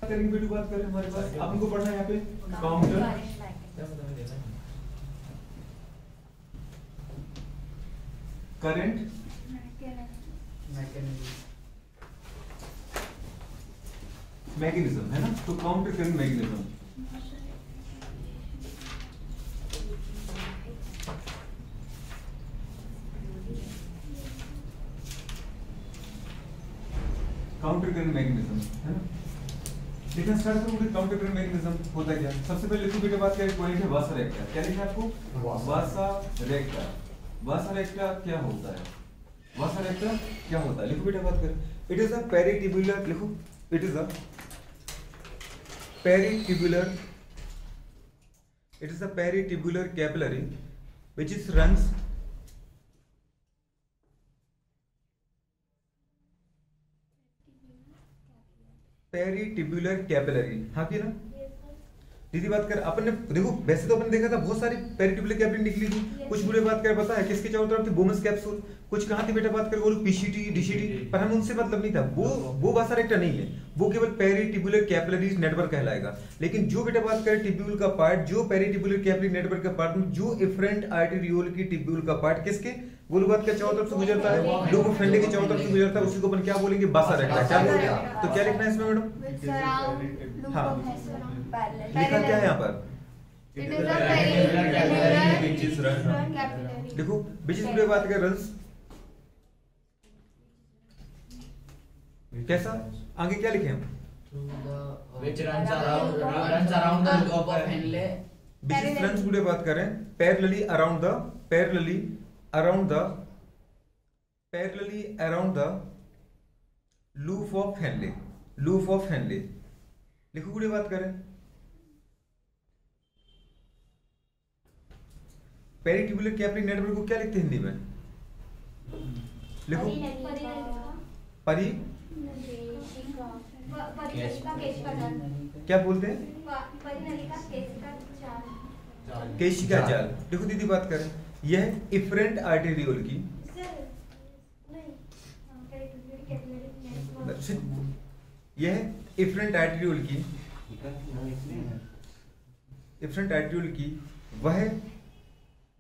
करेंगे, B2 बात करें हमारे पास अब हमको पढ़ना है यहाँ पे काउंटर करंट मैकेनिज्म है ना, तो counter current mechanism counter current mechanism है ना। देखना स्टार्ट करोगे काउंटर करंट मैकेनिज्म होता है क्या। सबसे पहले लिखो बेटा बात करें पॉइंट है वासा रेक्टा। क्या लिखा है आपको? वासा रेक्टा। वासा रेक्टा क्या होता है? वासा रेक्टा क्या होता है? लिखो बेटा बात करें। इट इज अ पेरिट्यूबुलर, लिखो it is a peritubular, it is a peritubular capillary which is runs peritubular capillary. हाँ की ना दीदी बात कर। अपन ने देखो वैसे तो अपन देखा था बहुत सारी पेरिट्यूबुलर कैपिलरी निकली थी। कुछ बुरे बात कर पता है किसके चारों तरफ थी? बोमस कैप्सूल। कुछ कहाँ थी बेटा बात कर? वो पीसीटी डीसीटी, पर हमें उनसे मतलब नहीं था। वो वासा रेक्टा नहीं है, वो केवल पेरिट्यूबुलर कैपिलरीज नेटवर्क कहलाएगा। लेकिन जो बेटा बात करें टिब्यूल का पार्ट, जो पेरिट्यूबुलर कैपिलरी नेटवर्क का पार्ट में जो इफरेंट आर्टेरियोल की टिब्यूल का पार्ट किसके वो बात के चारों तरफ से गुजरता है, लोगो फेंडे के चारों तरफ से गुजरता है, उसी को अपन क्या बोलेंगे? वासा रेक्टा। क्या बोलेंगे? तो क्या लिखना है इसमें मैडम? हाँ लिखा क्या है यहाँ पर? देखो विच इज बात कर रंस कैसा, आगे क्या लिखे हम? which runs around the loop of Henle, which is runs बुरे बात कर रहे हैं parallelly around the loop of Henle, loop of Henle। लिखो बुरे बात करें पेरिट्यूबुलर कैपिलरी नेटवर्क को क्या लिखते हैं हिंदी में? लिखो परी क्या बोलते हैं? केशिका जाल। देखो दीदी बात करें यह इफरेंट आर्टेरियोल की यह इफरेंट आर्टेरियोल की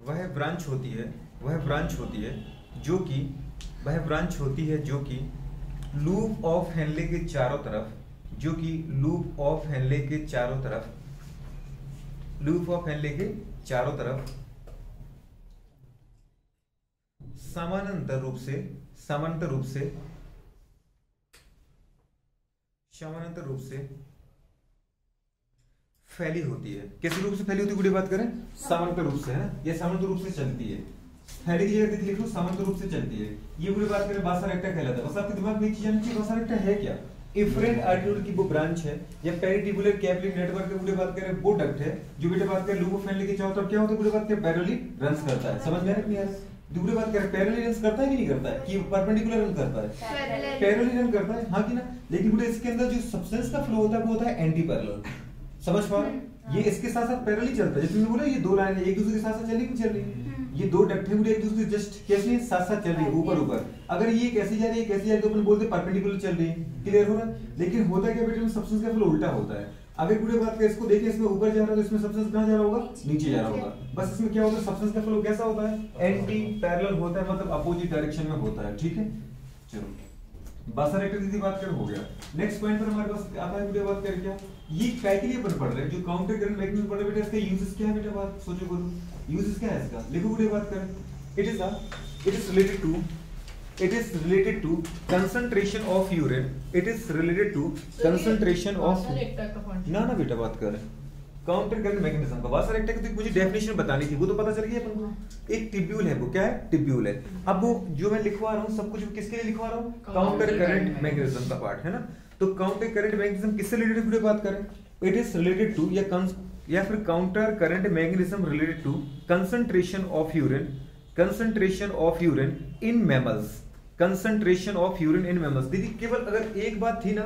वह ब्रांच होती है जो कि लूप ऑफ हेनले के चारों तरफ, समानांतर रूप से फैली होती है। कैसे रूप से फैली होती है गुड़ी बात करें? समानांतर रूप से है ना, ये समानांतर रूप से चलती है। फैली की जगह लिख लो समानांतर रूप से चलती है। ये बुरी बात करें वासा रेक्टा कहलाता है। बस आपके दिमाग में एक चीज आनी चाहिए, वासा रेक्टा है क्या? इफरेंट आर्टेरियोल की वो ब्रांच है या पेरिट्यूबुलर कैपिलरी नेटवर्क के बुरी बात करें वो डक्ट है जो बेटे बात करें लूप ऑफ हेनले के चारों तरफ क्या होता है बुरी बात करें पैरेलली रन्स करता है। समझ में आ रहा है नहीं यार? दूसरी बात करें पैरेलली रन करता है कि नहीं करता है, कि परपेंडिकुलर रन करता है? पैरेलली रन करता है, हाँ कि ना। लेकिन बेटे इसके अंदर जो सब्सटेंस का फ्लो होता है वो होता है एंटी पैरेलल। समझ पा रहे? ये इसके साथ साथ पैरेलली चलता है। जैसे तुमने बोला ये दो लाइन एक दूसरे के साथ साथ चल रही, ये दो डक्ट हैं एक दूसरे जस्ट कैसे साथ साथ चल रही है ऊपर। अगर ये कैसे जा रही है तो अपन बोलते हैं परपेंडिकुलर चल रही है। क्लियर हो रहा है? लेकिन होता क्या बेटे सब्सटेंस का फ्लो उल्टा होता है। अगर पूरे बात करें इसको देखिए, इसमें ऊपर जा रहा है तो इसमें सब्सटेंस कहां जा रहा होगा? नीचे जा रहा होगा। बस इसमें क्या होता है सब्सटेंस का फ्लो कैसा होता है? एंटी पैरेलल होता है, मतलब अपोजिट डायरेक्शन में होता है। ठीक है चलो वासा रेक्टा की बात कर हो गया। नेक्स्ट पॉइंट पर हमारे पास आता है वीडियो बात करें क्या ये काय के लिए अपन पढ़ रहे हैं जो काउंटर करंट मैकेनिज्म पढ़ रहे हैं बेटा इसका यूजेस क्या है बेटा बात सोचो करो यूजेस क्या है इसका। लिखो वीडियो बात करें it is related to concentration of urine, it is related to concentration of ना बेटा बात कर रहे हैं काउंटर करंट मैकेनिज्म का। वासा रेक्टा की मुझे डेफिनेशन बतानी थी वो तो पता चल गई अपन को। एक टिब्यूल है, वो क्या है? टिब्यूल है। अब वो जो मैं लिखवा रहा हूँ सब कुछ किसके लिए लिखवा रहा हूँ? काउंटर करंट मैकेनिज्म का पार्ट है ना। तो काउंटर करंट मैकेनिज्म किससे रिलेटेड बात करें? इट इज रिलेटेड टू या फिर counter current mechanism related to concentration of urine in mammals. दीदी केवल अगर एक बात थी ना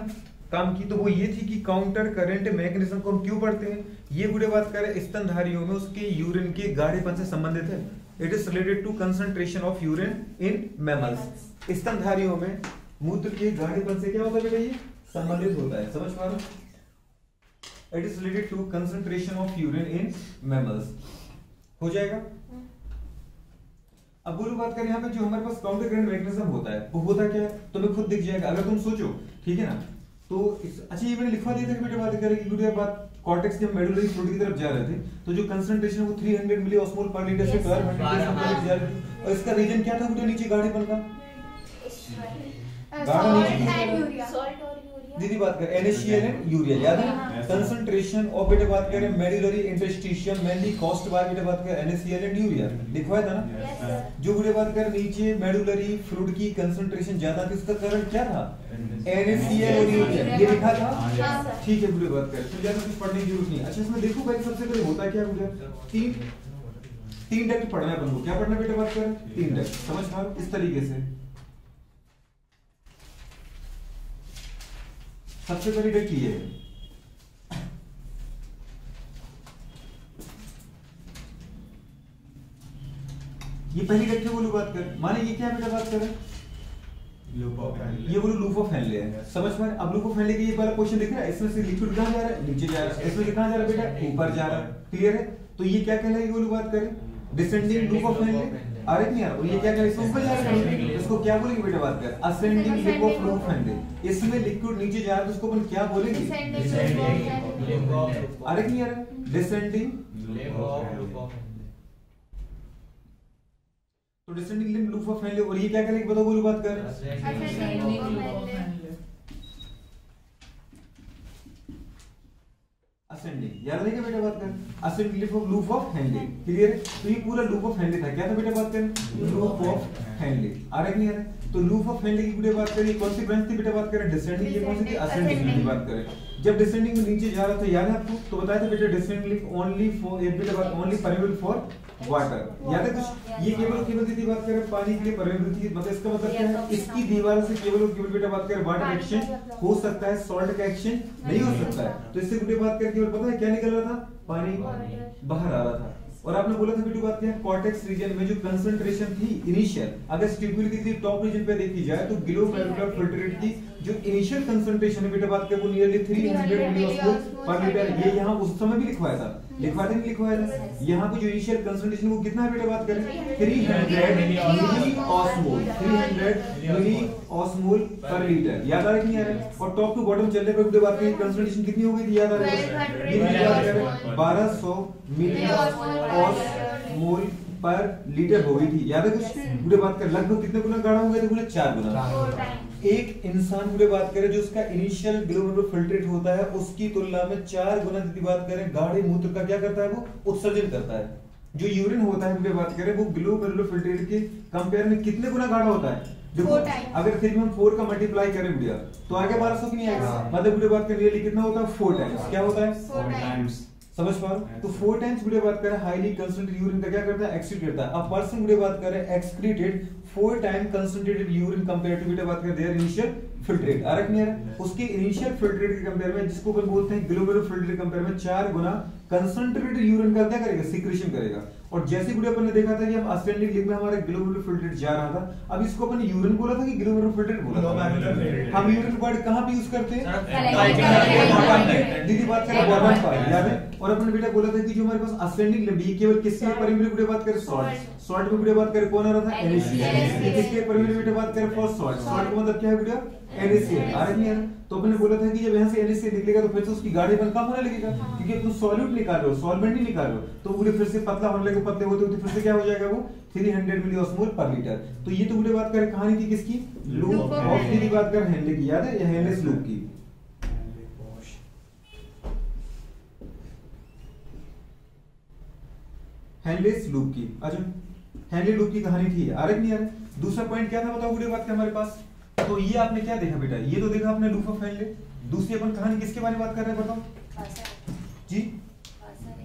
काम की तो वो ये थी कि काउंटर करंट मैकेनिज्म को हम क्यों पढ़ते हैं? ये बुढ़े बात करें स्तनधारियों में उसके यूरिन के गाढ़ेपन से संबंधित है। It is related to concentration of urine in mammals. स्तनधारियों में मूत्र के गाढ़ेपन से क्या होता है बेटा? ये संबंधित होता है। समझ पा रहे हो? It is related to concentration of urine in mammals. हो जाएगा। अब बोलो बात करें यहाँ पे जो हमारे पास काउंटर करंट मैकेनिज्म होता है वो होता क्या है, तुम्हें खुद दिख जाएगा अगर तुम सोचो, ठीक है ना। तो अच्छा ये मैंने लिखवा दिया था कि बेटा बात करें कि बात कॉर्टेक्स के मेडुलरी फ्लूइड की तरफ जा रहे थे तो जो कंसंट्रेशन वो 300 मिलीऑस्मोल पर लीटर से 1200 मिलीऑस्मोल जा रही थी। और इसका रीजन क्या था बेटा, नीचे गाढ़े बन का गाढ़ा नीचे दीदी बात करें NaCl एंड यूरिया, याद है कंसंट्रेशन ऑफ बेटा बात करें medullary interstitium mainly cost by बेटा बात करें NaCl एंड यूरिया लिखवाया था ना। जो बेटा बात करें नीचे मेडुलरी फ्लूइड की कंसंट्रेशन ज्यादा थी उसका कारण क्या था, NaCl और यूरिया, ये लिखा था। ठीक है बेटा बात करें तो ज्यादा कुछ पढ़ने की जरूरत नहीं। अच्छा इसमें देखो पहले सबसे पहले होता क्या बेटा, तीन डक्ट पढ़ना है अपन को। क्या पढ़ना बेटा बात करें, 3 डक्ट। समझ पा इस तरीके से सबसे पहली डक्ट ये है, ये पहली डक्ट है। बोलो बात कर माने ये क्या बेटा बात करें, ये बोलो लूप ऑफ हेनले है। समझ में। अब लूप ऑफ हेनले का ये वाला क्वेश्चन दिख रहा है, इसमें से लिक्विड कहां जा रहा है, नीचे जा रहा है। इसमें कहां जा रहा है बेटा, ऊपर जा रहा है। क्लियर है। तो ये क्या कहलाएगी बोलो बात करें, डिसेंडिंग लूप ऑफ हेनले। आ रहा नहीं आ रहा, और ये क्या कहलाएगा, इसमें ऊपर जा रहा है। इसको क्या बोलेंगे बेटा बात कर, ascending loop of loop Henle. इसमें लिक्विड नीचे जा रहा है तो उसको अपन क्या बोलेंगे, आ रहा नहीं आ रहा, डिसेंडिंग लूप ऑफ। तो डिसेंडिंग लूप ऑफ हेनले। और ये क्या करेंगे बताओ बोलो बात कर, असेंडिंग। याद रहेगा बेटा बात कर, ascending loop of Henley. Clear है। तो ये पूरा लूप ऑफ हेनले था। क्या था बेटा बात कर, लूप ऑफ हेनले। आ रहा है नहीं आ रहा। तो लूप ऑफ हेनले की बेटा बात करें, कौन सी ब्रांच थी बेटा बात करें, डिसेंडिंग। ये कौन सी थी, असेंडिंग की बात करें। जब डिसेंडिंग में नीचे जा रहा था याद है आपको, तो बताया था बेटा डिसेंडिंग ओनली फॉर एक बेटा बात ओनली परमेबल फॉर वाटर। याद है कुछ, ये केवल की बात करें पानी के लिए परमेबल थी। मतलब इसका मतलब क्या है, इसकी दीवार से केवल बेटा बात करें वाटर एक्शन हो सकता है, सॉल्ट का एक्शन नहीं हो सकता है। तो इससे बेटा बात करके पता है क्या निकल रहा था, पानी बाहर आ रहा था। और आपने बोला था बेटा बात क्या है, कॉर्टेक्स रीजन में जो कंसंट्रेशन थी इनिशियल, अगर स्टिपुल की टॉप रीजन पे देखी जाए तो ग्लोमेरुलर फिल्ट्रेट की जो इनिशियल कंसंट्रेशन है बेटा बात करें वो नियरली 300 मिलीऑस्मोल पर लीटर। ये यहाँ उस समय भी लिखवाया था, लिखवाया था नहीं लिखवाया था। यहाँ पे जो इनिशियल कंसंट्रेशन वो कितना है बेटा बात करें, 300 मिलीऑस्मोल, 300 मिलीऑस्मोल पर लीटर। याद आ रहा है नहीं आ रहा है। और टॉप टू बॉटम चलने पर बात करें कंसंट्रेशन कितनी हो गई थी, याद आ रहा है 1200 मिलीऑस्मोल पर लीटर हो गई थी। याद है कुछ बुरे बात कर, लगभग कितने गुना गाढ़ा हो गया था, बोले 4 गुना। एक इंसान बुरे बात करें जो उसका इनिशियल ग्लोमेरुलर फिल्ट्रेट होता है उसकी तुलना में 4 गुना यदि बात करें गाढ़े मूत्र का क्या करता है, वो उत्सर्जन करता है। जो यूरिन होता है बुरे बात करें वो ग्लोमेरुलर फिल्ट्रेट के कंपेयर में कितने गुना गाढ़ा होता है, देखो अगर फिर हम 4 का मल्टीप्लाई करें बुढ़िया तो आगे 1200 की नहीं आएगा। मतलब बुढ़े बात करें कितना होता है, 4 टाइम्स। क्या होता है, 4 टाइम्स। समझ पा रहे। तो 4 टाइम्स बुढ़े बात करें हाईली कंसंट्रेटेड यूरिन का क्या करता है, एक्सक्रीट करता है। अब पर्सन बुढ़े बात करें excreted 4 time concentrated urine compare to बुढ़े बात करें देयर इनिशियल फिल्ट्रेट। आ रहा है उसके इनिशियल फिल्ट्रेट के कंपेयर में, जिसको अपन बोलते हैं ग्लोमेरुलर फिल्ट्रेट कंपेयर में 4 गुना कंसंट्रेटेड यूरिन का क्या करेगा, सीक्रेशन करेगा। और जैसे बुढ़े अपन ने देखा था कि हम असेंडिंग लिंक में हमारा ग्लोमेरुलर फिल्ट्रेट जा रहा था। अब इसको अपन यूरिन बोला था कि ग्लोमेरुलर फिल्ट्रेट बोला था। हम यूरिन वर्ड कहां पे यूज करते हैं, दीदी बात करें बॉटम पर, याद है। और अपन ने बेटा बोला था कि जो हमारे पास असेंडिंग लिंक ये केवल किसके परिमेय बुढ़े बात करें, सॉल्ट में बुढ़े बात करें कौन आ रहा था, NaCl। किसके परिमेय बुढ़े बात करें, फॉर सॉल्ट का मतलब क्या है बेटा, NaCl। आ रहा है। तो अपन ने बोला था कि जब यहाँ से NaCl निकलेगा तो फिर से उसकी गाढ़ेपन कम होने लगेगा, क्योंकि तुम सॉल्यूट निकाल रहे हो, सॉल्वेंट नहीं निकाल रहे हो। तो पूरे फिर से पतला होने लगे, पतले होते होते फिर से क्या हो जाएगा वो 300 मिलीऑस्मोल पर लीटर। तो ये तो बुढ़े बात करें कहानी थी किसकी, लूप ऑफ की बात करें हेनले की, याद है, या हेनलेस लूप की। हेनलेस लूप की। अच्छा हेनले लूप की कहानी थी, आ रहा नहीं आ रहा। दूसरा पॉइंट क्या था बताओ बुढ़े बात के हमारे पास। तो ये आपने क्या देखा बेटा, ये तो देखा आपने लूप ऑफ हेनले। दूसरी अपन कहानी किसके बारे में बात कर रहे हैं बताओ जी,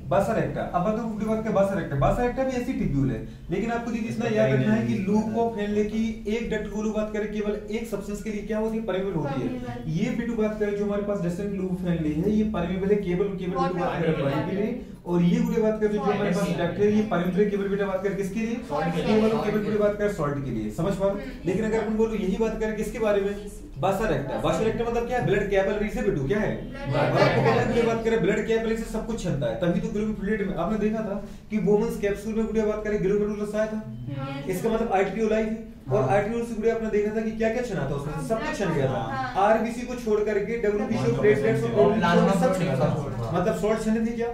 बासर एक्टा। अब बताओ बुढ़े बात का बासर एक्टा। बासर एक्टा भी ऐसी टिब्यूल है, लेकिन आपको दीदी इतना याद रखना है कि लूप ऑफ हेनले की एक डक्ट को बात करें केवल एक सब्सटेंस के लिए क्या होती है, परमेबल होती है। ये बिटू बात करें जो हमारे पास डिसेंट लूप ऑफ हेनले है ये परमेबल है केवल बिटू बात करें पानी के लिए। और ये बुढ़े बात करें जो हमारे पास डक्ट है ये परमेबल केवल बेटा बात करें किसके लिए, केवल बुढ़े बात करें सॉल्ट के लिए। समझ पा रहे। लेकिन अगर अपन बोलो यही बात करें किसके बारे में, वासा रेक्टा। वासा रेक्टा मतलब क्या है? ब्लड कैपिलरी से बेटू क्या है? और आपको पता है गुड़िया बात करें ब्लड कैपिलरी से सब कुछ चलता है, तभी तो ग्लोमेरुलर में आपने देखा था कि बोमन्स कैप्सूल में गुड़िया बात करें ग्लोमेरुलस आया था, इसका मतलब आर्टरियोलाई थी, और आर्टरियोल से गुड़िया आपने देखा था कि क्या क्या छना था उसमें, सब कुछ छन गया था। आरबीसी को छोड़ करके डब्ल्यूबीसी और प्लेटलेट्स और सब छना था, मतलब शॉर्ट छने थे क्या?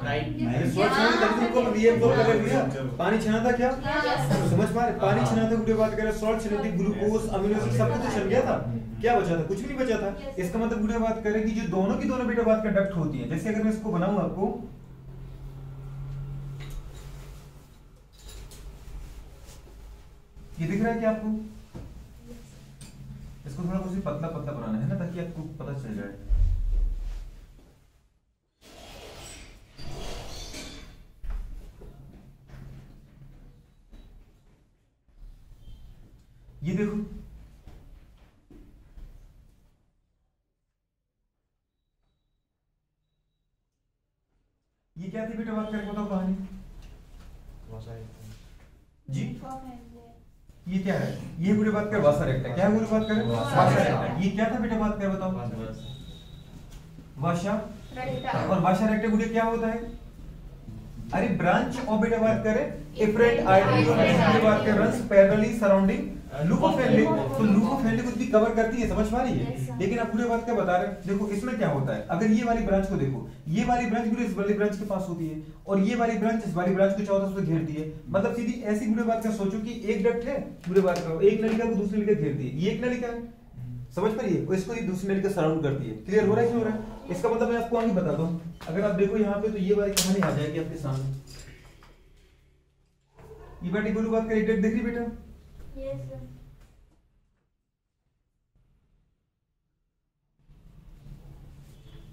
राइट। शॉर्ट छने थे तो ये तो कर लिया। पानी छना था क्या? समझ पा रहे? पानी छना था गुड़िया बात करें, शॉर्ट छने थे, ग्लूकोज अमीनो एसिड सब कुछ छन गया था, क्या बचा था? कुछ भी नहीं बचा था। इसका मतलब गुड़िया बात करें कि जो दोनों की दोनों बेटा बात का डक्ट होती है, जैसे अगर मैं इसको बनाऊं आपको, ये दिख रहा है क्या आपको? इसको थोड़ा कुछ पतला पतला बनाना है ना, ताकि आपको पता चल जाए। ये देखो, ये क्या थी बेटा बात करके बताओ कहानी जी? ये क्या है? ये पूरी बात कर वासा रेक्टा। क्या है पूरी बात कर? वासा रेक्टा। ये क्या था बेटा बात कर बताओ? वासा रेक्टा। और वासा रेक्टा गुड़िया क्या होता है? अरे ब्रांच और बेटा बात करें एफरेंट आर्टरियोल की बात कर runs parallelly surrounding loop of Henley. तो लूप ऑफ हेनले कुछ भी कवर करती है, समझ पा रही है? लेकिन अब पूरी बात क्या बता रहे हैं, देखो इसमें क्या होता है, अगर ये वाली ब्रांच को देखो, ये वाली ब्रांच पूरी इस वाली ब्रांच के पास होती है, और ये वाली ब्रांच इस वाली ब्रांच को चाहो तो उसको घेरती है। मतलब सीधी ऐसी पूरी बात का सोचो कि एक डक्ट है, पूरी बात करो एक नलिका को दूसरी नलिका घेरती है, ये एक नलिका है, समझ पा रही है? इसको ये दूसरी नलिका सराउंड करती है। क्लियर हो रहा है? क्यों हो रहा है? इसका मतलब मैं आपको आगे बता दूं, अगर आप देखो यहाँ पे तो ये वाली कहानी आ जाएगी आपके सामने। ये बेटी बोलू बात कर, एक डक्ट दिख रही बेटा? Yes sir.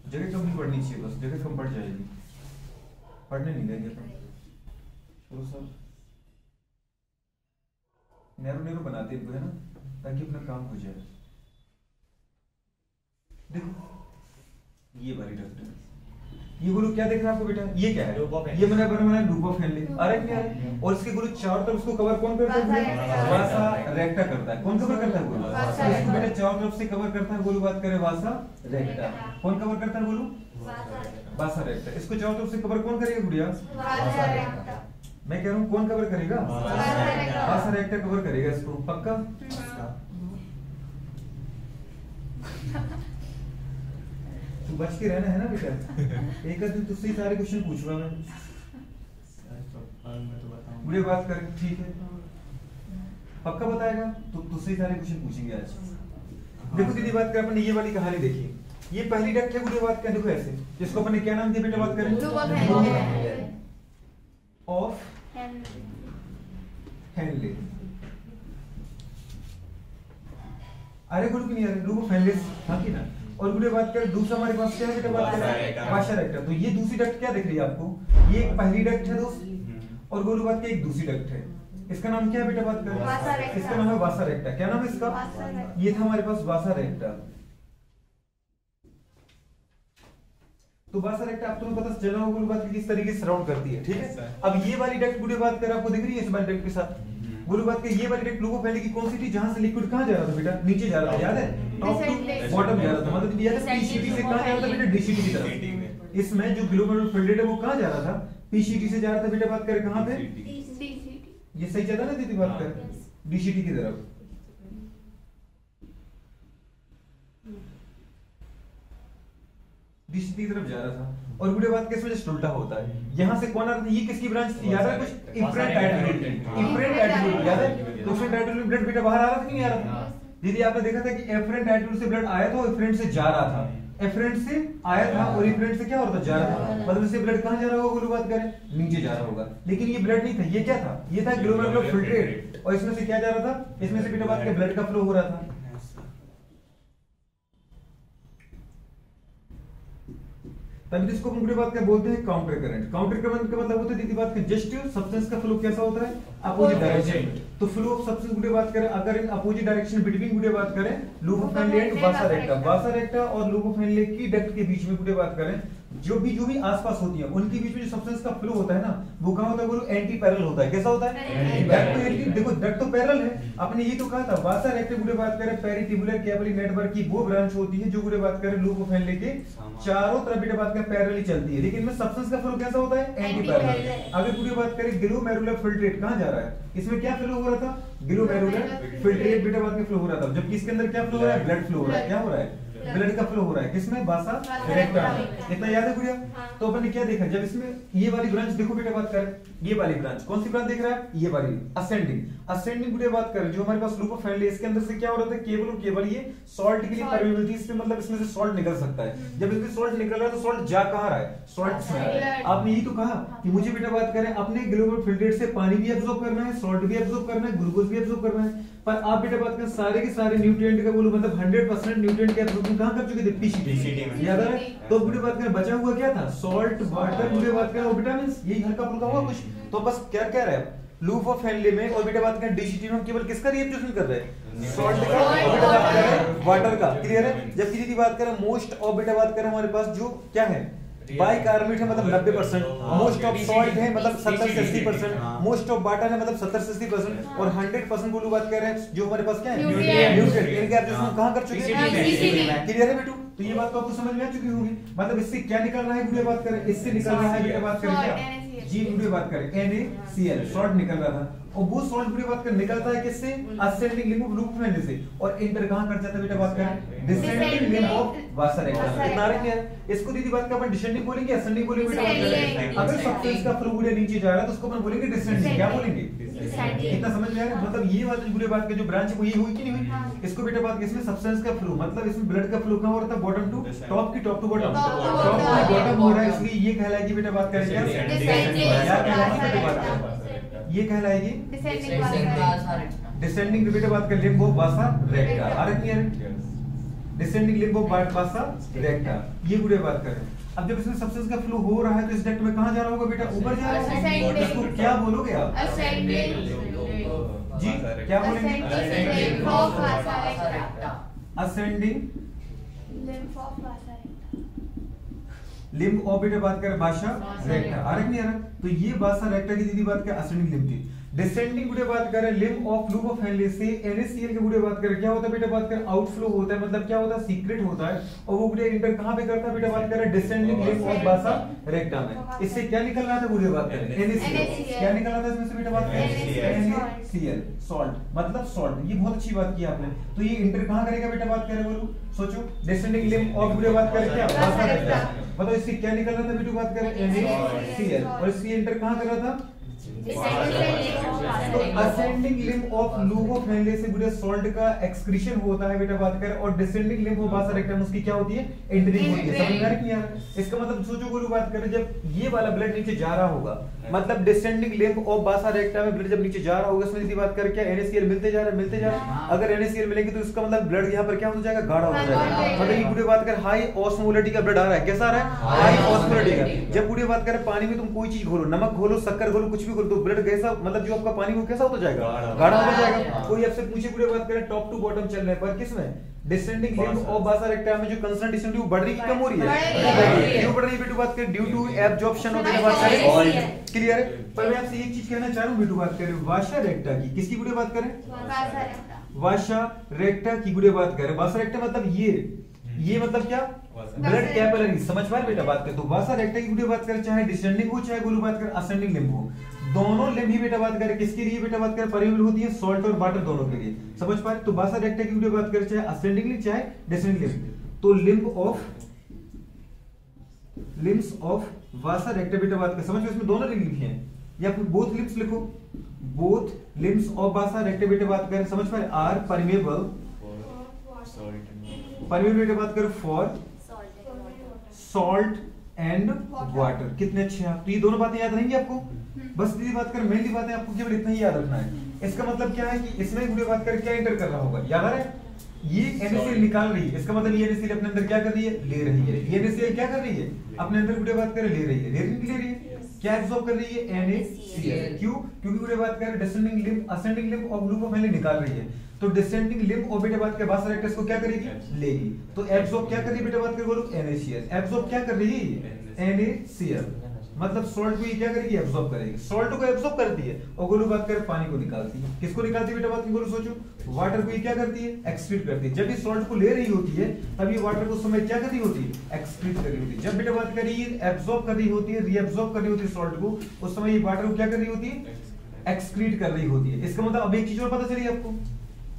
जगह कम नहीं पढ़नी चाहिए, बस जगह कम पड़ जाएगी, पढ़ने नहीं देंगे अपन। थोड़ा सा नैरो नैरो बनाते हैं ना, ताकि अपना काम हो जाए। देखो ये वाली डक्ट है, ये बोलो क्या देख रहा है आपको बेटा? ये क्या है? ये मैंने बना लूप ऑफ हेनले। अरे क्या है? और इसके बोलो चारों तरफ उसको कवर कौन करता है? वासा रेक्टा करता है। कौन कवर करता है? बोलो इसको बेटा चारों तरफ से कवर करता है, बोलो बात करें वासा रेक्टा। कौन कवर करता है? बोलो वासा रेक्टा। इसको चारों तरफ से कवर कौन करेगा गुड़िया? मैं कह रहा हूँ कौन कवर करेगा? वासा रेक्टा कवर करेगा इसको, पक्का? तू बच के रहना है ना बेटा, एक दिन तुझसे ही सारे क्वेश्चन पूछूंगा मैं। बुढ़े बात कर, ठीक है पक्का बताएगा? तो तुझसे ही सारे क्वेश्चन पूछेंगे आज। देखो दीदी बात कर, अपन ने ये वाली कहानी देखी, ये पहली डक्ट है गुड़िया बात कर, देखो ऐसे, जिसको अपन ने क्या नाम दिया बेटा बात करें? Of Henle. अरे गुरु की नहीं आ रही, लूप ऑफ हेनले था कि ना? और गुड़िया बात करें दूसरा हमारे पास क्या है बेटा बात करें? वासा रेक्टा। तो ये दूसरी डक्ट क्या दिख रही है आपको? ये एक पहली डक्ट है दोस्त, और गुरु बात की एक दूसरी डक्ट है। इसका नाम क्या है बेटा बात करें? इसका नाम है वासा रेक्टा। क्या नाम है इसका? ये था हमारे पास वासा रेक्टा। तो वासा रेक्टा आप तुम्हें पता चला होगा बात किस तरीके से सराउंड करती है, ठीक है? अब ये वाली डक्ट गुड़िया बात कर आपको दिख रही है इस वाली डक्ट के साथ? गुरु बात के ये वाली डक्ट लूप ऑफ हेनले की कौन सी थी जहां से लिक्विड कहां जा रहा था बेटा? नीचे जा रहा था, याद है? टॉप टू बॉटम जा रहा था, मतलब याद है पीसीटी से कहां जा रहा था बेटा? डीसीटी की तरफ। इसमें जो ग्लोमेरुलर फिल्ट्रेट है वो कहां जा रहा था? पीसीटी से जा रहा था बेटा बात करें, कहां पे? ये सही चला ना दीदी बात कर? डीसीटी की तरफ। डीसीटी की तरफ जा रहा था, और बुढ़े बात के इसमें उल्टा होता है, यहाँ से कौन आ रहा था? ये किसकी ब्रांच थी याद है? कुछ इम्प्रेंट आर्टरियोल, इम्प्रेंट आर्टरियोल याद है? तो इम्प्रेंट आर्टरियोल में ब्लड बेटा बाहर आ रहा था कि नहीं आ रहा था? दीदी आपने देखा था कि एफरेंट आर्टरियोल से ब्लड आया था और एफरेंट से जा रहा था, एफरेंट से आया था और एफरेंट से क्या हो रहा था? जा रहा था। मतलब इससे ब्लड कहां जा रहा होगा? बात करें नीचे जा रहा होगा, लेकिन ये ब्लड नहीं था, ये क्या था? ये था ग्लोमेरुलर फिल्ट्रेट, और इसमें से क्या जा रहा था? इसमें से बेटा बात के ब्लड का फ्लो हो रहा था। तभी इसको हम बुरी बात क्या बोलते हैं? Counter current. काउंटर करंट का मतलब होता है दीदी बात के जस्ट सब्सटेंस का फ्लो कैसा होता है? Opposite direction. तो फ्लो ऑफ सब्सटेंस बुरी बात करें, अगर इन अपोजिट डायरेक्शन बिटवीन बुरी बात करें लूप ऑफ हेनले एंड वासा रेक्टा, वासा रेक्टा और लूप ऑफ हेनले की डक्ट के बीच में बुरी बात करें जो भी आसपास होती है उनके बीच में जो सब्सटेंस का फ्लो होता है ना, वो कहाँ होता है बोलो, एंटी पैरेलल होता है। कैसा होता है? देखो ड्रग तो पैरेलल है, आपने ये तो कहा था वासा रेक्टा गुड़े बात करें पेरिटिबुलर कैपिलरी नेटवर्क की वो ब्रांच होती है जो गुड़े बात करें लूप ऑफ हेनले के चारों तरफ बेटा बात करें पैरेलली चलती है, लेकिन इनमें सब्सटेंस का फ्लो कैसा होता है? Anti parallel. अगर गुड़े बात करें ग्लोमेरुलर फिल्ट्रेट कहां जा रहा है, इसमें क्या फ्लो हो रहा था? ग्लोमेरुलर फिल्ट्रेट बेटा बात में फ्लो हो रहा था, जबकि इसके अंदर क्या फ्लो हो रहा है? ब्लड फ्लो हो रहा है। क्या हो रहा है? ब्लड का फ्लो हो रहा है। किसमें? वासा रेक्टा में। इतना याद है गुड़िया? तो अपन ने क्या देखा, जब इसमें ये वाली ब्रांच देखो बेटा बात कर, ये वाली ब्रांच कौन सी ब्रांच देख रहा है? ये वाली असेंडिंग गुड़िया बात कर, जो हमारे पास लूप ऑफ हेनले इसके अंदर से क्या हो रहा था? केवल और केवल ये सॉल्ट के लिए परमिएबल थी, इसमें मतलब इसमें से सॉल्ट निकल सकता है। जब इसमें सॉल्ट निकल रहा है तो सॉल्ट जा कहां रहा है? सॉल्ट से आ रहा है। आपने यही तो कहा कि मुझे बेटा बात करें अपने ग्लोमेरुलर फिल्ट्रेट से पानी भी एब्सॉर्ब करना है, सॉल्ट भी एब्सॉर्ब करना है, ग्लूकोज भी एब्सॉर्ब करना है, पर आप बेटा बात करें सारे के सारे न्यूट्रिएंट का बोलो मतलब 100% न्यूट्रिएंट के एब्सॉर्प्शन कहां कर चुके थे? पीसीटी में। याद है? तो बुढ़े बात करें बचा हुआ क्या था? सॉल्ट, वाटर, बुढ़े बात करें और विटामिन, यही हल्का फुल्का हुआ कुछ। तो बस क्या कह रहा है लूप ऑफ हेनले में, और बेटा बात करें डीसीटी में केवल किसका रिएक्शन कर रहे हैं? सॉल्ट का और बेटा बात करें वाटर का। क्लियर है? जबकि यदि बात करें मोस्ट और बेटा बात करें हमारे पास जो क्या है बाइकार्बोनेट है मतलब 90%, मोस्ट ऑफ सॉल्ट है मतलब 70 से 80%, मोस्ट ऑफ वाटर है मतलब 70 से 80% और 100% बोलू बात कर रहे हैं जो हमारे पास क्या है? न्यूट्रिएंट। इनके एब्जॉर्प्शन कहां कर चुके हैं? क्लियर है बेटू? तो ये बात तो आपको समझ में आ चुकी होगी। मतलब इससे क्या निकल रहा है गुड़िया बात करें? इससे निकल रहा है बेटा बात करें क्या? जी गुड़िया बात करें NaCl सॉल्ट निकल रहा था, और वो सॉल्ट गुड़िया बात करें निकलता है किससे? Ascending limb of loop Henle से, और इंटर कहां कर जाता है बेटा बात करें? डिसेंडिंग लिंब ऑफ वासा रेक्टा। इतना रख लिया। इसको दीदी बात का अपन डिसेंडिंग बोलेंगे, असेंडिंग बोलेंगे बेटा बात करें? अगर सब्सटेंस का फ्लो गुड़िया नीचे जा रहा है तो उसको अपन बोलेंगे डिसेंडिंग। क्या बोलेंगे? इतना समझ में आ रहा है? मतलब ये वाली गुड़िया बात के जो ब्रांच है वो ये हुई कि नहीं हुई? इसको बेटा बात इसमें सब्सटेंस का फ्लो मतलब इसमें ब्लड का फ्लो कहां हो रहा था? बॉटम टू टॉप की top to bottom, top to bottom हो रहा है, इसलिए ये कहलाएगी बेटा बात करें क्या? ये कहलाएगी डिसेंडिंग बेटा बात कर लिंब ऑफ वासा रेक्टा। आ रही है डिसेंडिंग लिंब ऑफ वासा रेक्टा, ये गुड़िया बात करें। अब जब इसमें सब्सटेंस का फ्लो हो रहा है तो इस डक्ट में कहां जा रहा होगा बेटा? ऊपर जा रहा होगा। इसको क्या बोलोगे आप? जी क्या बोलेंगे? असेंडिंग लिम्ब ऑफ बेटा बात करें वासा रेक्टा। आ रहा नहीं आ रहा? तो ये वासा रेक्टा की दीदी बात करें असेंडिंग लिम्ब थी। डिसेंडिंग गुड़े बात करें limb of loop of Henley से NaCl के गुड़े बात करें क्या होता है बेटा बात करें? आउटफ्लो होता है, मतलब क्या होता है? सीक्रेट होता है, और वो गुड़े इंटर कहां पे करता है बेटा बात करें? डिसेंडिंग लिम्ब ऑफ वासा रेक्टा में। इससे क्या निकल रहा था गुड़े बात करें? NaCl। क्या निकल रहा था इसमें से बेटा बात करें? NaCl सॉल्ट, मतलब सॉल्ट। ये बहुत अच्छी बात की आपने। तो ये इंटर कहां करेगा बेटा बात करें? बोलो सोचो, डिसेंडिंग लिम्ब ऑफ गुड़े बात करें क्या? वासा रेक्टा। मतलब इससे क्या निकल रहा था बेटा बात करें? NaCl, और इससे इंटर कहां कर रहा था? तो ascending limb of loop of Henley से गुड़िया सॉल्ट का एक्सक्रीशन होता है बेटा बात करें, और डिसेंडिंग लिम्ब ऑफ वासा रेक्टा में उसकी क्या होती है? एंट्रिंग होती है। समझ में आ रही है यार? इसका मतलब सोचो गुरु बात करें, जब ये वाला ब्लड नीचे जा रहा होगा मतलब डिसेंडिंग लिम्ब ऑफ वासा रेक्टा में ब्लड जब नीचे जा रहा होगा, इसमें सीधी बात करें क्या? NaCl मिलते जा रहा है। अगर NaCl मिलेंगे तो इसका मतलब ब्लड यहाँ पर क्या हो जाएगा? गाढ़ा हो जाएगा। मतलब ये गुड़िया बात करें हाई ऑस्मोलिटी का ब्लड आ रहा है। कैसा आ रहा है? हाई ऑस्मोलिटी का। जब गुड़िया बात करें पानी में तुम कोई चीज घोलो, नमक घोलो, शक्कर घोलो, कुछ भी घोलो, तो ब्लड कैसा मतलब जो आपका पानी वो कैसा होता जाएगा? गाढ़ा होता जाएगा। कोई आपसे पूछे गुड़िया बात करें टॉप टू बॉटम चलने पर किसमें? डिसेंडिंग लिम्ब ऑफ वासा रेक्टा में जो कंसंट्रेशन बढ़ रही है कम हो रही है? क्यों बढ़ रही है बेटू बात करें? ड्यू टू एब्जॉर्प्शन ऑफ बात करें। क्लियर है? पर मैं आपसे एक चीज कहना चाह रहा हूं बेटू बात करें वासा रेक्टा की, किसकी गुड़िया बात करें? वासा रेक्टा की गुड़िया बात करें। वासा रेक्टा मतलब ये मतलब क्या? Blood capillary. समझ पा रहे बेटा बात करें? तो वासा रेक्टा की गुड़िया बात करें चाहे डिसेंडिंग हो चाहे गुरु बात करें असेंडिंग लिम्ब हो, दोनों लिम्ब ही बेटा बात करें किसके लिए बेटा बात करें? परमिएबल होती है सॉल्ट और वाटर दोनों के लिए। समझ पा रहे? तो वासा रेक्टा की गुड़िया बात करें चाहे असेंडिंग लिम्ब चाहे डिसेंडिंग लिम्ब, तो लिम्ब्स ऑफ वासा रेक्टा बेटा बात करें। समझ में? इसमें दोनों लिम्ब लिखे हैं, या फिर बोथ लिम्ब्स लिखो, बोथ लिम्ब्स ऑफ वासा रेक्टा बेटा बात करें। समझ पा रहे? आर परमिएबल बेटा बात करें फॉर सॉल्ट एंड वाटर। कितने अच्छे आप। तो ये दोनों बातें याद रहेंगी आपको। बस दीदी बात करें मेनली बातें आपको केवल इतना ही याद रखना है। इसका मतलब क्या है कि इसमें गुड़िया बात करें क्या इंटर कर रहा होगा? याद आ रहा है? ये NaCl निकाल रही है, इसका मतलब ये NaCl अपने अंदर क्या कर रही है? ले रही है। ये NaCl क्या कर रही है? अपने अंदर गुड़िया बात करें ले रही है। क्या एब्जॉर्ब कर रही है? NaCl। क्यों? क्योंकि बेटा बात कर डिसेंडिंग लिम्ब असेंडिंग लिम्ब और ग्लूकोज पहले निकाल रही है, तो डिसेंडिंग लिम्ब और बेटा बात के वासरेक्टस को क्या करेगी? लेगी। तो एब्जॉर्ब क्या कर रही है बेटा बात कर बोलो? NaCl। एब्जॉर्ब क्या कर रही है? NaCl। मतलब सॉल्ट को ये क्या करेगी? एब्जॉर्ब करेगी। सॉल्ट को एब्जॉर्ब करती है और गोलू बात कर पानी को निकालती है। किसको निकालती है बेटा बात बोलो? सोचो, वाटर को ये क्या करती है? एक्सक्रीट करती है। जब ये सॉल्ट को ले रही होती है तब ये वाटर को उस समय क्या कर रही होती है? एक्सक्रीट कर रही होती है। जब बेटा बात कर रही है एब्जॉर्ब कर रही होती है, रीएब्जॉर्ब कर रही होती है सॉल्ट को, उस समय ये वाटर को क्या कर रही होती है? एक्सक्रीट कर रही होती है। इसका मतलब अब एक चीज और पता चली आपको,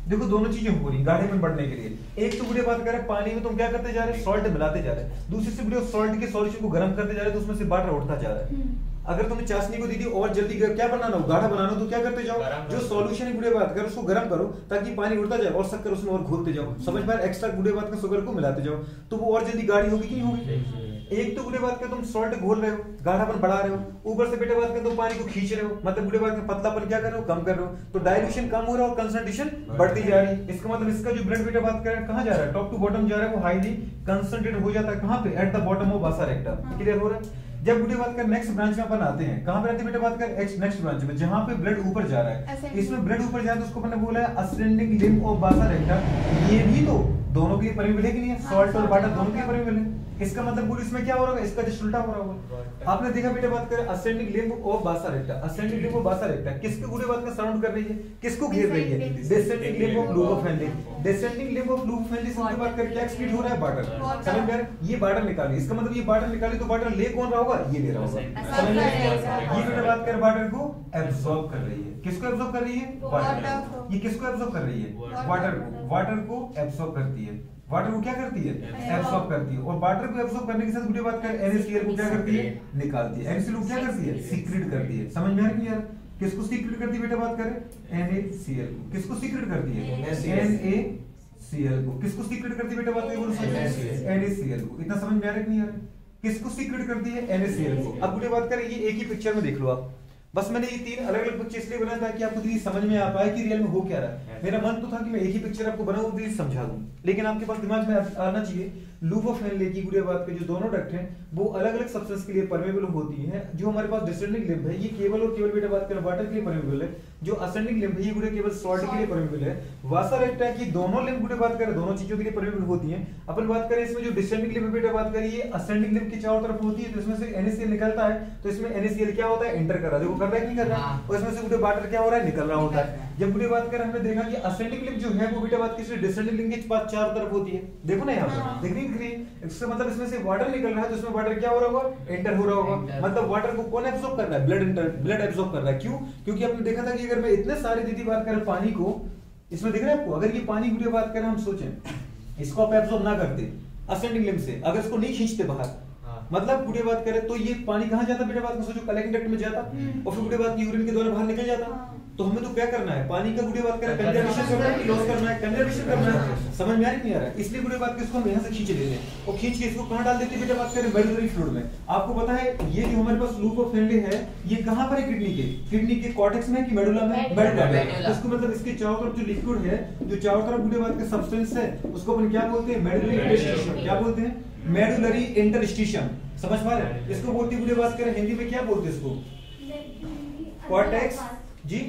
देखो दोनों चीजें हो रही गाढ़े में बढ़ने के लिए। एक तो बुढ़े बात कर रहे हैं पानी में तुम क्या करते जा रहे हैं? सॉल्ट मिलाते जा रहे हैं। दूसरी से बुढ़े सॉल्ट के सॉल्यूशन को गर्म करते जा रहे हैं, तो उसमें से वाटर उठता जा रहा है। अगर तुम्हें चाशनी को दीदी और जल्दी क्या बनाना हो? गाढ़ा बनाना हो, तो क्या करते जाओ? जो सॉल्यूशन है बुढ़े बात कर उसको गर्म करो ताकि पानी उड़ता जाए और शक्कर उसमें और घोलते जाओ। समझ में? एक्स्ट्रा बुढ़े बात का शुगर को मिलाते जाओ तो वो और जल्दी गाढ़ी होगी कि नहीं होगी? एक तो बुढ़े बात का तुम सॉल्ट घोल रहे हो, गाढ़ापन बढ़ा रहे हो, ऊपर से बेटे बात का तुम पानी को खींच रहे हो, मतलब बुढ़े बात का पतलापन क्या कर रहे हो? कम कर रहे हो। तो डाइल्यूशन कम हो रहा है और कंसंट्रेशन बढ़ती जा रही है। इसका मतलब इसका जो ब्लड बेटे बात कर रहे हैं कहां जा रहा है? टॉप टू बॉटम जा रहा है, वो हाईली कंसंट्रेट हो जाता है। कहां पे? At the bottom of Vasa rectum. Clear हो रहा है? जब बुढ़े बात कर नेक्स्ट ब्रांच में अपन आते हैं, कहां पे आते हैं बेटे बात कर? नेक्स्ट ब्रांच में, जहां पे ब्लड ऊपर जा रहा है। इसमें ब्लड ऊपर जा रहा है तो उसको अपन ने बोला है ascending limb of Vasa rectum. ये भी तो दोनों के लिए परमिबल है कि नहीं है? सॉल्ट और वाटर दोनों के लिए परमिबल है। इसका मतलब पूरी इसमें क्या हो रहा है? इसका जस्ट उल्टा हो रहा होगा। आपने देखा बेटा बात करें ascending limb of Vasa rectum. Ascending limb of Vasa rectum किसके बुढ़े बात का सराउंड कर रही है? किसको घेर रही है? Descending limb of loop of Henle. Descending limb of loop of Henle से बुढ़े बात कर क्या एक्सक्रीट हो रहा है? वाटर। समझ में? ये वाटर निकाली, इसका मतलब ये वाटर निकाली तो वाटर ले कौन रहा होगा? ये ले रहा होगा। समझ में? ये बेटा बात कर वाटर को एब्सॉर्ब कर रही है। किसको एब्सॉर्ब कर रही है? वाटर। ये किसको एब्सॉर्ब कर रही है? वाटर को। वाटर को एब्सॉर्ब करती है। वाटर को क्या करती है? एब्सॉर्ब करती है। और वाटर को एब्सॉर्ब करने के साथ बुढ़े बात कर NaCl को क्या करती है? निकालती है। NaCl को क्या करती है? सीक्रेट करती है। समझ में आ रही है यार? किसको सीक्रेट करती है बेटा बात करें? NaCl को। किसको सीक्रेट करती है? NaCl को। किसको सीक्रेट करती है बेटा बात करें? NaCl को। इतना समझ में आ रहा है कि नहीं आ रहा? किसको सीक्रेट करती है? NaCl को। अब बुढ़े बात करें ये एक ही पिक्चर में देख लो आप। बस मैंने ये तीन अलग अलग पिक्चर इसलिए बनाया ताकि आपको दीदी समझ में आ पाए कि रियल में हो क्या रहा है। मेरा मन तो था कि मैं एक ही पिक्चर आपको बनाऊं दीदी समझा दूं, लेकिन आपके पास दिमाग में आना चाहिए लूकोफेनले की गुड़िया बात के जो दोनों डक्ट हैं वो अलग अलग सब्सटेंस के लिए परमेबल होती हैं। जो हमारे पास डिसेंडिंग लिम्ब है ये केवल और केवल बेटा बात करें वाटर के लिए परमेबल है। जो असेंडिंग लिम्ब है ये गुड़िया केवल सॉल्ट के लिए परमेबल है। वासा रेक्टा की दोनों लिम्ब गुड़िया बात करें दोनों चीजों के लिए परमेबल होती हैं। अपन बात करें इसमें जो डिसेंडिंग लिम्ब बेटा बात करिए असेंडिंग लिम्ब की चारों तरफ होती है, तो इसमें से NaCl निकलता है, तो इसमें NaCl क्या होता है? एंटर कर रहा है। देखो कर रहा है कि नहीं कर रहा? और इसमें से गुड़िया वाटर क्या हो रहा है? निकल रहा होता है। जब गुड़िया बात करें हमने देखा कि असेंडिंग लिम्ब जो है वो बेटा बात किसी डिसेंडिंग लिम्ब के पास चारों तरफ होती है। देखो ना यहाँ पर दिख रही है? इसका मतलब इसमें से वाटर निकल रहा है, तो इसमें वाटर क्या हो रहा होगा? एंटर हो रहा होगा। मतलब वाटर को कौन एब्सॉर्ब कर रहा है? ब्लड एब्सॉर्ब कर रहा है। क्यों? क्योंकि आपने देखा था कि अगर मैं इतने सारे दीदी बात करें पानी को, इसमें दिख रहा है आपको? अगर ये पानी गुड़िया बात करें हम सोचें इसको आप एब्सॉर्ब ना करते असेंडिंग लिम्ब से, अगर इसको नहीं खींचते बाहर, मतलब गुड़िया बात करें तो ये पानी कहां जाता? बेटा बात को सोचो कलेक्टिंग डक्ट में जाता और फिर गुड़िया बात की यूरिन के द्वारा बाहर निकल जाता। तो हमें तो क्या करना है? पानी का गुड़िया बात करें कंजर्वेशन करना है कि लॉस करना है? कंजर्वेशन करना है। समझ में आ रही है? इसलिए गुड़िया बात किसको हम यहां से खींच लेते हैं और खींच के इसको कहां डाल देते हैं? बेटा बात करें मेडुलरी फ्लूइड में। आपको पता है ये जो हमारे पास लूकोफेनले है ये कहां पर है? किडनी के कॉर्टेक्स में कि मेडुला में? मेडुला में। इसको मतलब इसके चारों तरफ जो लिक्विड है, जो चारों तरफ गुड़िया बात का सब्सटेंस है, उसको अपन क्या बोलते हैं? Medullary interstitium. क्या बोलते हैं? Medullary interstitium. समझ पा रहे हैं? इसको बोलती गुड़िया बात करें हिंदी में क्या बोलते हैं इसको? कॉर्टेक्स जी,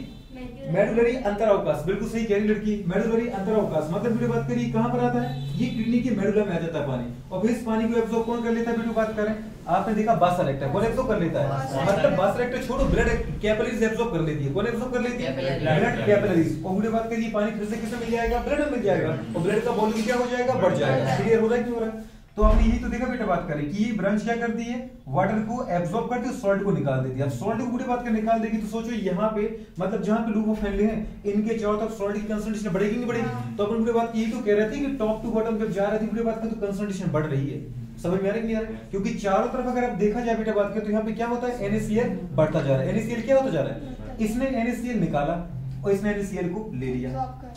मेडुलरी अंतरावकाश। बिल्कुल सही कह रही लड़की, मेडुलरी अंतरावकाश। मतलब वीडियो बात करिए कहां पर आता है? ये किडनी के मेडुला में आ जाता है पानी, और फिर इस पानी को एब्सॉर्ब कौन कर लेता है? वीडियो बात करें आपने देखा वासा रेक्टा कौन एब्सॉर्ब कर लेता है? मतलब वासा रेक्टा छोड़ो, ब्लड कैपिलरीज एब्सॉर्ब कर लेती है। कौन एब्सॉर्ब कर लेती है? Blood capillaries. और वीडियो बात करिए पानी फिर से किसमें मिल जाएगा? ब्लड में मिल जाएगा, और ब्लड का वॉल्यूम क्या हो जाएगा? बढ़ जाएगा। क्लियर हो रहा है कि नहीं हो रहा है? तो आपने यही तो देखा बेटा बात करें कि ये ब्रांच क्या करती है? वाटर को एब्सॉर्ब करती है, सॉल्ट को निकाल देती है। अब सॉल्ट को पूरी बात कर निकाल देगी तो सोचो यहाँ पे मतलब जहाँ पे लूकोफेनले हैं इनके चारों तरफ सॉल्ट की कंसंट्रेशन बढ़ेगी नहीं बढ़ेगी? तो अपन पूरी बात यही तो कह रहे थे कि टॉप टू बॉटम जब जा रही थी पूरी बात कर तो कंसंट्रेशन बढ़ रही है। समझ में आ रही है नहीं आ रहा? क्योंकि चारों तरफ अगर आप देखा जाए बेटा बात करें तो यहाँ पे क्या होता है? NaCl बढ़ता जा रहा है। NaCl क्या होता जा रहा है? इसने NaCl निकाला और इसने NaCl को ले लिया।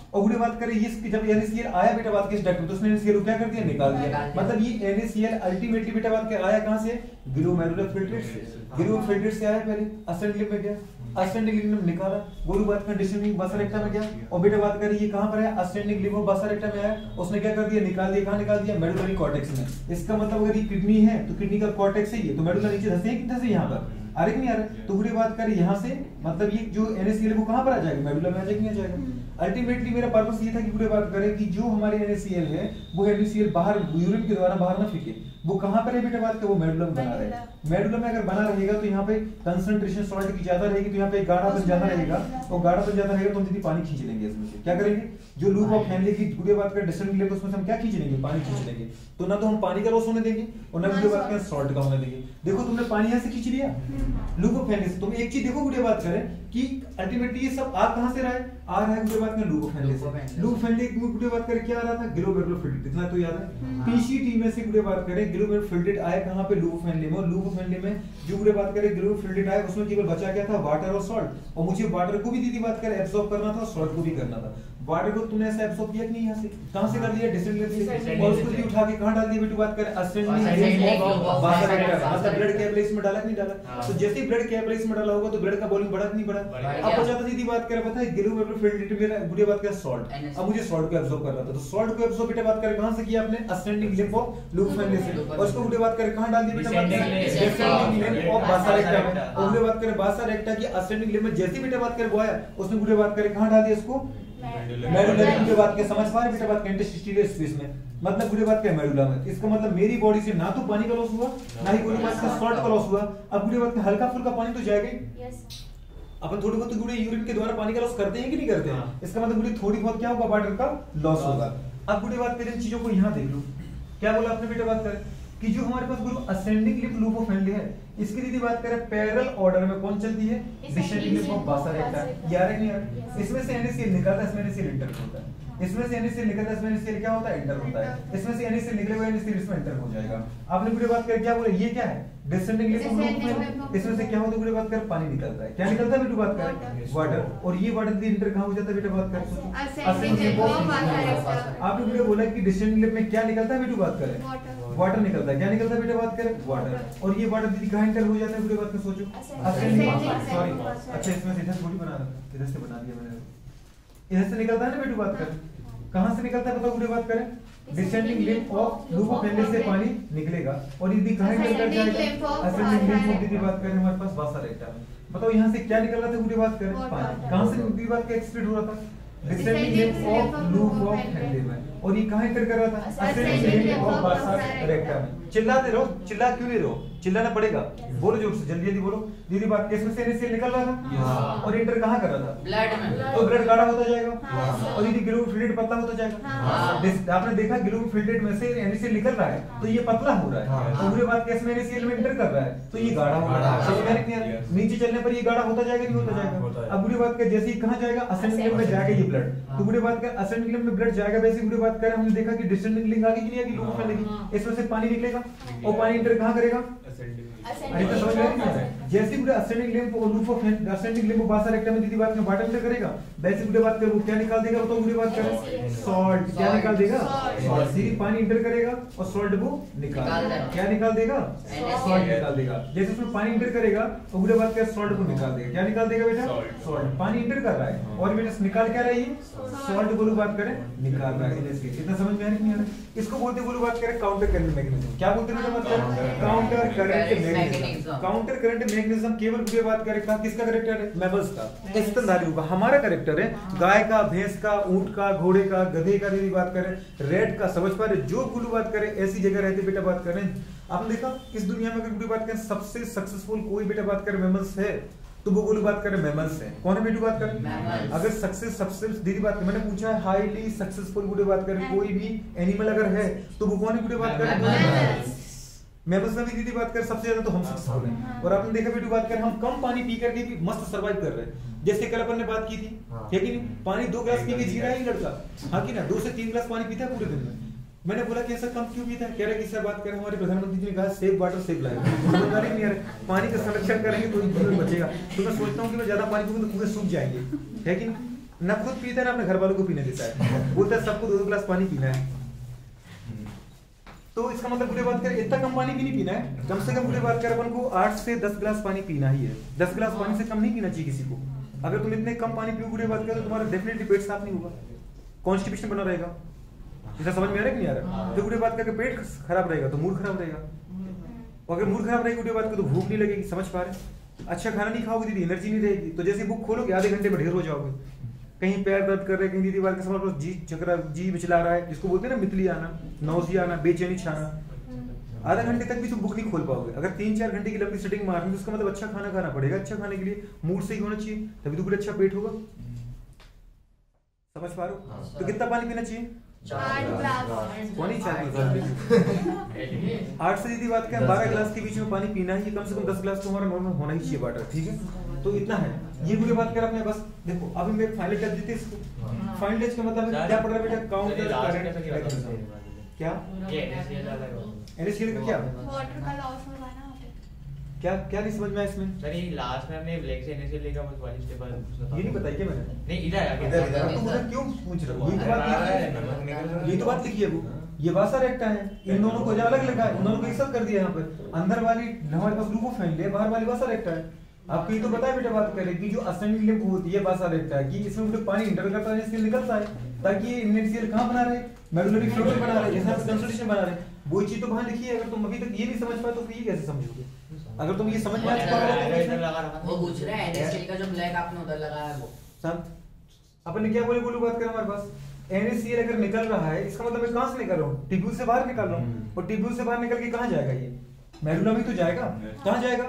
और पूरी बात करें ये जब NaCl आया बेटा बात के इस डक्ट में तो उसने NaCl को क्या कर दिया? निकाल दिया। मतलब ये NaCl अल्टीमेटली बेटा बात के आया कहां से? ग्लोमेरुलर फिल्ट्रेट से। ग्लोमेरुलर फिल्ट्रेट से आया पहले, असेंडिंग लिम्ब में गया, असेंडिंग लिम्ब में निकाला, गोलू बात का डिसेंडिंग वासा रेक्टा में गया, और बेटा बात करें ये कहां पर है? असेंडिंग लिम्ब वासा रेक्टा में आया। उसने क्या कर दिया? निकाल दिया। कहां निकाल दिया? मेडुलरी कॉर्टेक्स में। इसका मतलब अगर ये किडनी है तो किडनी का कॉर्टेक्स है ये, तो मेडुला नीचे धंसे कि धंसे यहाँ पर? आ रही नहीं आ रहा? तो गुड़े बात करें यहाँ से मतलब ये जो NaCl वो कहाँ पर आ जाएगा, मेडुला में आ जाएगा, नहीं आ जाएगा। अल्टीमेटली मेरा पर्पस ये था कि गुड़े बात करें कि जो हमारे NaCl है वो NaCl बाहर यूरिन के द्वारा बाहर ना फेंके, वो कहाँ पर है बेटा बात का, वो मेडुला में बना रहे। मेडुला में अगर बना रहेगा तो यहाँ पे कंसंट्रेशन सॉल्ट की ज्यादा रहेगी, तो यहाँ पे गाढ़ापन ज्यादा रहेगा, और गाढ़ापन ज्यादा रहेगा तो हम दीदी पानी खींच लेंगे इसमें से। क्या करेंगे, जो लूप ऑफ हेनले की गुड़े बात करें डिस्टेंस लेंगे उसमें से हम क्या खींच लेंगे, पानी खींच लेंगे। तो ना तो हम पानी का लॉस होने देंगे और ना गुड़े बात करें सॉल्ट का होने देंगे। देखो तुमने पानी यहाँ से खींच लिया लूप ऑफ हेनले से, तुम एक चीज देखो गुड़े बात करें कि अल्टीमेटली ये सब आ कहां से रहा है, आ रहा है गुड़े बात करें लूप ऑफ हेनले से। लूप ऑफ हेनले गुड़े बात करें क्या आ रहा था, ग्लोमेरुलोफिल्ट्रेट, इतना तो याद है। पीसीटी में से गुड़े बात करें ग्लोमेरुलोफिल्ट्रेट आया कहां पे, लूप ऑफ हेनले में, और लूप ऑफ हेनले में जो गुड़े बात करें ग्लोमेरुलोफिल्ट्रेट आया उसमें केवल बचा क्या था, वाटर और सॉल्ट, और मुझे वाटर को भी दीदी बात करें एब्सॉर्ब करना था और सॉल्ट को भी करना था। वाटर को तुमने ऐसे एब्सॉर्ब किया कि नहीं, यहाँ से कहां से कर दिया, डिसेंडिंग से, और उसको भी उठा के कहां डाल दिया बेटा बात करें, असेंडिंग मतलब ब्लड कैपिलरीज में डाला कि नहीं डाला। तो जैसे ही ब्लड कैपिलरीज में डाला होगा तो ब्लड का वॉल्यूम बढ़ा कि नहीं बढ़ा। अब बचा था सीधी बात करें पता है ग्लोमेरुलोफिल्ट्रेट मेरा गुड़े बात करें सॉल्ट, अब मुझे सॉल्ट को एब्सॉर्ब करना था, तो सॉल्ट को एब्सॉर्ब बेटा बात करें कहां से किया आपने, ascending limb of loop of Henley से, और उसको गुड़े बात करें कहां डाल दिया बेटा बात करें, डिसेंडिंग लिंब ऑफ बासा रेक्टा में, और गुड़े बात करें बासा रेक्टा की असेंडिंग लिंब में जैसी बेटा बात करें वो आया उसने गुड़े बात करें कहां डाल दिया इसको, मेडुला की बात के समझ पा रहे बेटा बात इंटरस्टिशियल स्पेस में, मतलब गुड़े बात के मेडुला में। इसका मतलब मेरी बॉडी से ना तो पानी का लॉस हुआ ना ही गुड़े बात का सॉल्ट का लॉस हुआ। अब गुड़े बात का हल्का फुल्का पानी तो जाएगा ही, अपन थोड़ी बहुत गुड़े यूरिन के द्वारा पानी का लॉस करते हैं कि नहीं करते हैं, इसका मतलब गुड़े थोड़ी बहुत क्या होगा, वाटर का लॉस होगा। अब गुड़े बात करें इन चीजों को यहाँ देख लो, क्या बोला आपने बेटा बात करें कि जो हमारे पास group ascending limb loop of Henle है, इसकी दीदी बात करें पैरेलल ऑर्डर में कौन चलती है, डिसेंडिंग लिंब ऑफ बासा रेक्टा। यार नहीं यार, इसमें से NaCl निकलता है, इसमें NaCl इंटर होता है, इसमें से NaCl निकलता है, इसमें NaCl क्या होता है, इंटर होता है, इसमें से NaCl निकलेगा, NaCl इसमें इंटर हो जाएगा। आपने पूरी बात कर क्या बोले, ये क्या है, डिसेंडिंग लिंब ऑफ लूप में, इसमें से क्या होता है, पूरी बात कर पानी निकलता है, क्या निकलता है बेटा बात कर, वाटर, और ये वाटर दीदी इंटर कहां हो जाता है बेटा बात कर, असेंडिंग लिंब ऑफ। आपने पूरे बोला कि डिसेंडिंग लिंब में क्या निकलता है बेटा बात करें, वाटर निकलता है, क्या निकलता है बेटा बात करें, वाटर, और ये वाटर दीदी कहां इंटर हो जाता है बेटा बात कर, सोचो सॉरी, अच्छा इसमें से इधर थोड़ी बना रहा, इधर से बना दिया मैंने, इधर से निकलता है ना बेटा बात कर, कहां से निकलता है बताओ बेटा बात करें, descending limb of loop of Henley से पानी निकलेगा, और यदि कहां इंटर कर जाएगा, असेंडिंग लिंब ऑफ दीदी बात करें हमारे पास बासा रेक्टा में। बताओ यहां से क्या निकल रहा था बेटा बात करें, पानी, कहां से दीदी बात का एक्सपेक्ट हो रहा था, descending limb of loop of Henley में, और ये कहां इंटर कर रहा था, असेंडिंग लिंब ऑफ बासा रेक्टा में। चिल्लाते रहो, चिल्ला क्यों नहीं रहो, चिल्लाना पड़ेगा, बोलो जोर से, जल्दी जल्दी बोलो। दीदी बात इसमें से NaCl निकल रहा था और इंटर कहां कर रहा था, ब्लड में, तो ब्लड गाढ़ा होता जाएगा, और दीदी ग्लोमेरुलोफिल्ट्रेट पतला होता जाएगा। आपने देखा ग्लोमेरुलोफिल्ट्रेट में से NaCl निकल रहा है तो ये पतला हो रहा है, और पूरी बात कैसे NaCl में इंटर कर रहा है तो ये गाढ़ा हो रहा है, समझ में नहीं आ रहा, नीचे चलने पर ये गाढ़ा होता जाएगा नहीं होता जाएगा। अब पूरी बात कर जैसे ही कहां जाएगा, असेंडिंग लिंब में जाएगा ये ब्लड, तो पूरी बात कर असेंडिंग लिंब में ब्लड जाएगा, वैसे पूरी बात कर हमने देखा कि डिसेंडिंग लिंब आगे की नहीं आगे, लूप ऑफ हेनले इसमें से पानी निकलेगा, और पानी इंटर कहां करेगा, अरे तो समझ में नहीं आ रहा है, जैसे पूरे असेंडिंग लिंब और लूप ऑफ असेंडिंग लिंब बासा रेक्टा में दीदी बात में वाटर इंटर करेगा, वैसे पूरी बात कर वो क्या निकाल देगा बताओ, पूरी बात करें सॉल्ट, क्या निकाल देगा, सॉल्ट, सीधी पानी इंटर करेगा और सॉल्ट वो निकाल देगा, क्या निकाल देगा, सॉल्ट निकाल देगा। जैसे उसमें पानी इंटर करेगा तो पूरी बात कर सॉल्ट को निकाल देगा, क्या निकाल देगा बेटा, सॉल्ट, पानी इंटर कर रहा है और बेटा निकाल क्या रही है, सॉल्ट को बात करें निकाल रहा है, इतना समझ में आ रही है। इसको बोलते बोलो बात करें काउंटर करंट मैकेनिज्म, क्या बोलते हैं मतलब counter current mechanism. Counter current mechanism केवल पूरी बात करें किसका करेक्टर है, मैमल्स का, स्तनधारियों का, हमारा करेक्टर है गाय का, भैंस का, ऊंट का, घोड़े का, गधे का, यदि बात करें रेड का, समझ पा रहे, जो गुलू बात करें ऐसी जगह रहती बेटा बात करें। आपने देखा इस दुनिया में अगर बात करें सबसे सक्सेसफुल कोई बेटा बात करें मैमल्स है तो वो बोलो बात करें मैमल्स है, कौन है बेटू बात करें, अगर सक्सेस सबसे दीदी बात करें, मैंने पूछा है हाईली सक्सेसफुल बुढ़े बात करें कोई भी एनिमल अगर है तो वो कौन है बुढ़े बात करें, मैमल्स में भी दीदी बात करें सबसे ज्यादा तो हम सक्सेसफुल हैं। और आपने देखा बेटू बात करें हम कम पानी पी करके भी मस्त सर्वाइव कर रहे हैं, जैसे कल अपन ने बात की थी है कि नहीं, पानी 2 गिलास पी के जी रहा है लड़का, हाँ कि ना, 2 से 3 गिलास पानी पीता है पूरे दिन में। मैंने बोला कि ऐसा कम क्यों पीता है, कह रहे कि सर बात करें हमारे प्रधानमंत्री जी ने कहा सेव वाटर सेव लाइफ, नहीं यार पानी का संरक्षण करेंगे तो जीवन बचेगा। तो मैं सोचता हूँ कि मैं ज्यादा पानी पीऊंगा तो कुएं सूख जाएंगे, है कि ना, खुद पीता है ना अपने घर वालों को पीने देता है, बोलता है सबको 2 गिलास पानी पीना है। तो इसका मतलब बुरे बात करें इतना कम पानी भी नहीं पीना है, कम से कम बुरे बात करें अपन को 8 से 10 गिलास पानी पीना ही है, 10 गिलास पानी से कम नहीं पीना चाहिए किसी को। अगर तुम इतने कम पानी पियो बुरे बात करें तो तुम्हारा डेफिनेटली पेट साफ नहीं होगा, कॉन्स्टिपेशन बना रहेगा, इतना समझ में आ रहा है कि नहीं आ रहा। तो बुरे बात करके पेट खराब रहेगा तो मूड खराब रहेगा, और अगर मूड खराब रहेगा बुरे बात को तो भूख नहीं लगेगी, समझ पा रहे। अच्छा खाना नहीं खाओगे दीदी एनर्जी नहीं रहेगी, तो जैसे बुक खोलोगे आधे घंटे में ढेर हो जाओगे। कहीं पैर दर्द कर रहे हैं, कहीं दीदी बार के समय पर जी चक्रा जी मिचला रहा है, जिसको बोलते हैं ना मितली आना, नौसिया आना, बेचैनी छाना, आधा घंटे तक भी तुम बुक नहीं खोल पाओगे। अगर 3-4 घंटे की लंबी सेटिंग मारनी तो उसका मतलब अच्छा खाना खाना पड़ेगा। अच्छा खाने के लिए मूड सही होना चाहिए, तभी तो अच्छा पेट होगा। समझ पा रहे हो? तो कितना पानी पीना चाहिए? 8 ग्लास। कौन ही 4 ग्लास? 8 से दीदी बात क्या 12 गिलास के बीच में पानी पीना ही, कम से कम 10 गिलास तो हमारा नॉर्मल होना ही चाहिए वाटर, ठीक है? तो इतना है। ये पूरी बात कर अपने बस देखो अभी मैं फाइनल टच देते इसको। फाइनल टच का मतलब क्या पड़ रहा है बेटा? काउंटर करंट क्या? ये एनएससीएल का क्या? वाटर का लॉस होगा ना। क्या क्या नहीं समझ में आया इसमें? सर ये लास्ट में हमने ब्लैक से एनएससीएल लेगा बस वाली स्टेप पर ये नहीं बताया क्या मैंने? नहीं इधर आ इधर गया। तो मुझे क्यों पूछ रहे हो? ये तो बात लिखी है वो। ये वासा रेक्टा है, इन दोनों को अलग लिखा है, उन दोनों को एक साथ कर दिया यहाँ पर। अंदर वाली हमारे पास लूकोफाइन है, बाहर वाली वासा रेक्टा है। आपको ये तो बताया बेटा बात करें कि जो असेंडिंग लिंब होती है वासा रेक्टा है कि इसमें जो पानी इंटर करता है इसके निकलता है, ताकि ये एनएससीएल कहाँ बना रहे? मेडुलरी फ्लोर बना रहे, जैसा कंसंट्रेशन बना रहे। वो चीज तो वहां लिखी है। अगर तुम अभी तक ये नहीं समझ पाए तो फिर ये कैसे समझोगे? अगर तुम ये समझ में आ चुका वो वो पूछ रहे हैं एनएससीएल का जो ब्लैक आपने उधर लगाया है वो शांत अपन ने क्या बोले बोलू बात करें हमारे पास एनएससीएल अगर निकल रहा है इसका मतलब मैं कहां से निकल रहा हूं? टिब्यूल से बाहर निकल रहा हूं। और टिब्यूल से बाहर निकल के कहां जाएगा? ये मेडुला में तो जाएगा। कहां जाएगा?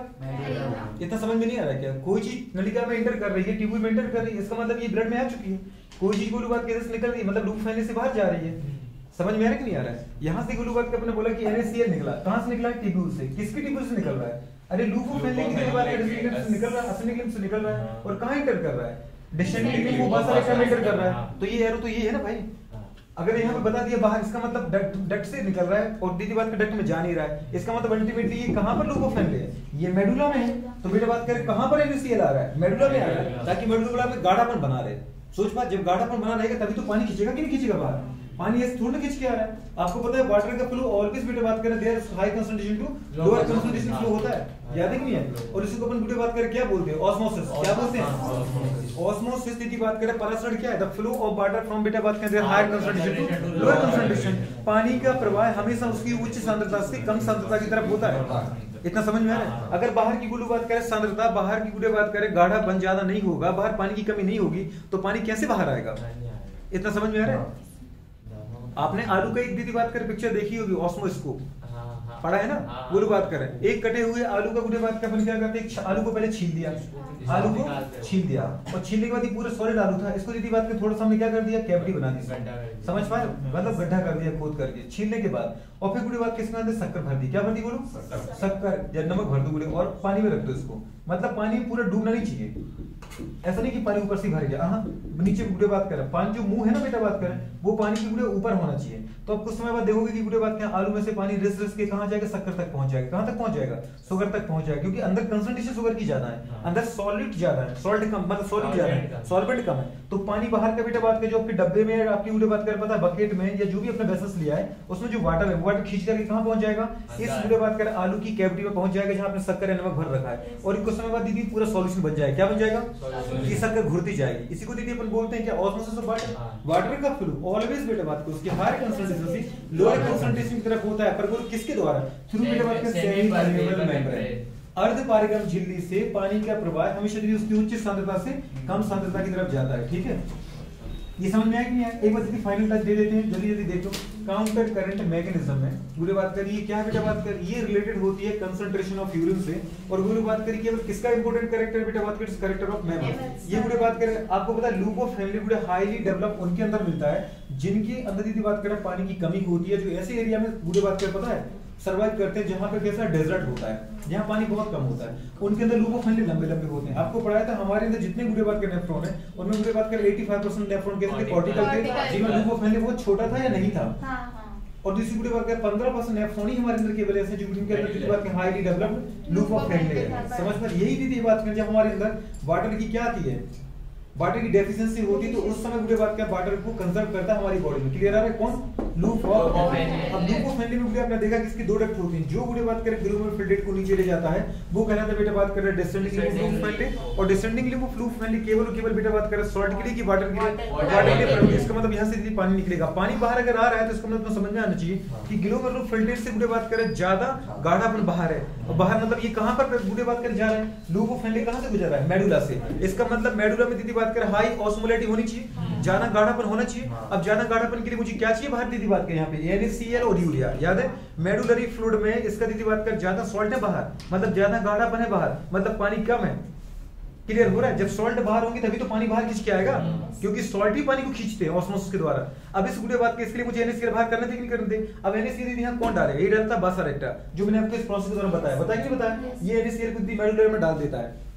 इतना समझ में नहीं आ रहा क्या? कोई चीज नलिका में एंटर कर रही है, टिब्यूल में एंटर कर रही है, इसका मतलब ये ब्लड में आ चुकी है। कोई चीज बोलू बात कैसे निकल रही है मतलब लूप फैलने से बाहर जा रही है। समझ में आ रहा है कि नहीं आ रहा है? यहाँ से गोलू बात अपने बोला कि एनएससीएल निकला, कहां से निकला? टिब्यूल से। किसकी टिब्यूल से निकल रहा है? अरे लूप फैलने की बात से निकल रहा है, असेंडिंग लिंब से निकल रहा है। और कहां एंटर कर रहा है? डिसेंडिंग लिंब को बासा रेक्टा में एंटर कर रहा है। तो ये एरो तो ये है ना भाई। अगर यहाँ पे बता दिया बाहर, इसका मतलब डक्ट से निकल रहा है और दीदी बात का डक्ट में जा नहीं रहा है, इसका मतलब अल्टीमेटली ये कहां पर लूकोफैन है? ये मेडुला में है। तो बेटा बात करें कहां पर एनएससीएल आ रहा है? मेडुला में आ रहा है, ताकि मेडुला में गाढ़ापन बना रहे। सोच पा जब गाढ़ापन बना रहेगा तभी तो पानी खींचेगा कि नहीं खींचेगा बाहर? पानी ऐसे थोड़ा खींच के आ रहा है। आपको पता है वाटर का फ्लो ऑलवेज बेटा बात करें there high concentration to lower concentration flow होता है, याद है कि नहीं है? और इसको अपन बेटा बात करें क्या बोलते हैं? ऑस्मोसिस। क्या बोलते हैं? ऑस्मोसिस की बात करें पैरासाइट क्या है? The flow of water from बेटा बात करें higher concentration to lower concentration. पानी का प्रवाह हमेशा उसकी उच्च सांद्रता से कम सांद्रता की तरफ होता है। इतना समझ में आ रहा है? अगर बाहर की गुलू बात करें सांद्रता, बाहर की गुलू बात करें गाढ़ापन ज्यादा नहीं होगा, बाहर पानी की कमी नहीं होगी, तो पानी कैसे बाहर आएगा? इतना समझ में आ रहा है? आपने आलू का एक दीदी बात करें पिक्चर देखी होगी, ऑस्मोस्कोप पढ़ा है ना? गुलू बात करें एक कटे हुए आलू का गुलू बात का अपन क्या करते हैं? आलू को पहले छील दिया, आलू को छील दिया और छीलने के बाद ये पूरा सॉलिड आलू था, इसको दीदी बात के थोड़ा सा हमने क्या कर दिया? कैविटी बना दी। समझ पाए? मतलब गड्ढा कर दिया खोद करके छीलने के बाद। और फिर गुड़ी बात किसके अंदर शक्कर भर दी। क्या भर दी बोलो? शक्कर या नमक भर दो गुड़ी और पानी में रख दो इसको। मतलब पानी पूरा डूबना नहीं चाहिए, ऐसा नहीं कि पानी ऊपर से भर गया। हाँ नीचे गुड़े बात करें, पानी जो मुंह है ना बेटा बात करें वो पानी की गुड़े ऊपर होना चाहिए। तो अब कुछ समय बाद देखोगे कि गुड़े बात करें आलू में से पानी रिस रिस के कहां जाएगा? शक्कर तक पहुंच जाएगा। कहां तक पहुंच जाएगा? शुगर तक पहुंच जाएगा, क्योंकि अंदर कंसंट्रेशन शुगर की ज्यादा है, अंदर सॉलिड ज्यादा है, सॉल्ट कम मतलब सॉलिड ज्यादा है, सॉल्वेंट कम है। तो पानी बाहर का बेटा बात करें जो आपके डब्बे में आपकी गुड़े बात कर पता है बकेट में या जो भी अपने वेसल्स लिया है उसमें जो वाटर है वो वाटर खींच करके कहां पहुंच जाएगा? इस गुड़े बात करें आलू की कैविटी में पहुंच जाएगा जहां आपने शक्कर या नमक भर रखा है। और कुछ समय बाद दीदी पूरा सॉल्यूशन बन जाएगा। क्या बन जाएगा? ये शक्कर घुलती जाएगी। इसी को दीदी अपन बोलते हैं क्या? Osmosis of water. वाटर का फ्लो ऑलवेज बेटा बात को उसके हायर कंसंट्रेशन से लोअर कंसंट्रेशन की तरफ होता है, पर वो किसके द्वारा? थ्रू बेटा बात का सेमी परमेबल मेम्ब्रेन, अर्ध पारगम झिल्ली से पानी का प्रवाह हमेशा भी उसकी उच्च सांद्रता से कम सांद्रता की तरफ जाता है। ठीक है, ये समझ में आया कि नहीं? एक बार जल्दी फाइनल टच दे देते हैं, जल्दी जल्दी देखो। काउंटर करंट मैकेनिज्म में पूरी बात करिए क्या बेटा बात कर, ये रिलेटेड होती है कंसंट्रेशन ऑफ यूरिन से। और पूरी बात करिए केवल किसका इंपॉर्टेंट कैरेक्टर बेटा बात करें? Character of memory. ये पूरी बात करें आपको पता है लूकोफैनली पूरे हाईली डेवलप उनके अंदर मिलता है जिनके अंदर दीदी बात करें पानी की कमी होती है, जो ऐसे एरिया में पूरी बात करें पता है सर्वाइव करते हैं जहां पे कैसा डेजर्ट होता है, जहां पानी बहुत कम होता है, उनके अंदर लूकोफैनली लंबे लंबे होते हैं। आपको पढ़ाया था हमारे अंदर जितने गुड़े बात के नेफ्रॉन है उनमें गुड़े बात कर 85% नेफ्रॉन कैसे थे? कॉर्टिकल थे, जिनमें लूकोफैनली बहुत छोटा था या नहीं था। और दूसरी गुड़े बात कर 15% नेफ्रॉन ही हमारे अंदर केवल ऐसे जो जिनके अंदर दीदी बात के हाईली डेवलप्ड लूकोफैनली है। समझ पर यही दीदी बात करें जब हमारे अंदर वाटर की क्या आती है? वाटर की डेफिशिएंसी होती है तो उस समय गुड़े बात क्या वाटर को कंजर्व करता है हमारी बॉडी में। क्लियर आ रहा है? कौन? Loop of Henley. अब लूप ऑफ हेनले में गुड़े आपने देखा कि इसकी दो डक्ट होती हैं। जो गुड़े बात करें ग्लोमेरुलर फिल्ट्रेट को नीचे ले जाता है वो कहलाता है बेटा बात कर रहे हैं डिसेंडिंग लूप ऑफ हेनले, और डिसेंडिंग लूप ऑफ हेनले केवल और केवल बेटा बात कर रहे हैं सॉल्ट के लिए कि वाटर के लिए? वाटर के लिए। इसका मतलब यहां से पानी निकलेगा। पानी बाहर अगर आ रहा है तो इसका मतलब समझ में आना चाहिए कि ग्लोमेरुलर फिल्ट्रेट से गुड़े बात करें ज्यादा गाढ़ापन बाहर है, और बाहर मतलब ये कहां पर गुड़े बात कर जा रहा है? लूप ऑफ हेनले कहां से गुजर रहा है? मेडुला से। इसका मतलब मेडुला में दीदी बात करें हाई ऑस्मोलैरिटी होनी चाहिए, ज्यादा गाढ़ापन होना चाहिए। अब ज्यादा गाढ़ापन के लिए मुझे क्या चाहिए बाहर? दीदी बात करें यहाँ पे NaCl और यूरिया। याद है? मेडुलरी फ्लूइड में इसका दीदी बात कर ज्यादा सॉल्ट है बाहर, मतलब ज्यादा गाढ़ापन है बाहर, मतलब पानी कम है। क्लियर हो रहा है? जब सॉल्ट बाहर होंगे तभी तो पानी बाहर खींच के आएगा, क्योंकि सॉल्ट ही पानी को खींचते हैं ऑस्मोसिस के द्वारा। अब इस गुड़े बात के इसके लिए मुझे NaCl बाहर करने थे कि नहीं करने थे? अब NaCl यहाँ कौन डालेगा? ये डालता है बासारेक्टा, जो मैंने आपको इस प्रोसेस के दौरान बताया। बताया कि नहीं बताया? ये NaCl को मेडुलर में डाल देता है।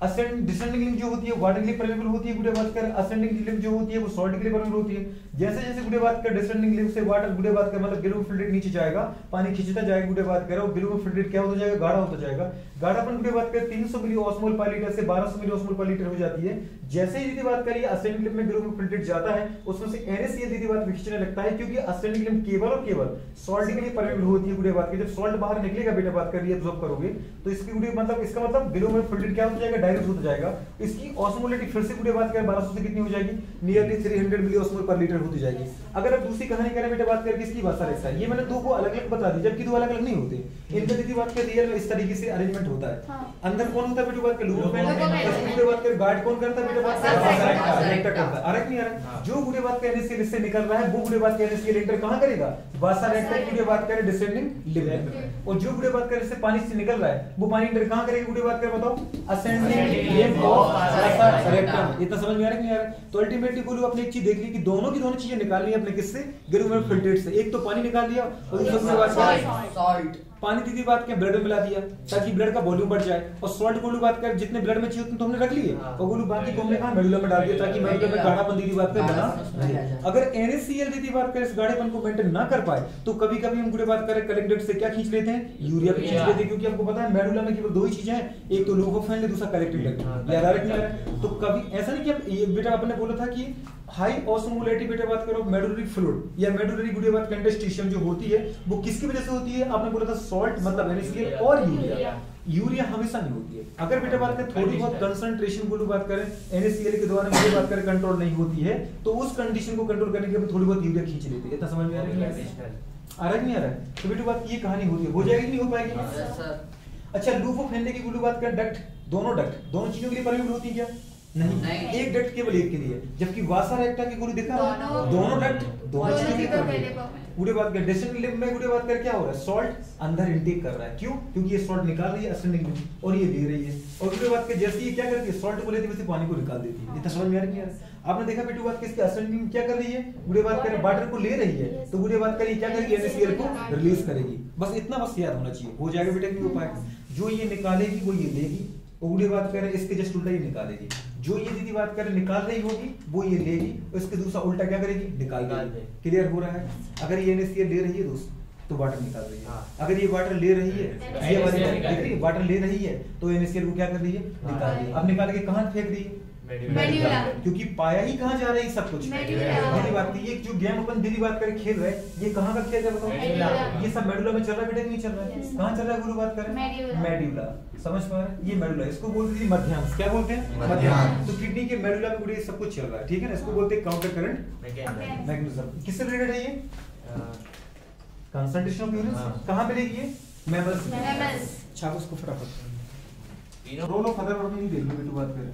डिसेंडिंग लिंक जो होती है वाटर के लिए परमेबल होती है गुड़े बात कर, असेंडिंग लिंक जो होती है वो सॉल्ट के लिए परमेबल होती है। जैसे जैसे गुड़े बात कर डिसेंडिंग लिंक से वाटर गुड़े बात कर मतलब ग्लोमेरुलर फिल्ट्रेट नीचे जाएगा, पानी खींचता जाएगा गुड़े बात कर, और ग्लोमेरुलर फिल्ट्रेट क्या होता जाएगा? गाढ़ा होता जाएगा। गाढ़ापन गुड़े बात कर 300 मिली ऑस्मोल पर लीटर से 1200 मिली ऑस्मोल पर लीटर हो जाती है। जैसे ही दीदी बात करिए असेंडिंग लिंक में ग्लोमेरुलर फिल्ट्रेट जाता है उसमें से NaCl दीदी बात खींचने लगता है, क्योंकि असेंडिंग लिंक केवल और केवल सॉल्ट के लिए परमेबल होती है गुड़े बात की। जब सॉल्ट बाहर निकलेगा बेटा बात कर एब्जॉर्ब करोगे तो इसकी गुड़े मतलब इसका मतलब ग्लोमेरुलर फिल्ट्रेट क्या हो जाएगा? डायल्यूट हो जाएगा। इसकी ऑस्मोलैरिटी फिर से गुड़े बात करें 1200 से कितनी हो जाएगी? नियरली 300 मिली ऑस्मोल पर लीटर होती जाएगी। अगर अब दूसरी कहानी करें बेटा बात करें किसकी? बासारेक्टा। ये मैंने दो को अलग-अलग बता दी, जबकि दो अलग-अलग नहीं होते। इनका दीदी बात करें रियल में इस तरीके से अरेंजमेंट होता है। अंदर कौन होता है बेटा बात करें? Loop of Henley. गुड़े बात करें गार्ड कौन करता है बेटा बात करें? बासारेक्टा करता है। आ रहा है नहीं आ रहा? जो गुड़े बात करें NaCl इससे निकल रहा है वो गुड़े बात करें NaCl एंटर कहां करेगा? बासारेक्टा की गुड़े बात करें डिसेंडिंग लिंक में। और जो गुड़े बात करें इससे पानी से निकल रहा है वो पानी एंटर कहां करेगा गुड़े बात करें? बताओ। Ascending link of vasa recta. इतना समझ में आ रहा है कि नहीं आ रहा है? तो अल्टीमेटली बोलो अपने एक चीज देख ली कि दोनों की दोनों चीजें निकालनी है अपने किससे? ग्लोमेरुलर फिल्ट्रेट से। एक तो पानी निकाल दिया और दूसरी बात सॉल्ट। पानी दीदी बात के ब्लड में मिला दिया ताकि ब्लड का वॉल्यूम बढ़ जाए, और सॉल्ट गोलू बात कर जितने ब्लड में चाहिए उतने तो हमने रख लिए, और गोलू बाकी को हमने कहा मेडुला में डाल दिया ताकि मेडुला में गाढ़ापन दीदी बात कर बना। अगर NaCl दीदी बात कर इस गाढ़ेपन को मेंटेन ना कर पाए तो कभी कभी हम गुड़े बात करें कलेक्टेड से क्या खींच लेते हैं? यूरिया भी खींच लेते हैं, क्योंकि हमको पता है मेडुला में केवल दो ही चीजें हैं, एक तो लूप ऑफ हेनले, दूसरा कलेक्टेड डक्ट। याद आ रहा है? तो कभी ऐसा नहीं कि अब बेटा आपने बोला था कि हाई ऑस्मोलैरिटी बेटा बात करो मेडुलरी फ्लूइड या मेडुलरी गुड़े बात कंडेंसेशन जो होती है वो किसकी वजह से होती है? आपने बोला था सॉल्ट मतलब NaCl और यूरिया। यूरिया हमेशा नहीं होती है। अगर बेटा बात करें थोड़ी बहुत कंसंट्रेशन को बात करें NaCl के द्वारा मुझे बात करें कंट्रोल नहीं होती है तो उस कंडीशन को कंट्रोल करने के लिए थोड़ी बहुत यूरिया खींच लेते हैं। इतना समझ में आ रहा है? आ रहा है नहीं आ रहा है? तो बेटा बात ये कहानी होती है, हो जाएगी नहीं हो पाएगी? अच्छा लूप ऑफ हेनले की गुड़े बात करें डक्ट दोनों चीजों के लिए परमेबल होती है क्या? नहीं। एक डक्ट केवल एक के लिए, जबकि वासारेक्टा की गुड़े दिखा दोनों डक्ट दोनों चीजों के लिए। गुड़े बात कर डिसेंडिंग लिंक में गुड़े बात कर क्या हो रहा है? सॉल्ट अंदर इनटेक कर रहा है। क्यों? क्योंकि ये सॉल्ट निकाल रही है असेंडिंग लिंक और ये ले रही है, और गुड़े बात कर जैसे ये क्या करती है? सॉल्ट को लेती है वैसे पानी को निकाल देती है। इतना समझ में आ रहा है? आपने देखा बेटू बात किसकी असेंडिंग क्या कर रही है? गुड़े बात करें वाटर को ले रही है तो गुड़े बात करें क्या करेगी? NaCl को रिलीज करेगी। बस इतना बस याद होना चाहिए, हो जाएगा बेटा। नहीं हो पाएगा? जो ये निकालेगी वो ये लेगी, गुड़े बात करें इसके जस्ट उल्टा ये निकालेगी। जो ये दीदी बात करें निकाल रही होगी वो ये लेगी, उसके दूसरा उल्टा क्या करेगी? निकाल देगी। क्लियर हो रहा है? अगर ये NaCl ले रही है दोस्त तो वाटर निकाल रही है। अगर ये वाटर ले रही है, ये वाली वाटर ले रही है तो NaCl को क्या कर रही है? निकाल रही है। अब निकाल के कहां फेंक रही है? मेडुला। क्योंकि पाया ही कहां जा रहा है सब कुछ? मेरी बात ये जो गेम अपन दीदी बात करके खेल रहे हैं ये कहां का खेल रहा है बताओ? ये सब मेडुला में चल रहा है बेटा नहीं चल रहा है? कहां चल रहा है गुरु बात करें? मेडुला। समझ पा रहे हैं? ये मेडुला, इसको बोलते हैं मध्यांश। क्या बोलते हैं? मध्यांश। तो किडनी के मेडुला में गुड़े सब कुछ चल रहा है, ठीक है ना? इसको बोलते हैं काउंटर करंट मैकेनिज्म। किससे रिलेटेड है ये? Concentration of urine. कहां मिलेगी ये? मैमल्स। छाप उसको फटाफट। रोल ऑफ अदर ऑर्गन देख लो बेटू बात करें।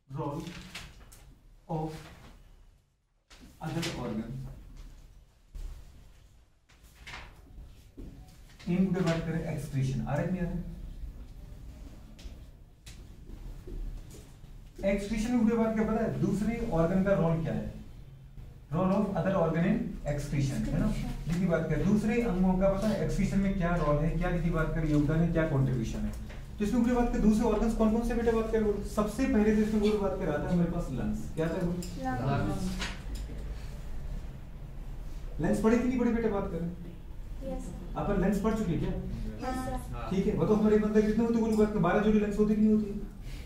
Role of other organ in गुड़े बात करें एक्सक्रीशन। आ रहा है नहीं आ रहा? एक्सक्रीशन में गुड़े बात क्या पता है? दूसरे ऑर्गन का रोल क्या है? Role of other organ in excretion, है ना? जिसकी बात करें दूसरे अंगों का पता है एक्सक्रीशन में क्या रोल है, क्या जिसकी बात करें योगदान है, क्या कंट्रीब्यूशन है। तो इसमें गुड़े बात करें दूसरे ऑर्गन्स कौन कौन से बेटे बात करें? सबसे पहले तो इसमें गुड़े बात कर आता है मेरे पास लंग्स। क्या था? लंग्स पढ़े कि नहीं पढ़े बेटे बात करें? अपन लंग्स पढ़ चुके क्या? ठीक है, बताओ हमारे बंदे कितने होते गुरु बात के? 12 जोड़ी लंग्स होती कि नहीं होती?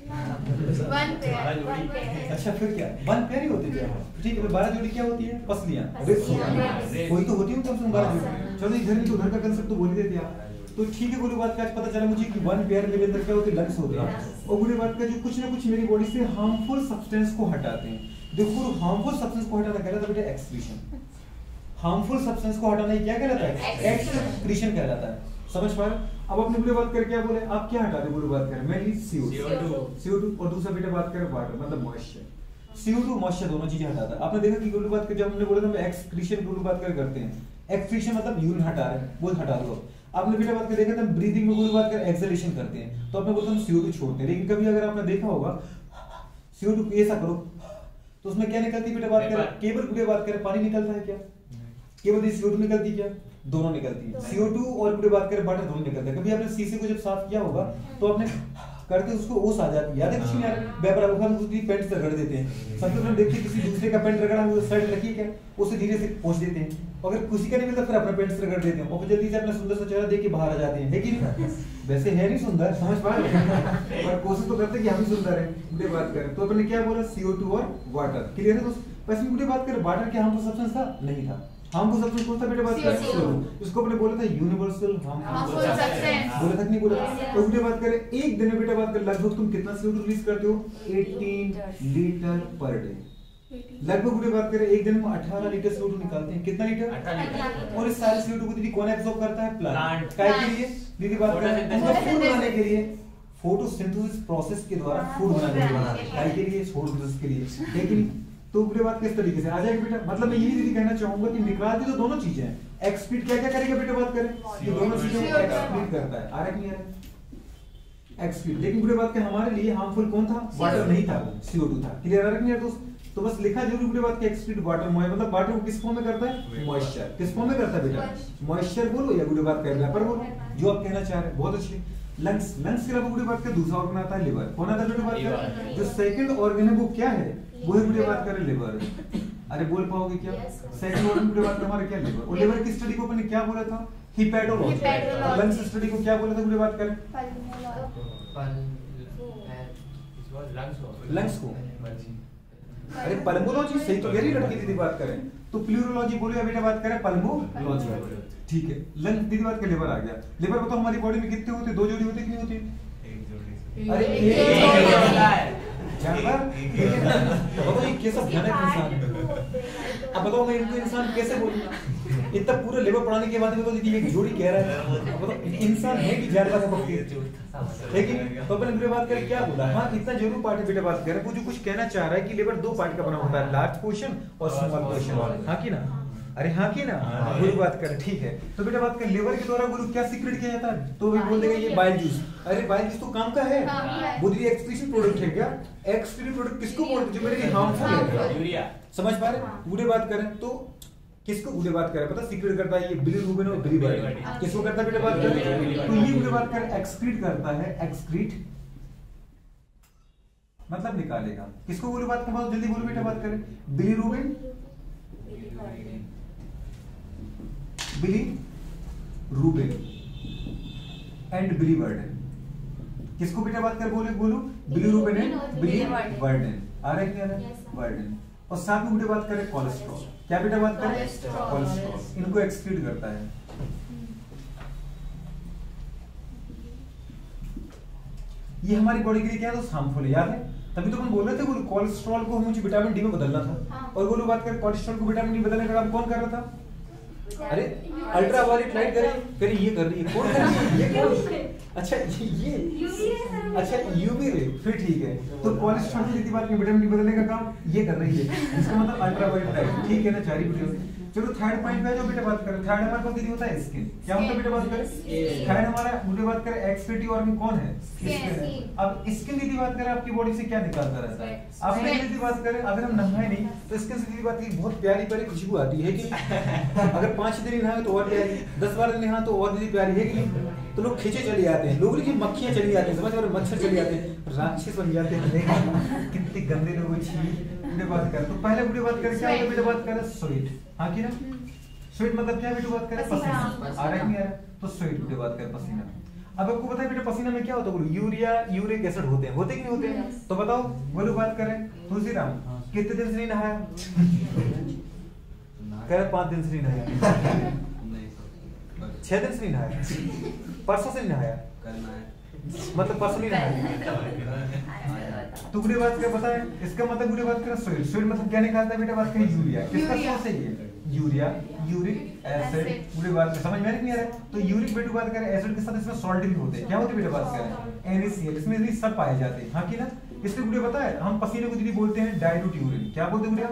One pair. अच्छा फिर क्या 1 पेयर ही होते थे। ठीक है 12 जोड़ी क्या होती है? पसलियां, रिब्स होती हैं। कोई तो होती है कम से कम 12 जोड़ी। चलो इधर नहीं तो उधर का कंसेप्ट तो बोल ही देते आप। तो ठीक है, गुरु बात का आज पता चला मुझे कि 1 पेयर मेरे अंदर क्या होते हैं? लंग्स होते हैं। और गुरु बात का जो कुछ ना कुछ मेरी बॉडी से हार्मफुल सब्सटेंस को हटाते हैं। देखो हार्मफुल सब्सटेंस को हटाना कहलाता है बेटा एक्सक्रीशन। हार्मफुल सब्सटेंस को हटाना क्या कहलाता है? एक्सक्रीशन कहलाता है। समझ पा रहे? अब अपने बुरे बात कर क्या बोले? आप क्या हटाते बुरे बात कर? मेनली CO2 और दूसरा बेटा बात करें वाटर मतलब मॉइस्चर। CO2 मॉइस्चर दोनों चीजें हटाता है। आपने देखा कि गुरु बात कर जब हमने बोला था हम एक्सक्रीशन गुरु बात कर करते हैं। एक्सक्रीशन मतलब यूरिन हटा रहे हैं, वो हटा दो। आपने बेटा बात कर देखा था हम ब्रीदिंग में गुरु बात कर एक्सहेलेशन करते हैं, तो आपने बोलते हम CO2 छोड़ते हैं। लेकिन कभी अगर आपने देखा होगा CO2 ऐसा करो तो उसमें क्या निकलती है बेटा बात कर? केवल गुरु बात कर पानी निकलता है क्या? केवल CO2 निकलती क्या? दोनों निकलती है। CO2 और गुरु बात कर वाटर दोनों निकलते हैं। कभी आपने शीशे को जब साफ किया होगा तो आपने करके उसको ओस आ जाती है, याद है? कुछ नहीं यार व्यापार बुखार उसकी पैंट से रगड़ देते हैं। सबसे पहले देखिए किसी दूसरे का पैंट रगड़ा हुआ शर्ट रखी क्या, उसे धीरे से पोंछ देते हैं। अगर किसी का नहीं मिलता फिर अपना पैंट से रगड़ देते हैं और जल्दी से अपना सुंदर सा चेहरा देख के बाहर आ जाते हैं। लेकिन वैसे है नहीं सुंदर, समझ पा रहे हैं? पर कोशिश तो करते हैं कि हम ही सुंदर हैं। बुढ़े बात करें तो अपने क्या बोला? CO2 और वाटर। क्लियर है दोस्त? वैसे बुढ़े बात करें वाटर क्या हार्मफुल सब्सटेंस था? नहीं था। हार्मफुल सब्सटेंस कौन सा बेटा बात करें? CO2। इसको अपने बोला था यूनिवर्सल हार्मफुल सब्सटेंस। बोला था कि नहीं बोला? तो बेटा बात करें एक दिन में बेटा बात कर लगभग तुम कितना CO2 रिलीज करते हो? 18 लीटर पर डे। लगभग बेटा बात करें एक दिन में 18 लीटर CO2 निकालते हैं। कितना लीटर? 18 लीटर। और इस सारे CO2 को दीदी कौन एब्सॉर्ब करता है? प्लांट। काय के लिए? दीदी बात करें उनका फूड बनाने के लिए, फोटोसिंथेसिस प्रोसेस के द्वारा फूड बनाने के लिए। काय के लिए? फोटोसिंथेसिस के लिए। लेकिन तो बुरे बात किस तरीके से आ जाएगी बेटा? मतलब मैं यही दीदी कहना चाहूंगा कि निकालती तो दोनों चीजें हैं। एक्सक्रीट क्या क्या करेगा बेटा बात करें? ये दोनों चीजों को एक्सक्रीट करता है। आ रहा है नहीं आ रहा? एक्सक्रीट। लेकिन बुरे बात के हमारे लिए हार्मफुल कौन था? वाटर नहीं था, CO2 था। क्लियर आ रहा है नहीं दोस्त? तो बस लिखा जरूर बुरे बात के एक्सक्रीट वाटर मतलब वाटर को किस फॉर्म में करता है? मॉइस्चर। किस फॉर्म में करता है बेटा? मॉइस्चर बोलो या बुरे बात का वेपर बोलो, जो आप कहना चाह रहे हैं। बहुत अच्छी। लंग्स के अलावा बुरे बात का दूसरा ऑर्गन आता है लिवर। कौन आता है बेटा बात कर? जो सेकंड ऑर्गन है वो क्या है? वो है बुरे बात करें लिवर। अरे बोल पाओगे क्या? सेकंड ऑर्गन बुरे बात हमारा क्या? लिवर। और लिवर की स्टडी को अपन ने क्या बोला था? हिपैटोलॉजी। लंग्स स्टडी को क्या बोला था बुरे बात करें? लंग्स को अरे पल्मोलॉजी सही तो गहरी लड़की दीदी बात करें तो प्लूरोलॉजी बोलो या बेटा बात करें पल्मोलॉजी। ठीक है लंग दीदी बात का लिवर आ गया। लिवर बताओ हमारी बॉडी में कितने होते? 2 जोड़ी होते कि नहीं होते? एक जोड़ी। अरे एक जोड़ी होता है जानवर। बताओ ये कैसा भयानक इंसान है। अब बताओ मैं इनको इंसान कैसे बोलूंगा? इतना पूरा लिवर पढ़ाने के बाद में तो दीदी एक जोड़ी कह रहा है। बताओ इंसान है कि जानवर है? लेकिन तो अपन बुरे बात करें क्या बोला? हाँ इतना जरूर पार्ट है बेटा बात करें। वो जो कुछ कहना चाह रहा है कि लिवर 2 पार्ट का बना होता है, लार्ज पोर्शन और स्मॉल पोर्शन। हाँ की ना? अरे हाँ की ना? गुरु बात करें ठीक है। तो बेटा बात करें लिवर के द्वारा गुरु क्या सीक्रेट किया जाता है? तो वे बोल देगा ये बाइल जूस। अरे बाइल जूस तो काम का है, वो दीदी एक्सक्रीशन प्रोडक्ट है क्या? एक्सक्रीशन प्रोडक्ट किसको बोलते हैं? जो मेरे लिए हार्मफुल है। यूरिया। समझ पा रहे? बुरे बात करें तो किसको बुरे बात करें? पता सीक्रेट करता है ये बिलीरुबिन और बिलीवर्डिन। किसको करता है बेटा बात करें? तो ये बुरे बात करें एक्सक्रीट करता है। एक्सक्रीट मतलब निकालेगा। किसको बुरे बात करें? जल्दी बोलो बेटा बात करें। Bilirubin bilirubin and biliverdin. किसको बेटा बात कर बोलो बिलीरुबिन एंड बिलीवर्डिन। आ रहा है क्या? वर्डिन। और साथ में बेटा बात करें कोलेस्ट्रॉल। क्या बेटा बात करें? कोलेस्ट्रॉल। इनको एक्सक्रीट करता है। ये हमारी बॉडी के लिए क्या है? तो हार्मफुल है। याद है? तभी तो हम बोल रहे थे कोलेस्ट्रॉल को मुझे विटामिन डी में बदलना था। और बोलो बात करें कोलेस्ट्रॉल को विटामिन डी बदलने का काम कौन कर रहा था? अरे अल्ट्रा वायलेट लाइट करे ये कर रही है। कौन कर रही है? ये कौन? अच्छा ये अच्छा यूवी रे। फिर ठीक है तो कोलेस्ट्रॉल की सीधी बात में विटामिन डी बदलने का काम ये कर रही है। इसका मतलब अल्ट्रा वायलेट लाइट। ठीक है ना? 4 ही वीडियो। चलो थर्ड पॉइंट पे जो बेटा बात करें। थर्ड हमारे पास दीदी होता है स्किन। क्या होता है बेटा बात करें? थर्ड हमारा बेटा बात करें एक्सक्रीटिव ऑर्गन कौन है? स्किन। अब स्किन दीदी बात करें आपकी बॉडी से क्या निकालता रहता है? आप दीदी बात करें अगर हम नहाए नहीं तो स्किन से दीदी बात की बहुत प्यारी प्यारी खुशबू आती है कि अगर 5 दिन नहाए तो और प्यारी, 10 बार नहाए तो और दीदी प्यारी है कि नहीं? तो लोग खींचे चले जाते हैं, लोग की मक्खियां चली जाती हैं, समझ और मच्छर चले जाते हैं, राक्षस बन जाते हैं। कितने गंदे लोग बुढ़े बात कर। तो पहले बुढ़े बात करें क्या होता है? बात करें स्वेट। हाँ की ना? स्वेट मतलब क्या बेटा बात करें? पसीना। आ रहा है नहीं आ रहा? तो स्वेट बुढ़े बात करें पसीना। अब आपको पता है बेटा पसीना में क्या होता है, बोलो यूरिया यूरिक एसिड होते हैं, होते कि नहीं होते हैं? Yes. तो बताओ बोलो बात करें तुलसीराम कितने दिन से नहीं नहाया? कह रहे 5 दिन से नहीं नहाया, 6 दिन से नहीं नहाया, परसों से नहीं नहाया, मतलब परसों नहीं नहाया। तो बुरी बात क्या पता है इसका मतलब, बुरी बात क्या सोइल, सोइल मतलब क्या निकालता है बेटा बात करें यूरिया, किसका सोर्स है ये? Urea uric acid. बुरी बात समझ में नहीं आ रहा है? तो यूरिक बेटा बात करें एसिड के साथ इसमें सॉल्ट भी होते हैं, क्या होते हैं बेटा बात करें? NaCl, इसमें भी सब पाए जाते हैं, हाँ कि ना? इसलिए बुरी पता है हम पसीने को दीदी बोलते हैं डाइल्यूट यूरिन, क्या बोलते हैं बुढ़िया?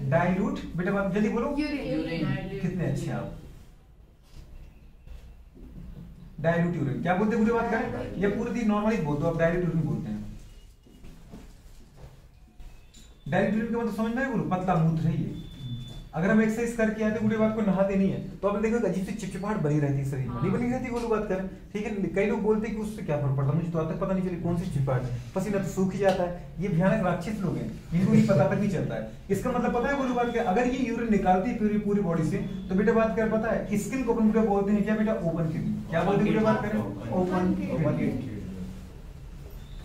डाइल्यूट बेटा बात जल्दी बोलो, कितने अच्छे आप, डाइल्यूट यूरिन क्या बोलते हैं बुढ़िया बात करें? ये पूरी दी नॉर्मली बोल दो आप, डाइल्यूट यूरिन बोलते हैं। डाइल्यूट यूरिन का मतलब समझ में आया बोलो, पतला मूत्र है ये। अगर हम एक्सरसाइज करके आते बुढ़े बात को नहाते नहीं है तो आपने देखा अजीब सी चिपचिपाहट बनी रहती है शरीर में, नहीं बनी रहती? बोलो बात करें, ठीक है? कई लोग बोलते हैं कि उससे क्या फर्क पड़ता, मुझे तो आज तक पता नहीं चली कौन सी चिपचिपाहट, पसीना तो सूख ही जाता है। ये भयानक राक्षस लोग हैं, इनको ये पता तक नहीं चलता है। इसका मतलब पता है बोलो बात क्या, अगर ये यूरिन निकालती है पूरी बॉडी से तो बेटा बात क्या पता है, स्किन को अपन बेटा बोलते हैं क्या बेटा? Open kidney. क्या बोलते हैं बेटा बात करें? Open kidney.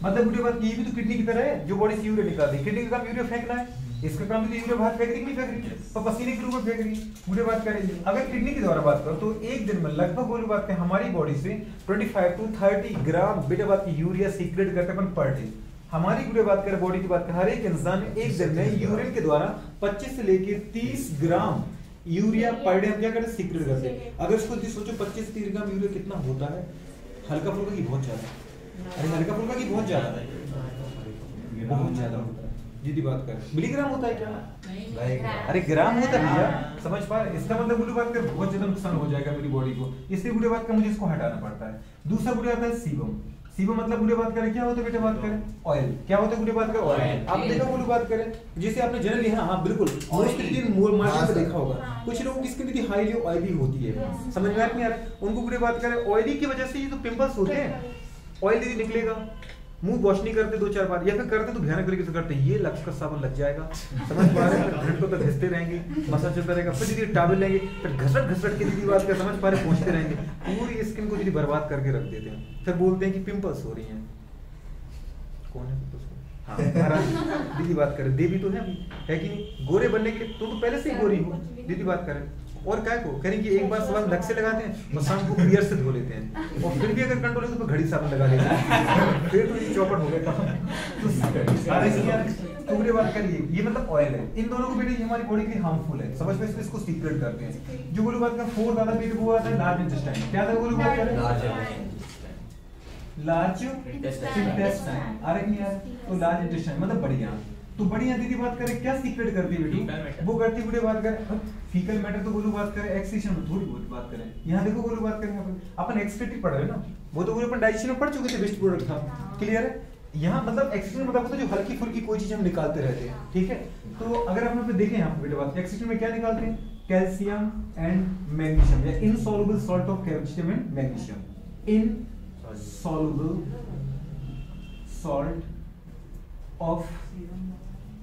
मतलब बेटा बात ये भी तो किडनी की तरह है जो बॉडी से यूरिन निकालती है। किडनी का काम यूरिया फेंकना है, इसका काम भी यूरिया बाहर फेंक रही नहीं फेंक रही, तो पसीने के रूप में फेंक रही है। मुझे बात करें अगर किडनी के द्वारा बात करो तो एक दिन में लगभग बोलो बात करें हमारी बॉडी से 25 to 30 ग्राम बेटा बात की यूरिया सीक्रेट करते हैं पर डे। हमारी पूरे बात करें बॉडी की बात करें, हर एक इंसान एक दिन में यूरिन के द्वारा 25 से लेके 30 ग्राम यूरिया पर डे हम क्या करते हैं? सीक्रेट करते हैं। अगर इसको सोचो 25 से 30 ग्राम यूरिया कितना होता है? हल्का फुल्का की बहुत ज्यादा, अरे हल्का फुल्का की बहुत ज्यादा होता है, जीदी बात कर मिलीग्राम होता है क्या? अरे ग्राम होता है भैया, समझ पा रहे? इसका मतलब बुरी बात कर बहुत ज्यादा नुकसान हो जाएगा मेरी बॉडी को, इसलिए बुरी बात का मुझे इसको हटाना पड़ता है। दूसरा बुरी आता है सीबम। सीबम मतलब बुरी बात करें क्या होता है बेटा बात करें? ऑयल। क्या होता है बुरी बात करें? ऑयल। आपने देखा बुरी बात करें जैसे आपने जनरली हाँ बिल्कुल मार्केट में देखा होगा कुछ लोगों की स्किन हाईली ऑयली होती है, समझ में नहीं आ रहा है? उनको बुरी बात करें ऑयली की वजह से ये तो पिंपल्स होते हैं, ऑयल यदि निकलेगा, मुंह वॉश नहीं करते 2-4 बार या फिर करते तो भयानक तरीके से करते हैं, ये लक्स का साबुन लग जाएगा, समझ पा रहे हैं? घंटों तक घिसते रहेंगे, मसाज चलता रहेगा, फिर दीदी टावल लेंगे, फिर घसट के दीदी बात कर समझ पा रहे पहुंचते रहेंगे, पूरी स्किन को दीदी बर्बाद करके रख देते हैं। फिर बोलते हैं कि पिंपल्स हो रही हैं। कौन है पिंपल्स? हाँ दीदी बात करें, देवी तो है अभी, है कि नहीं? गोरे बनने के लिए तुम तो पहले से ही गोरी हो, दीदी बात करें। और क्या को करें कि एक बार सवाल लग से लगाते हैं, मसाम को क्लियर से धो लेते हैं, और फिर भी अगर कंट्रोल है तो घड़ी साबुन लगा लेते हैं, फिर तो ये चौपट हो गया काम। तो पूरी बात करिए, ये मतलब ऑयल है, इन दोनों को बेटे हमारी बॉडी के लिए हार्मफुल है, समझ में? इसको सीक्रेट करते हैं। जो बोलो बात का फोर्थ ज्यादा पेट वो आता है लार्ज इंटेस्टाइन। क्या था बोलो बात करें? Large intestine. अरे नहीं यार, तो लार्ज इंटेस्टाइन मतलब बढ़िया। तो बढ़िया दीदी बात करें क्या सीक्रेट करती है बेटी? वो करती है बात करें फीकल मैटर, तो बोलो बात करें एक्सक्रीशन में थोड़ी बहुत बात करें, यहाँ देखो बोलो बात करें अपन एक्सक्रीटिव पढ़ रहे हैं ना, वो तो अपन डाइजेशन में पढ़ चुके थे, वेस्ट प्रोडक्ट था, क्लियर है? यहाँ मतलब एक्सक्रीशन मतलब होता है जो हल्की फुल्की कोई चीज हम निकालते रहते हैं, ठीक है? तो अगर हम देखें यहाँ पे बेटा बात एक्सक्रीशन में क्या निकालते हैं? कैल्शियम एंड मैग्नीशियम या insoluble salt of calcium and magnesium, insoluble salt of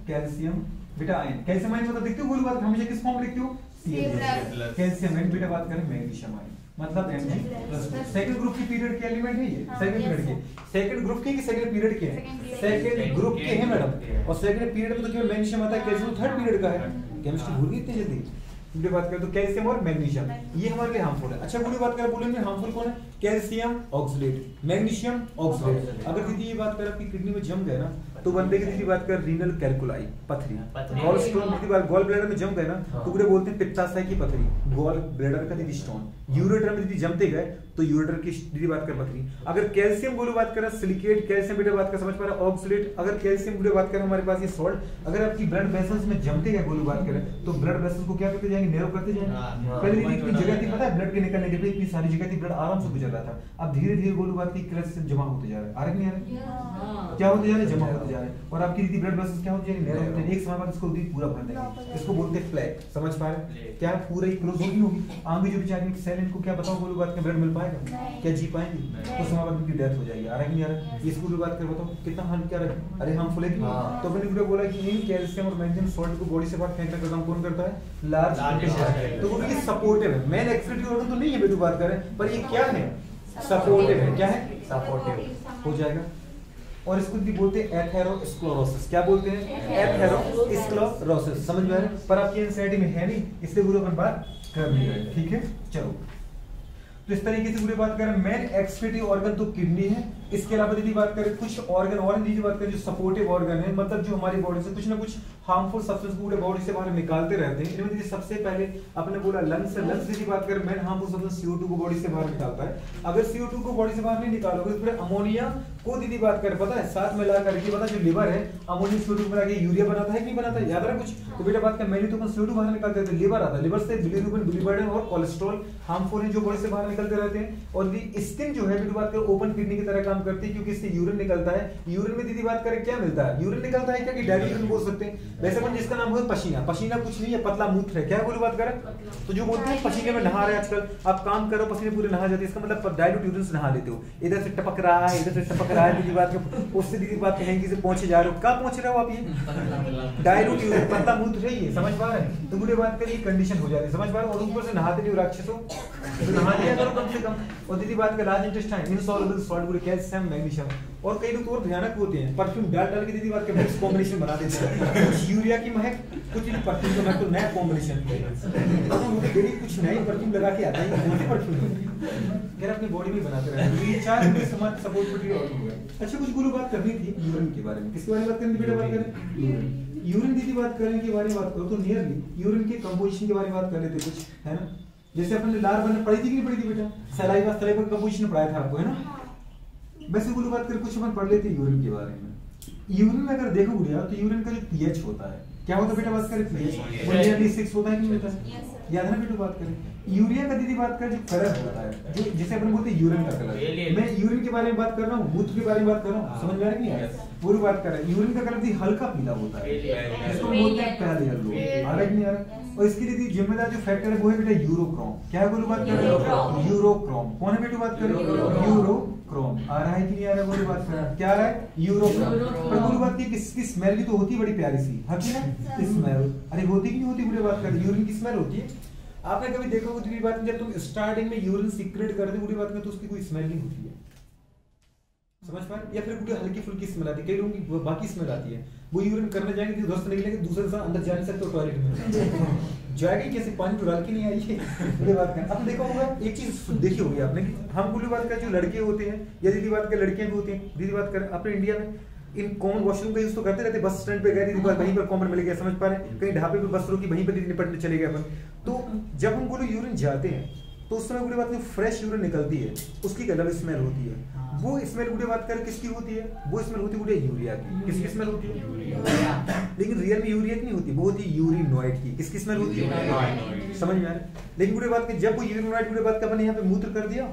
calcium बेटा आयन। कैल्शियम आयन मतलब देखते हो बोलो बात हमेशा किस फॉर्म लिखते हो? कैल्शियम आयन बेटा बात करें मैग्नीशियम आयन मतलब Mg+2। सेकंड ग्रुप की पीरियड के एलिमेंट है ये, सेकंड पीरियड के, सेकंड ग्रुप के कि सेकंड पीरियड के हैं? सेकंड ग्रुप के हैं मैडम, और सेकंड पीरियड में तो केवल मैग्नीशियम आता है, कैल्शियम थर्ड पीरियड का है। केमिस्ट्री भूल गई इतनी जल्दी? बुरी बात करें तो कैल्शियम और मैग्नीशियम ये हमारे लिए हार्मफुल है। अच्छा बुरी बात करें बोलेंगे हार्मफुल कौन है? Calcium oxalate, magnesium oxalate. अगर दीदी ये बात करें आपकी किडनी में जम गए ना तो बंदे की दीदी बात कर रीनल कैल्कुलाई पथरी, गॉल स्टोन दीदी बात गॉल ब्लैडर में जम गए ना तो पूरे बोलते हैं पित्ताशय की पथरी, गॉल ब्लैडर का दीदी स्टोन, यूरेटर में दीदी जमते गए तो यूरेटर की दीदी बात कर पथरी। अगर कैल्शियम बोलो बात करें सिलिकेट, कैल्शियम बेटा बात कर समझ पा रहा ऑक्सलेट, अगर कैल्शियम बोलो बात करें हमारे पास ये सॉल्ट अगर आपकी ब्लड वेसल्स में जमते गए बोलो बात करें तो ब्लड वेसल्स को क्या करते जाएंगे? नैरो करते जाएंगे। पहले दीदी इतनी जगह थी पता है ब्लड के निकलने के लिए, इतनी सारी जगह थी, ब्लड आराम से गुजर रहा था, अब धीरे धीरे बोलो बात की कैल्शियम जमा होते जा रहा है, आ रहा नहीं आ रहा? क्या होते जा रहे? जमा होते जा रहे हैं, और आपकी दीदी ब्लड वेसल्स क्या होते जा रहे? नैरो होते हैं, एक समय बाद इसको दीदी पूरा भर देंगे, इसको बोलते हैं प्लेक, समझ पा रहे? क्या पूरा ही क्लोज होगी आगे जो बेचारी सेल इनको क्या बताओ बोलो बात का ब्लड मिल पाएगा? क्या जी पाएंगे? तो समय बाद उनकी डेथ हो जाएगी, आ रहा नहीं आ रहा? इसको बोलो बात कर बताओ कितना हार्म क्या रहे? अरे हार्मफुल है कि नहीं? तो अपने वीडियो बोला कि इन कैल्शियम और मैग्नीशियम सॉल्ट को बॉडी से बाहर फेंकने का काम कौन करता है? Large intestine. तो वो भी सपोर्टिव है, मेन एक्सक्रीटरी ऑर्गन तो नहीं है बेटू बात करें, पर ये क्या है? सपोर्टिव है, क्या है? सपोर्टिव हो जाएगा। और इसको भी बोलते हैं एथेरोस्क्लेरोसिस। क्या बोलते हैं? एथेरोस्क्लेरोसिस। समझ में आ रहा है? पर आपकी एनसीईआरटी में है नहीं, इसलिए गुरु अपन बात कर नहीं रहे। ठीक है, चलो। तो इस तरीके से पूरी बात करें, मेन एक्सक्रीटिव ऑर्गन तो किडनी है। इसके अलावा यदि बात करें कुछ ऑर्गन और यदि बात करें जो सपोर्टिव ऑर्गन है, मतलब जो हमारी बॉडी से कुछ ना कुछ हार्मफुल सब्सटेंस पूरे बॉडी से बाहर निकालते रहते हैं। इनमें देखिए सबसे पहले आपने बोला लंग्स है। लंग्स की बात करें, मेन हार्मफुल सब्सटेंस CO2 को बॉडी से बाहर निकालता है। अगर CO2 को बॉडी से बाहर नहीं निकालोगे तो फिर अमोनिया को दीदी बात करें, पता है साथ मिला करके, पता जो लिवर है अमोनियम CO2 मिला के यूरिया बनाता है कि नहीं बनाता है, याद रहा कुछ? तो बेटा बात कर, मैंने तो अपन CO2 बाहर निकालते हैं, लिवर आता है, लिवर से बिलिरुबिन, बिलिबर्डन और कोलेस्ट्रॉल हार्मफुल है जो बॉडी से बाहर निकलते रहते हैं। और स्किन जो है बात करें ओपन किडनी की तरह काम करती है, क्योंकि इससे यूरिन निकलता है। यूरिन में दीदी बात करें क्या मिलता है? यूरिन निकलता है क्या कि डायरेक्ट यूरिन बोल सकते हैं। वैसे अपन जिसका नाम है पसीना, पसीना कुछ नहीं है, पतला मूत्र है। क्या बोलो बात करें? तो जो बोलते हैं पसीने में नहा रहे, आजकल आप काम करो पसीने पूरे नहा जाते हैं, इसका मतलब डायरेक्ट यूरिन से नहा लेते हो। इधर से टपक रहा है, इधर से टपक रहा है, दीदी बात उससे दीदी बात कहेंगे से पहुंचे जा रहे हो। कहाँ पहुंच रहे हो आप? ये डायरेक्ट यूरिन, पतला मूत्र है ये, समझ पा रहे हैं? तो बुरे बात करिए कंडीशन हो जाती है, समझ पा रहे हो? और ऊपर से नहाते नहीं हो राक्षसों, तो नहा लिया करो कम से कम। और दीदी बात कर लार्ज इंटेस्टाइन इनसॉल्युबल सॉल्ट पूरे कैल्शियम मैग्नीशियम। और कई लोग और भयानक होते हैं, परफ्यूम डाल डाल के दीदी बात के मिक्स कॉम्बिनेशन बना देते हैं, कुछ यूरिया की महक, कुछ परफ्यूम का महक, तो नया कॉम्बिनेशन डेली कुछ नई परफ्यूम लगा के आता है। कौन सी परफ्यूम यार अपनी बॉडी में बनाते रहते हैं। ये चार पूरे समाज सपोर्ट पर और अच्छा कुछ गुरु बात करनी थी यूरिन के बारे में। किसके बारे में बात करनी थी बेटा? बात करें यूरिन। यूरिन दीदी बात करें के बारे में बात करो तो नियरली यूरिन के कंपोजिशन के बारे में बात कर लेते कुछ, है ना? जैसे अपन ने लार बनने पढ़ी थी कि नहीं पढ़ी थी बेटा? सलाइवा सलाइवा का कंपोजिशन पढ़ाया था आपको, है ना? वैसे गुरु बात कर कुछ अपन पढ़ लेते हैं यूरिन के बारे में। यूरिन में अगर देखो गुड़िया तो यूरिन का जो पीएच होता है, क्या होता है बेटा? बात करें पीएच, वो नियरली 6 होता है कि नहीं होता है? याद है ना बेटा? बात करें यूरिया का दीदी बात करें जो कलर होता है, जो जिसे अपन बोलते हैं यूरिन का कलर। मैं यूरिन के बारे में बात कर रहा हूँ, मूत्र के बारे में बात कर रहा हूँ, समझ में आ रही है? पूरी बात कर रहे हैं यूरिन का कलर भी हल्का पीला होता है, इसको बोलते हैं पहले येलो। आ रहा है नहीं आ रहा? और इसके लिए जिम्मेदार जो फैक्टर है वो है बेटा यूरोक्रोम। क्या है बोलो? बात कर रहे हैं यूरोक्रोम। कौन है बेटा? बात कर रहे हैं यूरोक्रोम। आ रहा है कि नहीं आ रहा? बोलो बात कर रहे हैं, क्या आ रहा है? यूरोक्रोम। पर बोलो बात की किसकी स्मेल भी तो होती है बड़ी प्यारी सी, होती है ना स्मेल? अरे होती कि नहीं होती? बोले बात कर यूरिन की स्मेल होती है। आपने कभी देखा होगा तो बात जब तुम स्टार्टिंग में यूरिन सीक्रेट करते हो, बुरी बात में तो उसकी कोई स्मेल नहीं होती है, समझ पा रहे? या फिर पूरी हल्की फुल्की स्मेल आती है, कई लोगों की बाकी स्मेल आती है। वो यूरिन करने जाएंगे तो उधर से निकलेंगे, दूसरे इंसान अंदर जा नहीं सकते टॉयलेट में जाएगी कैसे? पानी तो डाल के नहीं आई है। बुरी बात कर आपने देखा होगा, एक चीज देखी होगी आपने, हम बुरी बात कर जो लड़के होते हैं या दीदी बात कर लड़कियां भी होती हैं, दीदी बात कर अपने इंडिया में इन कॉमन वॉशरूम का यूज तो करते रहते, बस स्टैंड पे गए दीदी बात वहीं पर कॉमन मिल गया, समझ पा रहे हैं? कहीं ढाबे पे बस रोकी वहीं पर दीदी निपटने चले गए अपन। तो जब हम बोलो यूरिन जाते हैं तो उस समय बुरी बात फ्रेश यूरिन निकलती है, उसकी एक अलग स्मेल होती है। वो स्मेल बुरी बात कर किसकी होती है? वो स्मेल होती है यूरिया की। किसकी स्मेल होती है? लेकिन रियल में यूरिया की नहीं होती, वो होती है यूरिनॉइड की। किसकी स्मेल होती है? समझ में आ रहा है? लेकिन बुरी बात की जब वो यूरिनॉइड बुरी बात का अपन यहाँ पे मूत्र कर दिया,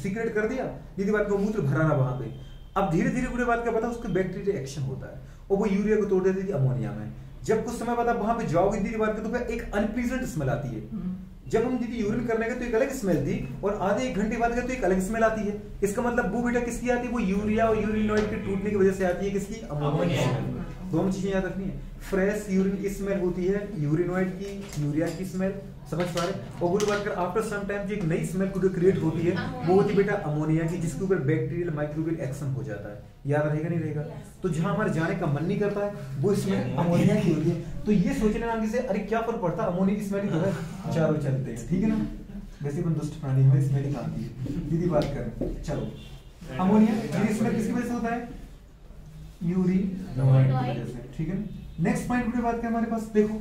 सीक्रेट कर दिया, दीदी बात को मूत्र भरा ना वहां पे, अब धीरे धीरे बुरी बात का पता उसका बैक्टीरिया एक्शन होता है और वो यूरिया को तोड़ देती थी अमोनिया में। जब कुछ समय बाद आप वहां पे जाओगे दीदी बात का तो एक अनप्लीजेंट स्मेल आती है। जब हम दीदी यूरिन करने गए तो एक अलग स्मेल थी और आधे 1 घंटे बाद गए तो एक अलग स्मेल आती है। इसका मतलब वो बेटा किसकी आती है? वो यूरिया और यूरिनॉइड के टूटने की वजह से आती है। किसकी? अमोनिया की। दोनों चीजें याद रखनी है। फ्रेश यूरिन की स्मेल होती है यूरिनॉइड की, यूरिया की स्मेल, समझ पा रहे? और वो बात कर आफ्टर सम टाइम जो एक नई स्मेल को क्रिएट होती है वो होती है बेटा अमोनिया की, जिसके ऊपर बैक्टीरियल माइक्रोबियल एक्शन हो जाता है। याद रहेगा नहीं रहेगा? तो जहां हमारे जाने का मन नहीं करता है वो स्मेल अमोनिया की होती है। तो ये सोचने लगे से अरे क्या फर्क पड़ता है, अमोनिया की स्मेल ही तो है, चारों चलते हैं, ठीक है ना? वैसे अपन दुष्ट प्राणी हमें स्मेल ही खाती है। दीदी बात करें, चलो अमोनिया ये स्मेल किसकी वजह से होता है? यूरिनॉइड की वजह से, ठीक है? नेक्स्ट पॉइंट पे बात करें हमारे पास, देखो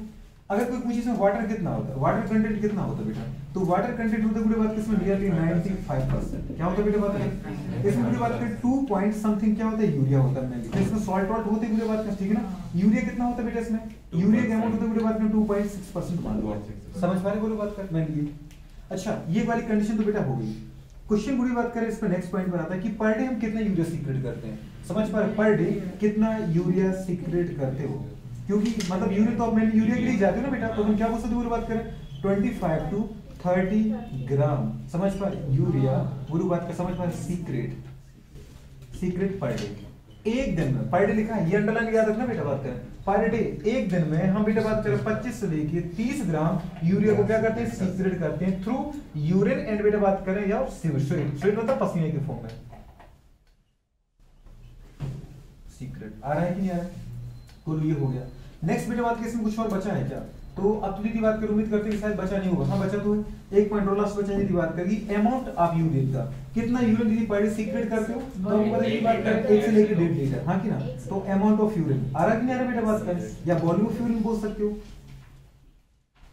अगर कोई पूछे इसमें वाटर कितना होता है, वाटर कंटेंट कितना होता है बेटा, तो वाटर कंटेंट होता है पूरी बात किसमें नियरली 95%। क्या होता है बेटा? बात करें इसमें पूरी बात करें 2 पॉइंट समथिंग क्या होता है? यूरिया होता है। तो इसमें सॉल्ट वाल्ट होते हैं पूरी बात करें, ठीक है ना? यूरिया कितना होता है बेटा इसमें? यूरिया का अमाउंट होता है पूरी बात में 2.6% मान लो, समझ पा रहे बोलो बात कर मैं लिए। अच्छा ये वाली कंडीशन तो बेटा हो गई। क्वेश्चन पूरी बात करें इस पर नेक्स्ट पॉइंट पर आता है कि पर डे हम कितना यूरिया सीक्रेट करते हैं, समझ पा रहे? पर डे कितना यूरिया सीक्रेट करते हो, क्योंकि मतलब यूरिया तो आप यूरिया के लिए जाते हो ना बेटा, तो हम क्या बोल सकते हैं बात करें 25 to 30 ग्राम, समझ पा यूरिया पूरी बात का, समझ पा सीक्रेट पर डे। एक दिन में पर डे लिखा है, ये अंडरलाइन याद रखना बेटा, बात करें पर डे, एक दिन में हम बेटा बात करें 25 से लेके 30 ग्राम यूरिया को क्या करते हैं, सीक्रेट करते हैं थ्रू यूरिन एंड बेटा बात करें या स्वेट मतलब पसीने के फॉर्म में। सीक्रेट आ रहा है कि नहीं आ रहा है, कुल ये हो गया। नेक्स्ट बेटा बात इसमें कुछ और बचा है क्या, तो अब तो दीदी बात कर उम्मीद करते हैं कि शायद बचा नहीं होगा, हाँ बचा तो है। एक पॉइंट और लास्ट बचा दीदी बात करेगी अमाउंट ऑफ यूरिन का, कितना यूरिन दीदी पर डे सीक्रेट करते हो, तो हमको पता है दीदी बात करें 1 से लेकर 1.5 लीटर, हाँ कि ना, तो अमाउंट ऑफ यूरिन आ रहा कि नहीं आ रहा बेटा बात करें, या वॉल्यूम ऑफ यूरिन बोल सकते हो,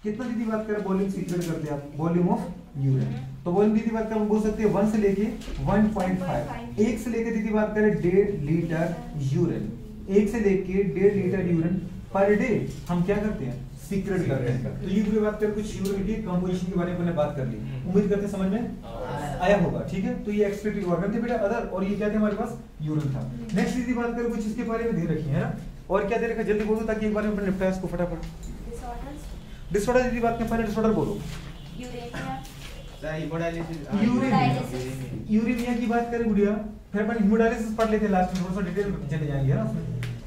कितना दीदी बात करें वॉल्यूम सीक्रेट करते हैं आप, वॉल्यूम ऑफ यूरिन, तो वॉल्यूम दीदी बात करें बोल सकते हैं 1 से लेके 1.5, 1 से लेके दीदी बात करें 1.5 लीटर यूरिन, 1 से लेके 1.5 लीटर यूरिन पर डे हम क्या करते हैं, सीक्रेट करते हैं। तो ये पूरी बात कर कुछ यूरिन की कंपोजिशन के बारे में हमने बात कर ली, उम्मीद करते हैं समझ में आया होगा, ठीक है। तो ये एक्सक्रीटरी ऑर्गन थे बेटा अदर, और ये क्या थे हमारे पास, यूरिन था। नेक्स्ट दीदी बात करें कुछ इसके बारे में दे रखी है ना, और क्या दे रखा जल्दी बोलो ताकि एक बार में निपटाए इसको फटाफट। डिसऑर्डर दीदी बात करें, पहले डिसऑर्डर बोलो। यूरेनिया की बात करें गुड़िया, फिर अपन हीमोडायलिसिस पढ़ लेते हैं लास्ट में, थोड़ा सा डिटेल में चले जाएंगे ना उसमें।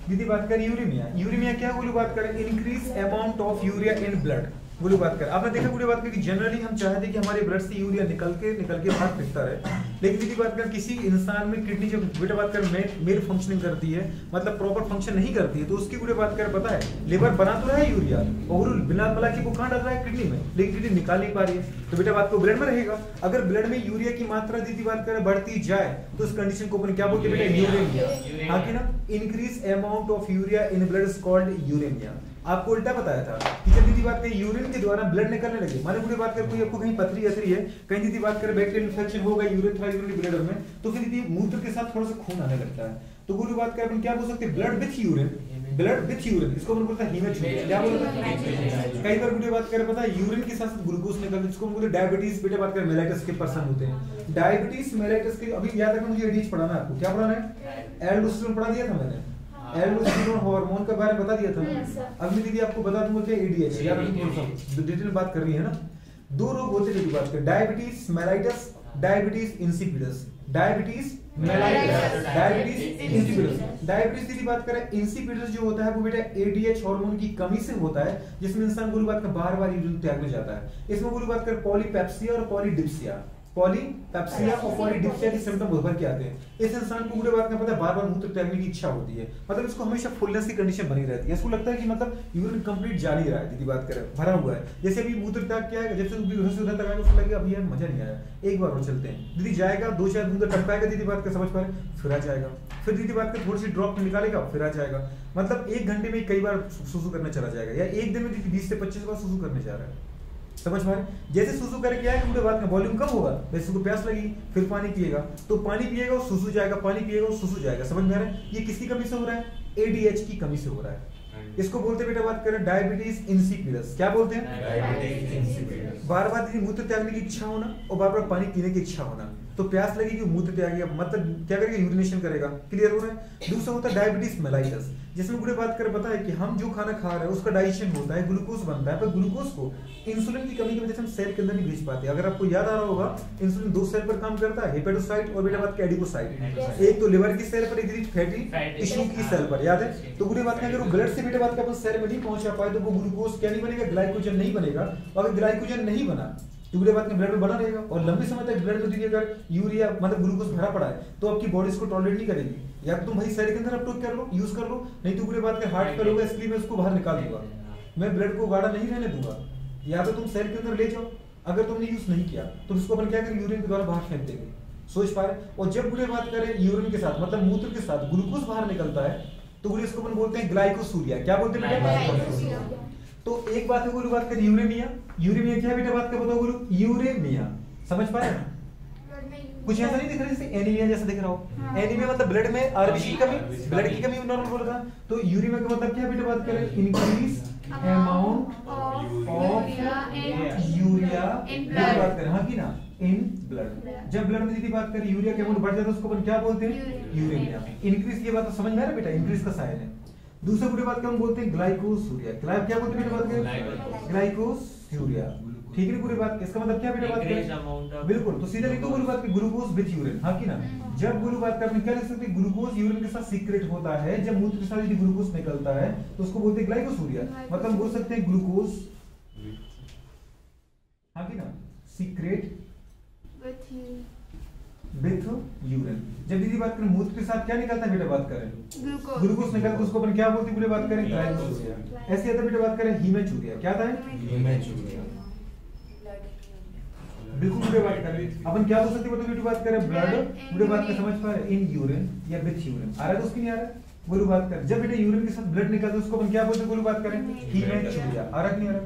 दीदी बात करें यूरेमिया, यूरेमिया क्या बोलो बात करें, increase amount of urea in blood बोलो बात करें। आपने देखा गुड़िया बात करें कि जनरली हम चाहते हैं कि हमारे ब्लड से यूरिया निकल के बाहर फेंकता रहे, लेकिन दीदी बात करें किसी इंसान में किडनी जब बेटा बात करें मेल फंक्शनिंग करती है, मतलब प्रॉपर फंक्शन नहीं करती है, तो उसकी गुड़िया बात करें पता है लिवर बना तो रहा है यूरिया, और बिना बला के वो कहाँ डाल रहा है, किडनी में, लेकिन किडनी निकाल नहीं पा रही है, तो बेटा बात को ब्लड में रहेगा। अगर ब्लड में यूरिया की मात्रा दीदी बात करें बढ़ती जाए तो उस कंडीशन को अपन क्या बोलते हैं बेटा, यूरेमिया, हाँ कि ना, increase amount of urea in blood is called uraemia. आपको उल्टा बताया था कि जब दीदी बात करें यूरिन के द्वारा ब्लड निकलने लगे, माने पूरी बात करें कोई आपको कहीं पथरी अथरी है, कहीं दीदी बात करें बैक्टीरियल इन्फेक्शन हो गई यूरिन थ्रा यूरिनरी ब्लडर में, तो फिर दीदी मूत्र के साथ थोड़ा सा खून आने लगता है, तो पूरी बात करें अपन क्या बोल सकते हैं, blood with urine, blood with urine, इसको अपन बोलते हैं हीमोग्लोबिन, क्या बोलते हैं। कई बार पूरी बात करें पता है यूरिन के साथ ग्लूकोज निकलता है, जिसको हम बोलते हैं डायबिटीज बेटा बात करें मेलाइटस के पर्सन होते हैं, डायबिटीज मेलाइटस के, अभी याद रखना मुझे एडीएच पढ़ाना है आपको, क्या पढ़ाना है, एल्डोस्टेरोन पढ़ा दिया था मैंने, एल्डोस्टेरोन हार्मोन के बारे में बता दिया था ना। अब मैं दीदी आपको बता दूंगा क्या एडीएच, यार डिटेल बात कर रही है ना। दो रोग होते हैं बात कर, diabetes mellitus, diabetes insipidus, diabetes mellitus, diabetes insipidus. Diabetes की बात करें, इंसिपिडस जो होता है वो बेटा एडीएच हार्मोन की कमी से होता है, जिसमें इंसान गुरु बात का बार-बार यूरिन त्यागने जाता है। इसमें गुरु बात कर पॉलीपेप्सिया और पॉलीडिप्सिया, पॉलीपेप्सिया और पॉलीडिप्सिया के सिम्टम उभर के आते हैं। इस इंसान को पूरे बात का पता है बार-बार मूत्र त्यागने की इच्छा होती है, मतलब इसको हमेशा फुलनेस की कंडीशन बनी रहती है, इसको लगता है कि मतलब यूरिन कंप्लीट जा नहीं रहा है, दीदी बात करें भरा हुआ है। जैसे अभी मूत्र त्याग किया है, जैसे उधर से उधर तक आएगा उसको लगेगा अभी यार मजा नहीं आया, एक बार और चलते हैं, दीदी जाएगा 2-4 बूंद टपकाएगा, दीदी बात कर समझ पा रहे, फिर आ जाएगा, फिर दीदी बात कर थोड़ी सी ड्रॉप निकालेगा, फिर आ जाएगा, मतलब 1 घंटे में कई बार सुसु करने चला जाएगा, या एक दिन में दीदी 20 से 25 बार सुसु करने जा रहा है, समझ पा रहे। जैसे सुसु करके क्या है पूरे बात में वॉल्यूम कम होगा, वैसे उसको प्यास लगी फिर पानी पिएगा, तो पानी पिएगा और सुसु जाएगा, पानी पिएगा और सुसु जाएगा, समझ में आ रहा है। ये किसकी कमी से हो रहा है, एडीएच की कमी से हो रहा है। इसको बोलते हैं बेटा बात करें डायबिटीज इंसिपिडस, क्या बोलते हैं, डायबिटीज इंसिपिडस। बार-बार दीदी मूत्र त्यागने की इच्छा होना और बार-बार पानी पीने की इच्छा होना, तो प्यास लगेगी मूत्र त्यागेगा, मतलब क्या करेगा, यूरिनेशन करेगा, क्लियर हो रहा है। दूसरा होता है डायबिटीज मेलाइटस, जिसमें पूरे बात कर पता है कि हम जो खाना खा रहे हैं उसका डाइजेशन होता है, ग्लूकोज बनता है, पर ग्लूकोज को इंसुलिन की कमी की वजह से हम सेल के अंदर नहीं भेज पाते। अगर आपको याद आ रहा होगा इंसुलिन 2 सेल पर काम करता है, हेपेटोसाइट और बेटा बात के एडिपोसाइट, एक तो लिवर की सेल पर, एक फैटी टिश्यू की सेल पर, याद है। तो पूरी बात अगर वो ब्लड से बेटा बात का अपन सेल में नहीं पहुंचा पाए तो वो ग्लूकोज क्या नहीं बनेगा, ग्लाइकोजन नहीं बनेगा, और अगर ग्लाइकोजन नहीं बना तो पूरे बात में ब्लड में बना रहेगा, और लंबे समय तक ब्लड में दीदी अगर यूरिया मतलब ग्लूकोज भरा पड़ा है तो आपकी बॉडी इसको टॉलरेट नहीं करेगी, या तुम भाई सेल के अंदर अपटोक कर लो, यूज कर लो, नहीं तो पूरे बात के हार्ट फेल होगा, इसलिए मैं उसको बाहर निकाल दूंगा, मैं ब्लड को गाढ़ा नहीं रहने दूंगा, या तो तुम सेल के अंदर ले जाओ, अगर तुमने यूज नहीं किया तो उसको अपन क्या करें, यूरिन के द्वारा बाहर फेंक देंगे, सोच पा रहे। और जब पूरे बात करें यूरिन के साथ मतलब मूत्र के साथ ग्लूकोज बाहर निकलता है तो पूरे इसको अपन बोलते हैं ग्लाइकोसूरिया, क्या बोलते हैं बेटा। तो एक बात है गुरु बात करें यूरेमिया, यूरेमिया क्या बेटा बात कर बताओ गुरु, यूरेमिया समझ पा रहे हैं, कुछ ऐसा नहीं दिख रहा जैसे एनीमिया जैसा दिख रहा हो, एनीमिया मतलब ब्लड में आरबीसी की कमी, ब्लड की कमी नॉर्मल बोल रहा, तो यूरेमिया का मतलब क्या बेटा बात करें, increase amount of urea in blood, बात करें हाँ कि ना, इन ब्लड। जब ब्लड में दीदी बात करें यूरिया का अमाउंट बढ़ जाता है उसको अपन क्या बोलते हैं, यूरेमिया। इंक्रीज की बात तो समझ में आ रहा है बेटा, इंक्रीज का साइन है। दूसरा पूरी बात का हम बोलते हैं ग्लाइकोसूरिया, क्या बोलते हैं बेटा बात करें, ग्लाइकोसूरिया, ठीक है पूरी बात। इसका मतलब क्या बेटा बात करें, बिल्कुल। तो सीधा लिख दो पूरी बात की ग्लूकोज विद यूरिन, हाँ की ना। जब गुरु बात करते हैं क्या लिख सकते हैं, ग्लूकोज यूरिन के साथ सीक्रेट होता है। जब मूत्र के साथ यदि ग्लूकोज निकलता है तो उसको बोलते हैं ग्लाइकोसूरिया। मतलब बोल सकते हैं ग्लूकोज, हाँ की ना, सीक्रेट विथ यूरिन। जब दीदी बात करें मूत्र के साथ क्या निकलता है बेटा बात करें, ग्लूकोज निकलता है, उसको अपन क्या बोलते हैं बात करें, ग्लाइकोसूरिया। ऐसे आता बेटा बात करें हीमेचूरिया। क्या था, हीमेचूरिया। बिल्कुल बुरे बात कर रहे अपन क्या बोल सकते हैं बात करें, ब्लड बुरे बात का समझ पा रहे, इन यूरिन या विथ यूरिन। आ रहा है तो उसकी नहीं आ रहा, गुरु बात कर। जब बेटा यूरिन के साथ ब्लड निकलता है उसको अपन क्या बोलते हैं, गुरु बात करें, हीमेचूरिया। आ रहा नहीं आ रहा।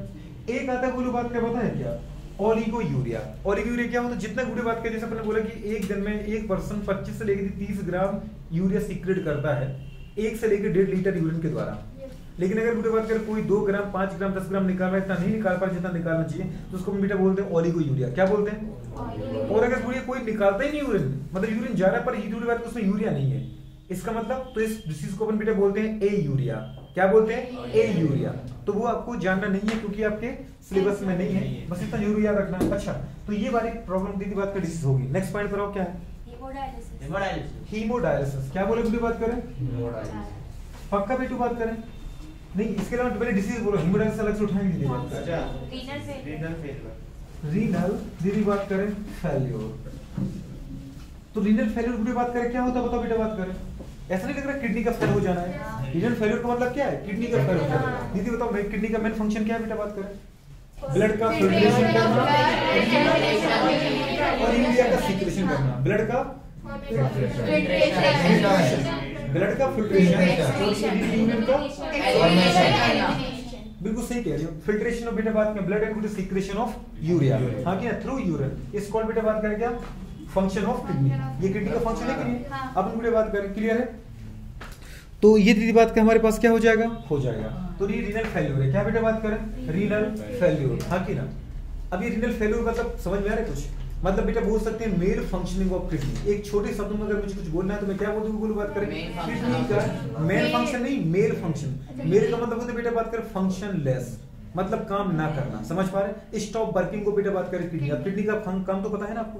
एक आता है गुरु बात का पता है क्या, ओलिगोयूरिया। ओलिगोयूरिया क्या होता है, जितना गुरु बात करें, जैसे अपने बोला कि एक दिन में एक पर्सन 25 से लेकर 30 ग्राम यूरिया सीक्रेट करता है 1 से लेकर 1.5 लीटर यूरिन के द्वारा। लेकिन अगर बेटा बात करें कोई 2 ग्राम 5 ग्राम 10 ग्राम निकाल रहा है, इतना नहीं निकाल पा जितना निकालना चाहिए, तो उसको हम बेटा बोलते हैं ओलिगोयूरिया। क्या बोलते हैं। और अगर कोई निकालता ही नहीं यूरिन, मतलब यूरिन जा रहा है पर ये बात उसमें यूरिया नहीं है, इसका मतलब तो इस डिसीज को अपन बेटा बोलते हैं ए यूरिया। क्या बोलते हैं, ए यूरिया। तो वो आपको जानना नहीं है क्योंकि आपके सिलेबस में नहीं है, बस इतना जरूर याद रखना। अच्छा, तो ये वाली प्रॉब्लम दीदी बात का डिसीज होगी। नेक्स्ट पॉइंट पर आओ, क्या है, हीमोडायलिसिस। क्या बोले बेटी बात करें, पक्का बेटू बात करें, नहीं इसके अलावा पहले डिसीज बोलो, हीमोडायलिसिस अलग से उठाएंगे दीदी बात करें। रीनल दीदी बात करें फेल्योर। तो रीनल फेल्योर की बात करें क्या होता है बताओ बेटा बात करें। ऐसा नहीं लग रहा किडनी का फेल हो जाना है। रीनल फेल्योर का मतलब क्या है, किडनी का फेल हो जाना है। दीदी बताओ किडनी का मेन फंक्शन क्या है बेटा बात करें, ब्लड का फिल्ट्रेशन करना और यूरिया का सीक्रेशन करना। ब्लड का फिल्ट्रेशन, यूरिन का, बिल्कुल सही कह रही हो, फिल्ट्रेशन ऑफ बेटा बात में blood and secretion of urea, हाँ क्या, थ्रू यूरिन। इस कॉल बेटा बात करें क्या, फंक्शन ऑफ किडनी। ये किडनी का फंक्शन है कि नहीं, अपन बेटा बात करें, क्लियर है। तो ये दीदी बात का हमारे पास क्या हो जाएगा, हो जाएगा। तो ये रीनल फेल्योर है। क्या बेटा बात करें, रीनल फेल्योर, हाँ की ना। अब ये रीनल फेल्योर मतलब समझ में आ रहा है कुछ, मतलब बेटा बोल सकते हैं मेल फंक्शनिंग ऑफ किडनी। एक छोटे शब्दों में अगर मुझे कुछ बोलना है तो मैं क्या बोल दूं, बात करें किडनी का मेल फंक्शन नहीं, मेल फंक्शन। मेल का मतलब होता है बेटा बात करें फंक्शनलेस, मतलब काम ना करना। समझ पा रहे, स्टॉप वर्किंग को बेटा बात करें किडनी। अब किडनी का काम तो पता है ना आपको,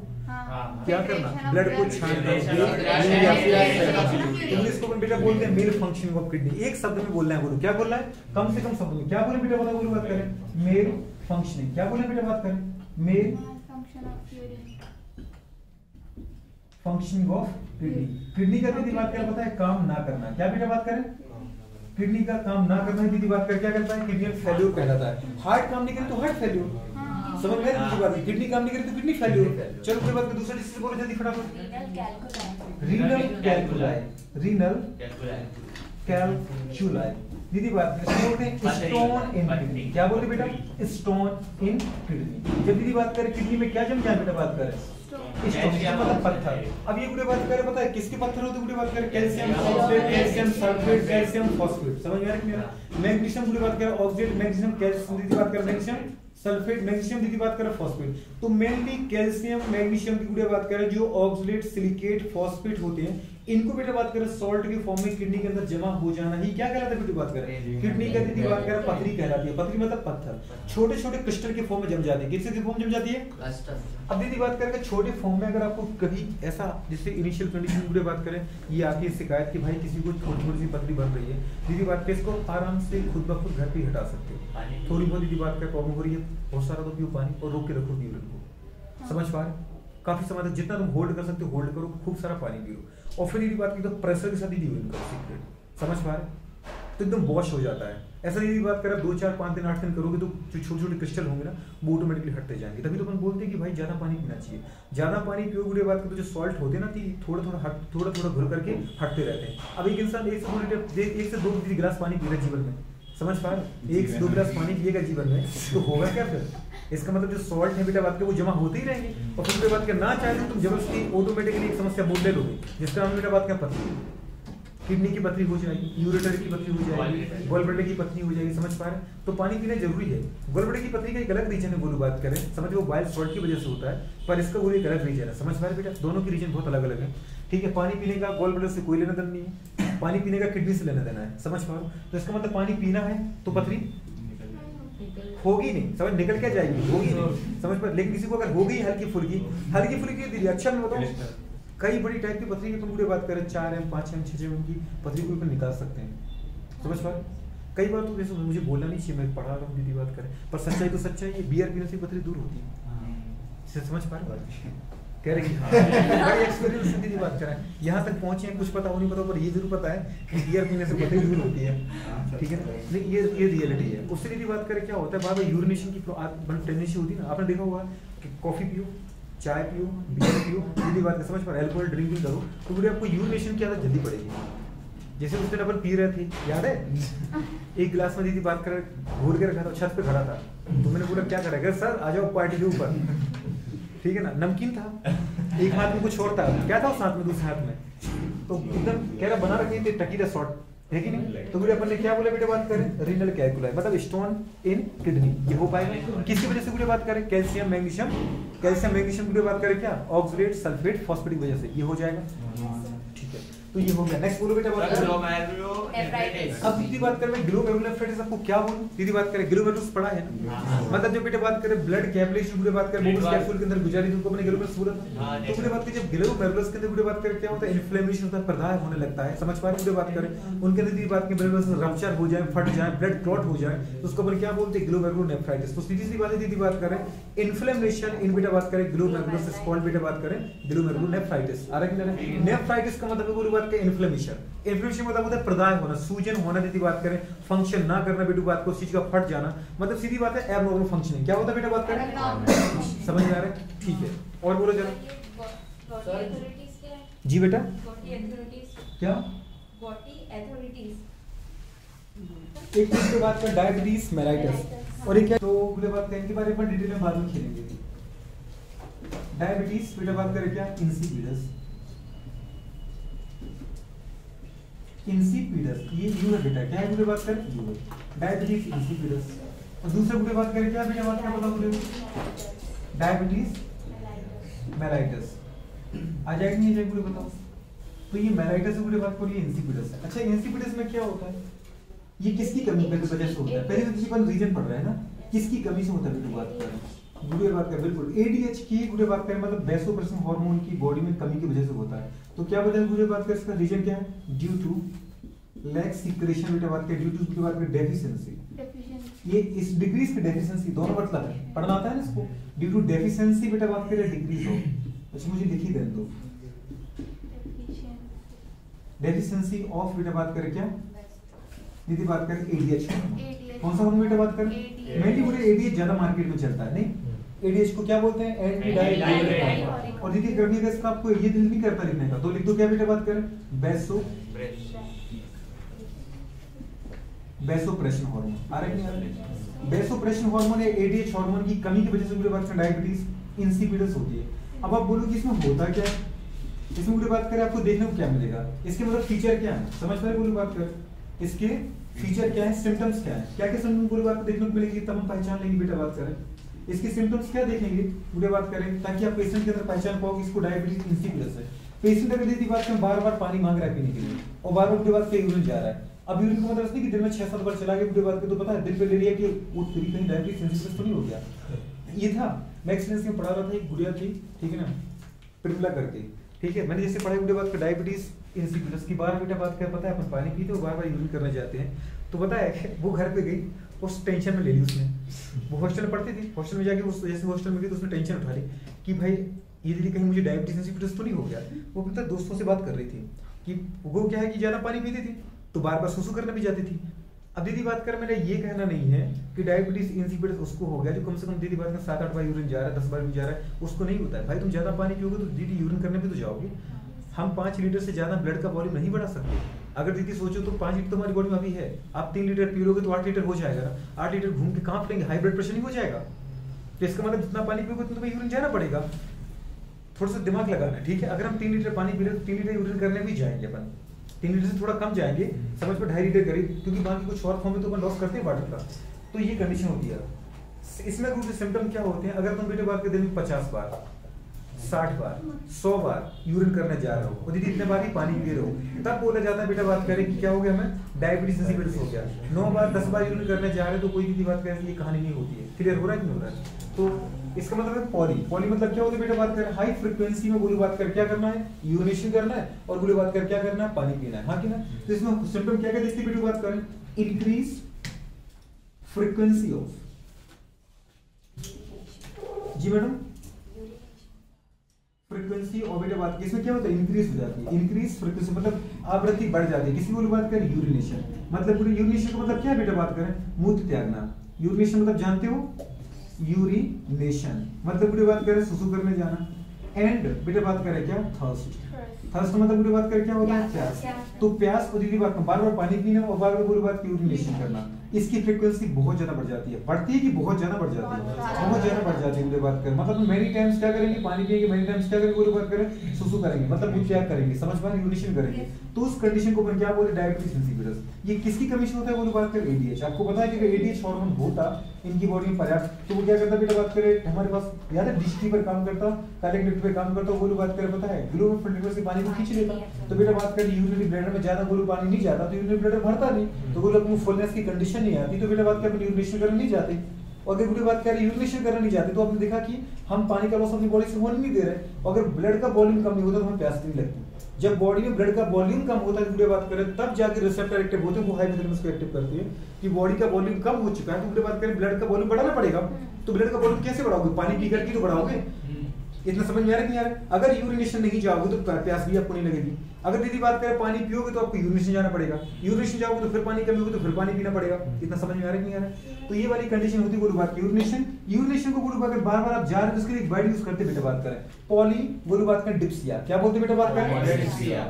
क्या करना, ब्लड को छानना। इंग्लिश को बेटा बोलते हैं मेल फंक्शनिंग ऑफ किडनी। एक शब्द में बोलना है, बोलो क्या बोलना है, कम से कम शब्द में क्या बोले बेटा बताओ, बोलो बात करें मेल फंक्शनिंग। क्या बोले बेटा बात करें, malfunctioning of kidney. Kidney का दीदी बात क्या पता है, काम ना करना। क्या बेटा बात करें, किडनी का काम ना करना है दीदी बात कर क्या करता है, किडनी फेल्योर कहलाता है। हार्ट काम नहीं करे तो हार्ट फेल्योर, समझ में आ रही है। किडनी काम नहीं करे तो किडनी फेल्योर। चलो कोई बात, दूसरा डिसीज बोलो जल्दी फटाफट। रीनल कैल्कुलाई, रीनल कैल्कुलाई दीदी बात बोलते हैं स्टोन इन किडनी। क्या बोलते बेटा, स्टोन इन किडनी। जब दीदी बात करें किडनी में क्या जम जाए बेटा बात करें, मतलब पत्थर। अब ये गुड़े बात करें, पता है किसके पत्थर होते हैं, गुड़े बात करें calcium oxide, calcium sulphate, calcium phosphate. समझ में आ रहा है। मैग्नीशियम गुड़े बात करें ऑक्साइड, मैग्नीशियम कैल्शियम दीदी बात करें मैग्नीशियम सल्फेट, मैग्नीशियम दीदी बात करें फॉस्फेट। तो मेनली कैल्शियम मैग्नीशियम की गुड़े बात करें जो ऑक्सलेट सिलिकेट फॉस्फेट होते हैं, इनको बेटा बात करें सॉल्ट के फॉर्म में किडनी के अंदर जमा हो जाना ही क्या कहलाता है बेटी बात करें, किडनी का दीदी बात करें पथरी कहलाती है। पथरी मतलब पत्थर, छोटे छोटे क्रिस्टल के फॉर्म में जम जाती है। किसके फॉर्म में जम जाती है, अब दीदी बात करें छोटे फॉर्म में। अगर आपको कभी ऐसा जैसे इनिशियल कंडीशन की बात करें, ये आती है शिकायत कि भाई किसी को थोड़ी थोड़ी सी पथरी बन रही है, दीदी बात करें इसको आराम से खुद ब खुद घर पे हटा सकते हो। थोड़ी बहुत दीदी बात करें प्रॉब्लम हो रही है, बहुत सारा तो पियो पानी और रोक के रखो यूरिन को। समझ पा रहे, काफी समय तक जितना तुम होल्ड कर सकते हो होल्ड करो, खूब सारा पानी पियो और फिर ये बात की तो प्रेशर के साथ ही यूरिन करो सीक्रेट। समझ पा रहे, तो एकदम वॉश हो जाता है। ऐसा यदि बात करें 2 4 5 दिन 8 दिन करोगे तो जो छोटे छोटे क्रिस्टल होंगे ना वो ऑटोमेटिकली हटते जाएंगे। तभी तो अपन बोलते हैं कि भाई ज्यादा पानी पीना चाहिए। ज्यादा पानी पियोगे बात तो जो सॉल्ट होते हैं ना थोड़ा थोड़ा घुल करके हटते रहते हैं। अब एक इंसान 1 से 2 गिलास पानी पी रहा है जीवन में, समझ पा रहे, 1 से 2 गिलास पानी पिएगा जीवन में तो होगा क्या फिर, इसका मतलब जो सॉल्ट है बेटा बात के वो जमा होते ही रहेंगे। और फिर बात के ना चाहे तो तुम जबरदस्ती ऑटोमेटिकली एक समस्या बोल ले लोगे, जिसका नाम बेटा बात क्या पथरी, किडनी की पथरी हो जाएगी, यूरेटर की पथरी हो जाएगी, गॉल ब्लैडर की पथरी हो जाएगी। समझ पा रहे, तो पानी पीना जरूरी है। गॉल ब्लैडर की पथरी का एक अलग रीजन है, बोलो बात करें समझ, वो बाइल सॉल्ट की वजह से होता है, पर इसका वो एक अलग रीजन है। समझ पा रहे बेटा, दोनों की रीजन बहुत अलग अलग है। ठीक है, पानी पीने का गॉल ब्लैडर से कोई लेना देना नहीं है, पानी पीने का किडनी से लेना देना है। समझ पा रहे, तो इसका मतलब पानी पीना है तो पथरी होगी नहीं, समझ निकल क्या जाएगी, होगी नहीं, समझ पर। लेकिन किसी को अगर हो गई हल्की फुल्की दीदी, अच्छा मैं बताऊं कई बड़ी टाइप की पथरी की तुम पूरी बात करें 4 एम 5 एम 6 एम की पथरी को निकाल सकते हैं, समझ पर। कई बार तो वैसे मुझे बोलना नहीं चाहिए, मैं पढ़ा रहा हूँ दीदी बात करें, पर सच्चाई तो सच्चाई है, बियर पीने से पथरी दूर होती है, समझ पा रहे कह रहे कि हाँ बड़ी एक्सपीरियंस से दीदी बात करें, यहाँ तक पहुंचे हैं, कुछ पता हो नहीं पता, पर ये जरूर पता है कि बियर पीने से पथरी दूर होती है, ठीक है ना। नहीं ये रियलिटी है। उससे दीदी बात करें क्या होता है, बार बार यूरिनेशन की टेंडेंसी होती है ना, आपने देखा होगा कि कॉफी पियो, चाय पियो, बियर पियो, दीदी बात कर समझ पर, अल्कोहल ड्रिंकिंग करो तो बोले आपको यूरिनेशन की आदत जल्दी पड़ेगी। जैसे उस दिन अपन पी रहे थे, याद है, एक गिलास में दीदी बात कर घूर के रखा था, छत पे खड़ा था, तो मैंने बोला क्या करेगा सर, आ जाओ पार्टी के ऊपर, ठीक है ना। नमकीन था, एक हाथ में कुछ और था, क्या था उस हाथ में, दूसरे हाथ में, तो एकदम कह रहा बना रखी थी टकीरा शॉट है कि नहीं। तो बोले अपन ने क्या बोला बेटे बात करें, रीनल कैलकुलाई मतलब स्टोन इन किडनी, ये हो पाएगा किसकी वजह से पूरी बात करें, कैल्शियम मैग्नीशियम पूरी बात करें क्या, ऑक्सलेट सल्फेट फॉस्फेट की वजह से ये हो जाएगा, ठीक है। तो ये हो गया। नेक्स्ट बोलो बेटा बात करें, अब दीदी बात करें ग्लोमेरुलोनेफ्राइटिस, आपको क्या बोलूं दीदी बात करें, ग्लोमेरुलस पढ़ा है ना, मतलब जो बेटे बात करें ब्लड कैपिलरीज पूरी बात करें मोबिस कैप्सूल के अंदर गुजारी थी, उनको अपने ग्लोमेरुलस बोला था। तो पूरी बात करें जब ग्लोमेरुलस के अंदर पूरी बात करें क्या होता है, इन्फ्लेमेशन होता है, प्रदाह होने लगता है, समझ पा रहे हैं पूरी बात करें, उनके अंदर दीदी बात की ग्लोमेरुलस रप्चर हो जाए, फट जाए, ब्लड क्लॉट हो जाए, तो उसको अपन क्या बोलते हैं, ग्लोमेरुलोनेफ्राइटिस। तो सीधी सी बात है दीदी बात करें, इन्फ्लेमेशन इन बेटा बात करें ग्लोमेरुलस इज कॉल्ड बेटा बात करें ग्लोमेरुलोनेफ्राइटिस। आ रहा है कि नेफ्राइटिस का मतलब है पूरी बात करें इन्फ्लेमेशन, इन्फ्लेमेशन मतलब होता है प्रदाह होना, सूजन होना दीदी बात करें, फंक्शन ना करना बेटू बात को, चीज का फट जाना, मतलब सीधी बात है एबनॉर्मल फंक्शनिंग। क्या होता है बेटा बात करें, समझ में आ रहा है, ठीक है। और बोलो जरा जी बेटा, क्या एक चीज के बात कर डायबिटीज मेलाइटस, और एक क्या तो बोले बात करें इनके बारे में डिटेल में बाद में खेलेंगे। डायबिटीज बेटा बात करें क्या, इंसिपिडस, ये यू है बेटा, क्या है पूरी बात करें, यू है डायबिटीज इंसिपिडस। और दूसरे पूरी बात करें क्या बेटा बात करें, पता बोले डायबिटीज मेलाइटस, आ जाएगी नहीं जाएगी पूरी बताओ। तो ये मेलाइटस पूरी बात को, ये इंसिपिडस है। अच्छा इंसिपिडस में क्या होता है, ये किसकी कमी की वजह से होता है, पहले तो किसी रीजन पढ़ रहा है ना, किसकी कमी से होता है बेटा बात करें, गुड़े बात करें बिल्कुल एडीएच की गुड़े बात करें मतलब वैसोप्रेसिन हार्मोन की बॉडी में कमी की वजह से होता है। तो क्या वजह गुड़े बात करें, इसका रीजन क्या है, ड्यू टू लैक सीक्रेशन बेटा बात करें, ड्यू टू गुड़े बात करें डेफिशिएंसी, ये इस डिक्रीज की डेफिशिएंसी दोनों मतलब है, पढ़ना आता है ना इसको, ड्यू टू डेफिशिएंसी बेटा बात करें डिक्रीज हो। अच्छा मुझे लिखी देने दो, डेफिशिएंसी ऑफ बेटा बात करें क्या दीदी बात करें एडीएच, कौन सा बेटा बात करें, मेनली बोले एडीएच ज्यादा मार्केट में चलता है, नहीं एडीएच को क्या बोलते हैं, एंटी। और दीदी करनी है इसका, आपको ये दिल नहीं करता लिखने का, तो लिख दो क्या बेटा बात करें, वैसोप्रेसिन हार्मोन। आ रहा है नहीं आ रहा, वैसोप्रेसिन हार्मोन या एडीएच हार्मोन की कमी की वजह से पूरी बात करें डायबिटीज इंसिपिडस होती है। अब आप बोलो कि इसमें होता क्या है, इसमें पूरी बात करें आपको देखने को क्या मिलेगा, इसके मतलब फीचर क्या है, समझ पा रहे पूरी बात करें, इसके फीचर क्या है, सिम्टम्स क्या है, क्या क्या सिम्टम पूरी बात देखने को मिलेगी, तब हम पहचान लेंगे बेटा बात करें, इसके सिम्टम्स क्या देखेंगे पूरी बात करें, ताकि आप पेशेंट के अंदर पहचान पाओ कि इसको डायबिटीज इंसिपिडस है। पेशेंट अगर दीदी बात करें बार बार पानी मांग रहा है पीने के लिए, और बार बार पूरी बात के यूरिन जा रहा है, अब यूरिन का मतलब नहीं कि दिन में 6-7 बार चला गया पूरी बात के, तो पता है दिल पे ले लिया कि वो तेरी कहीं डायबिटीज इंसिपिडस तो नहीं हो गया। ये था मैं एक्सपीरियंस में पढ़ा रहा था, एक गुड़िया थी ठीक है ना, प्रिमला करके, ठीक है, मैंने जैसे पढ़ाई पूरी बात का डायबिटीज इंसिपिडस की बार बेटा बात कर, पता है अपन पानी पीते हो बार बार यूरिन करने जाते हैं, तो पता है वो घर पे गई, उस टेंशन में ले ली उसने, वो हॉस्टल में पढ़ती थी, हॉस्टल में जाके उस जैसे हॉस्टल में गई तो उसने टेंशन उठा ली कि भाई ये दीदी कहीं मुझे डायबिटीज इंसिपिडस तो नहीं हो गया। वो पता दोस्तों से बात कर रही थी कि वो क्या है कि ज्यादा पानी पीती थी तो बार बार सुसु करने भी जाती थी। अब दीदी बात कर मेरा ये कहना नहीं है कि डायबिटीज इंसिपिडस उसको हो गया जो कम से कम दीदी बात में 7-8 बार यूरिन जा रहा है, 10 बार भी जा रहा है, उसको नहीं होता है। भाई तुम ज्यादा पानी पियोगे तो दीदी यूरिन करने भी तो जाओगे। हम 5 लीटर से ज्यादा ब्लड का वॉल्यूम नहीं बढ़ा सकते। अगर दीदी सोचो तो 5 लीटर तुम्हारी बॉडी में अभी है, आप 3 लीटर पी लोगे तो 8 लीटर हो जाएगा ना, 8 लीटर घूम के कहाँ पड़ेंगे, हाई ब्लड प्रेशर नहीं हो जाएगा। तो इसका मतलब जितना पानी पियोगे तो तुम्हें यूरिन जाना पड़ेगा। थोड़ा सा दिमाग लगाना है, ठीक है। अगर हम 3 लीटर पानी पी रहे तो 3 लीटर यूरिन करने भी जाएंगे अपन, 3 लीटर से थोड़ा कम जाएंगे, समझ पर 2.5 लीटर करीब, क्योंकि बाकी कुछ और फॉर्म में तो अपन लॉस करते हैं वाटर का। तो ये कंडीशन होती है। इसमें कुछ सिम्टम क्या होते हैं, अगर तुम बेटे बात के दिन में 50 बार 60 बार 100 बार यूरिन करने जा रहे हो और दीदी इतने बार ही पानी पी रहे हो, तब बोला जाता है बेटा बात करें कि क्या हो गया, हमें डायबिटीज इंसिपिडस हो गया। 9 बार 10 बार यूरिन करने जा रहे हो तो कोई दीदी बात करें ये कहानी नहीं होती है। क्लियर हो रहा है कि नहीं हो रहा है? तो इसका मतलब है पॉली। पॉली मतलब क्या होता है बेटा बात करें, हाई फ्रीक्वेंसी में गोली बात कर क्या करना है, यूरिनेशन करना है और गोली बात कर क्या करना है, पानी पीना है। हाँ कि ना? तो इसमें सिम्टम क्या क्या देखते हैं बेटा बात करें, इंक्रीज फ्रीक्वेंसी ऑफ, जी मैडम, फ्रीक्वेंसी और बेटा बात इसमें क्या होता है, इंक्रीज हो जाती है। इंक्रीज फ्रीक्वेंसी मतलब आवृत्ति बढ़ जाती है। किसी को बात करें यूरिनेशन मतलब, यूरिनेशन का मतलब क्या है बेटा बात करें, मूत्र त्यागना। यूरिनेशन मतलब जानते हो, यूरिनेशन मतलब बेटा बात करें सुसु करने जाना। एंड बेटा बात करें क्या, थर्स्ट। थर्स्ट मतलब बेटा बात करें क्या होता है, प्यास। तो प्यास और दीदी बात बार बार पानी पीना और बार बार पूरी बात यूरिनेशन करना, इसकी फ्रीक्वेंसी बहुत ज्यादा बढ़ जाती है। बढ़ती है कि बहुत ज्यादा बढ़ जाती है, बहुत ज्यादा बढ़ जाती है पूरी बात करें। मतलब मेनी टाइम्स क्या करेंगे, पानी पिएंगे, मेनी टाइम्स क्या करेंगे पूरी बात करें, सुसु करेंगे मतलब मूत्र त्याग करेंगे, समझ पा रहे, यूरिनेशन करेंगे। तो उस कंडीशन को अपन क्या बोलते हैं, डायबिटीज इंसिपिडस। ये किसकी कमी से होता है पूरी बात करें, एडीएच। आपको पता है कि एडीएच हार्मोन होता इनकी बॉडी में पर्याप्त, तो वो क्या करता है बेटा बात करें, हमारे पास याद है डिस्टी पर काम करता, कार्डियक ड्यूटी पे काम करता, गोलू बात करें पता है ग्लोमेरुलर से पानी को खींच लेता। तो बेटा बात करें यूरिनरी ब्लैडर में ज्यादा गोलू पानी नहीं जाता, तो यूरिनरी ब्लैडर भरता नहीं, तो गोलू को फुलनेस की कंडीशन नहीं आती, तो बेटा बात करें यूरिनेशन करने नहीं जाते। और अगर पूरी बात करें यूरिनेशन करने नहीं जाते तो आपने देखा कि हम पानी का लॉस अपनी बॉडी से होने नहीं दे रहे। अगर ब्लड का वॉल्यूम कम नहीं होता तो हमें प्यास नहीं लगती। जब बॉडी में ब्लड का वॉल्यूम कम होता है, पूरी बात करें तब जाके रिसेप्टर एक्टिव होते हैं, वो हाइपोथैलेमस को एक्टिव करती है कि बॉडी का वॉल्यूम कम हो चुका है। तो पूरी बात करें ब्लड का वॉल्यूम बढ़ाना पड़ेगा। तो ब्लड का वॉल्यूम कैसे बढ़ाओगे, पानी पी करके तो बढ़ाओगे। इतना समझ में आ रहा है कि नहीं आ रहा है? अगर यूरिनेशन नहीं जाओगे तो प्यास भी आपको नहीं लगेगी। अगर दीदी बात करें पानी पियोगे तो आपको यूरिनेशन जाना पड़ेगा, यूरिनेशन जाओगे तो फिर पानी कमी होगी तो फिर पानी पीना पड़ेगा। इतना समझ में आ रहा है कि नहीं आ रहा है? तो ये वाली कंडीशन होती है गुरु बात की यूरिनेशन। यूरिनेशन को गुरु बात बार बार आप जा रहे हो तो उसके लिए वर्ड यूज करते बेटा बात करें, पॉली गुरु बात करें डिप्सिया। क्या बोलते बेटा बात करें, डिप्सिया,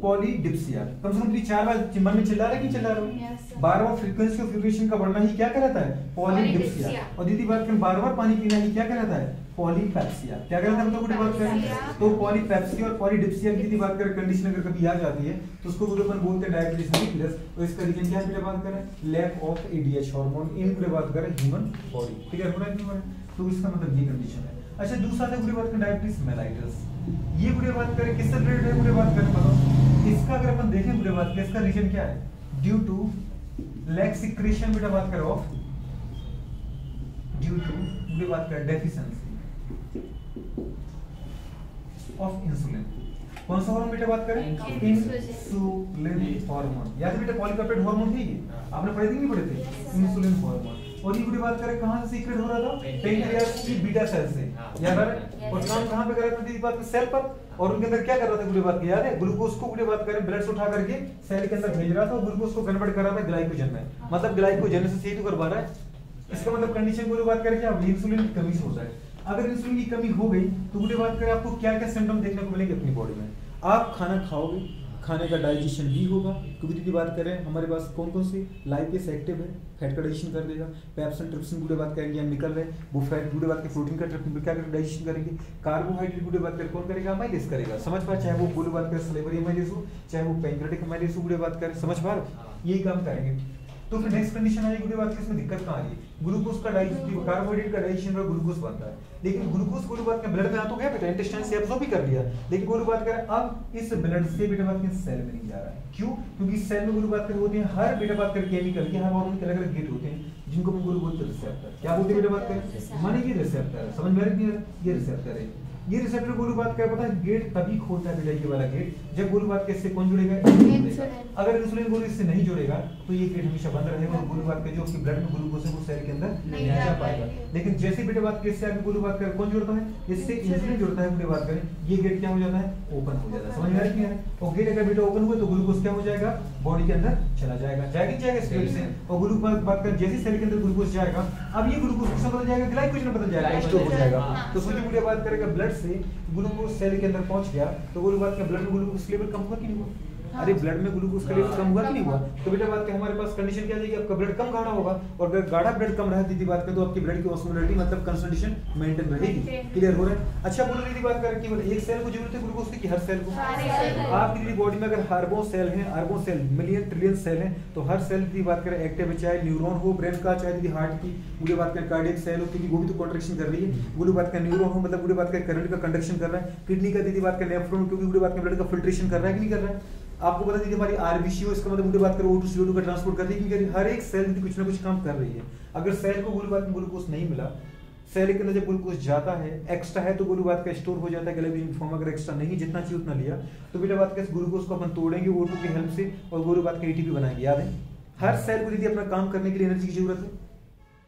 पॉलीडिप्सिया। कम से कम 3-4 बार मन में चिल्ला रहे कि चिल्ला रहे हो, बार बार फ्रीक्वेंसी ऑफ यूरिनेशन का बढ़ना ही क्या कहलाता है, पॉलीडिप्सिया। और दीदी बात करें बार बार पानी पीना ही क्या कहलाता है, पॉलीपेप्सिया। क्या कहलाता है मतलब बात करें तो पॉलीपेप्सिया और पॉलीडिप्सिया की दीदी बात करें कंडीशन अगर कभी आ जाती है तो उसको अपन बोलते हैं डायबिटीज इंसिपिडस। तो इसका रीजन क्या है बेटा बात करें, lack of ADH hormone in पूरे बात करें ह्यूमन बॉडी। ठीक है, हो रहा है नहीं हो रहा है? तो इसका मतलब ये कंडीशन है। अच्छा दूसरा है पूरी बात करें डायबिटीज मेलाइटस। ये पूरी बात करें किससे रिलेटेड है, पूरी बात करें बताओ। इसका अगर अपन देखें पूरी बात करें इसका रीजन क्या है, ड्यू टू लैक सिक्रेशन बेटा बात करें ऑफ, ड्यू टू पूरी बात करें डेफिशिएंसी ऑफ इंसुलिन। कौन सा हार्मोन बेटा बात करें, इंसुलिन हार्मोन। याद है बेटा पॉलीपेप्टाइड हार्मोन थे ये, आपने पढ़े थे नहीं पढ़े थे, इंसुलिन हार्मोन। और ये पूरी बात करें कहां से सीक्रेट हो रहा था, पेनक्रियास की बीटा सेल से। याद है? और काम कहां पे कर रहा था दीदी बात सेल पर, और उनके अंदर क्या कर रहा था पूरी बात की याद है, ग्लूकोज को पूरी बात करें ब्लड से उठा करके सेल के अंदर भेज रहा था और ग्लूकोज को कन्वर्ट कर रहा था ग्लाइकोजन में, मतलब ग्लाइकोजेनेसिस से ही तो करवा रहा है। इसका मतलब कंडीशन पूरी बात करें क्या, इंसुलिन की कमी से होता है। अगर इंसुलिन की कमी हो गई तो पूरी बात करें आपको क्या क्या सिम्टम देखने को मिलेंगे अपनी बॉडी में। आप खाना खाओगे, खाने का डाइजेशन भी होगा, क्योंकि की बात करें हमारे पास कौन कौन सी लाइपेस एक्टिव है, फैट का डाइजेशन कर देगा। पेप्सिन ट्रिप्सिन पूरी बात करेंगे हम निकल रहे, वो फैट पूरी बात के प्रोटीन का ट्रिप्सिन क्या करेंगे डाइजेशन करेंगे। कार्बोहाइड्रेट पूरी बात करें कौन करेगा, अमाइलेज करेगा। समझ पा, चाहे वो पूरी बात करें सलेवरी अमाइलेज हो, चाहे वो पैंक्रेटिक अमाइलेज हो, पूरी बात करें समझ पा, यही काम करेंगे। तो फिर नेक्स्ट कंडीशन आएगी पूरी बात की, इसमें दिक्कत कहां आ रही है, ग्लूकोज का डाइजेशन, कार्बोहाइड्रेट का डाइजेशन पर ग्लूकोज बनता है, लेकिन ग्लूकोज पूरी बात के ब्लड में आ तो गया बेटा, इंटेस्टाइन से एब्सॉर्ब भी कर लिया, लेकिन पूरी बात करें अब इस ब्लड से बेटा बात के सेल में नहीं जा रहा है। क्यों? क्योंकि सेल में पूरी बात करें होते हैं हर बेटा बात करें केमिकल के हर हार्मोन के अलग-अलग गेट होते हैं जिनको हम बोलते हैं रिसेप्टर। क्या बोलते हैं बेटा बात करें, माने ये रिसेप्टर है, समझ में आ रही है, ये रिसेप्टर है। ये रिसेप्टर गोलू बात क्या पता है, गेट तभी खोलता है बेटा ये वाला गेट जब गोलू बात कैसे कौन जुड़ेगा, अगर इंसुलिन गोलू इससे नहीं जुड़ेगा तो ये गेट हमेशा बंद रहेगा और गोलू बात का जो आपके ब्लड में ग्लूकोज है वो सेल के अंदर नहीं जा पाएगा। लेकिन जैसे बेटा बात कैसे आगे गोलू बात कर कौन जुड़ता है, इससे इंसुलिन जुड़ता है, बेटा बात करें ये गेट क्या हो जाता है, ओपन हो जाता है। समझ में आ रही है? और गेट अगर बेटा ओपन हुआ तो ग्लूकोज क्या हो जाएगा, बॉडी के अंदर चला जाएगा, जाएगा स्टेट से, और ग्लूकोज बात कर जैसे सेल के अंदर ग्लूकोज जाएगा, अब ये ग्लूकोज किसमें बदल जाएगा, ग्लाइकोजन में बदल जाएगा, स्टोर हो जाएगा। तो सोचिए पूरी बात करेगा ब्लड से ग्लूकोज सेल के अंदर पहुंच गया तो वो बात का ब्लड में ग्लूकोज लेवल कम होगा कि नहीं होगा, अरे ब्लड में ग्लूकोज का लेवल कम हुआ कि नहीं हुआ, तो बेटा बात है हमारे पास कंडीशन क्या आ जाएगी, आपका ब्लड कम गाढ़ा होगा, और अगर गाढ़ा ब्लड कम रहा दीदी बात करें तो आपकी ब्लड की ऑस्मोलरिटी मतलब कंसंट्रेशन मेंटेन रहेगी। क्लियर हो रहा है? अच्छा बोलो दीदी बात करें केवल एक सेल को जरूरत है ग्लूकोज की कि हर सेल को? आपकी दीदी बॉडी में अगर अरबों सेल हैं, अरबों सेल मिलियन ट्रिलियन सेल हैं, तो हर सेल की बात करें एक्टिव है, चाहे न्यूरॉन हो ब्रेन का, चाहे दीदी हार्ट की पूरी बात करें कार्डियक सेल हो, क्योंकि वो भी तो कॉन्ट्रैक्शन कर रही है, पूरी बात करें न्यूरॉन हो मतलब पूरी बात करें करंट का कंडक्शन कर रहा है, किडनी का दीदी बात करें नेफ्रॉन, क्योंकि पूरी बात करें ब्लड का फिल्ट्रेशन कर रहा है कि नहीं कर रहा है। आपको पता दीदी हमारी आरबीसी हो, इसका मतलब पूरी बात करें O2 CO2 का ट्रांसपोर्ट कर रही है कि नहीं कर रही, हर एक सेल दीदी कुछ ना कुछ काम कर रही है। अगर सेल को पूरी बात में ग्लूकोज नहीं मिला, सेल के अंदर जब ग्लूकोज जाता है एक्स्ट्रा है तो पूरी बात का स्टोर हो जाता है ग्लाइकोजन फॉर्म, अगर एक्स्ट्रा नहीं जितना चाहिए उतना लिया तो बेटा बात का ग्लूकोज को अपन तोड़ेंगे O2 की हेल्प से और पूरी बात का एटीपी बनाएंगे। याद है हर सेल को दीदी अपना काम करने के लिए एनर्जी की जरूरत है,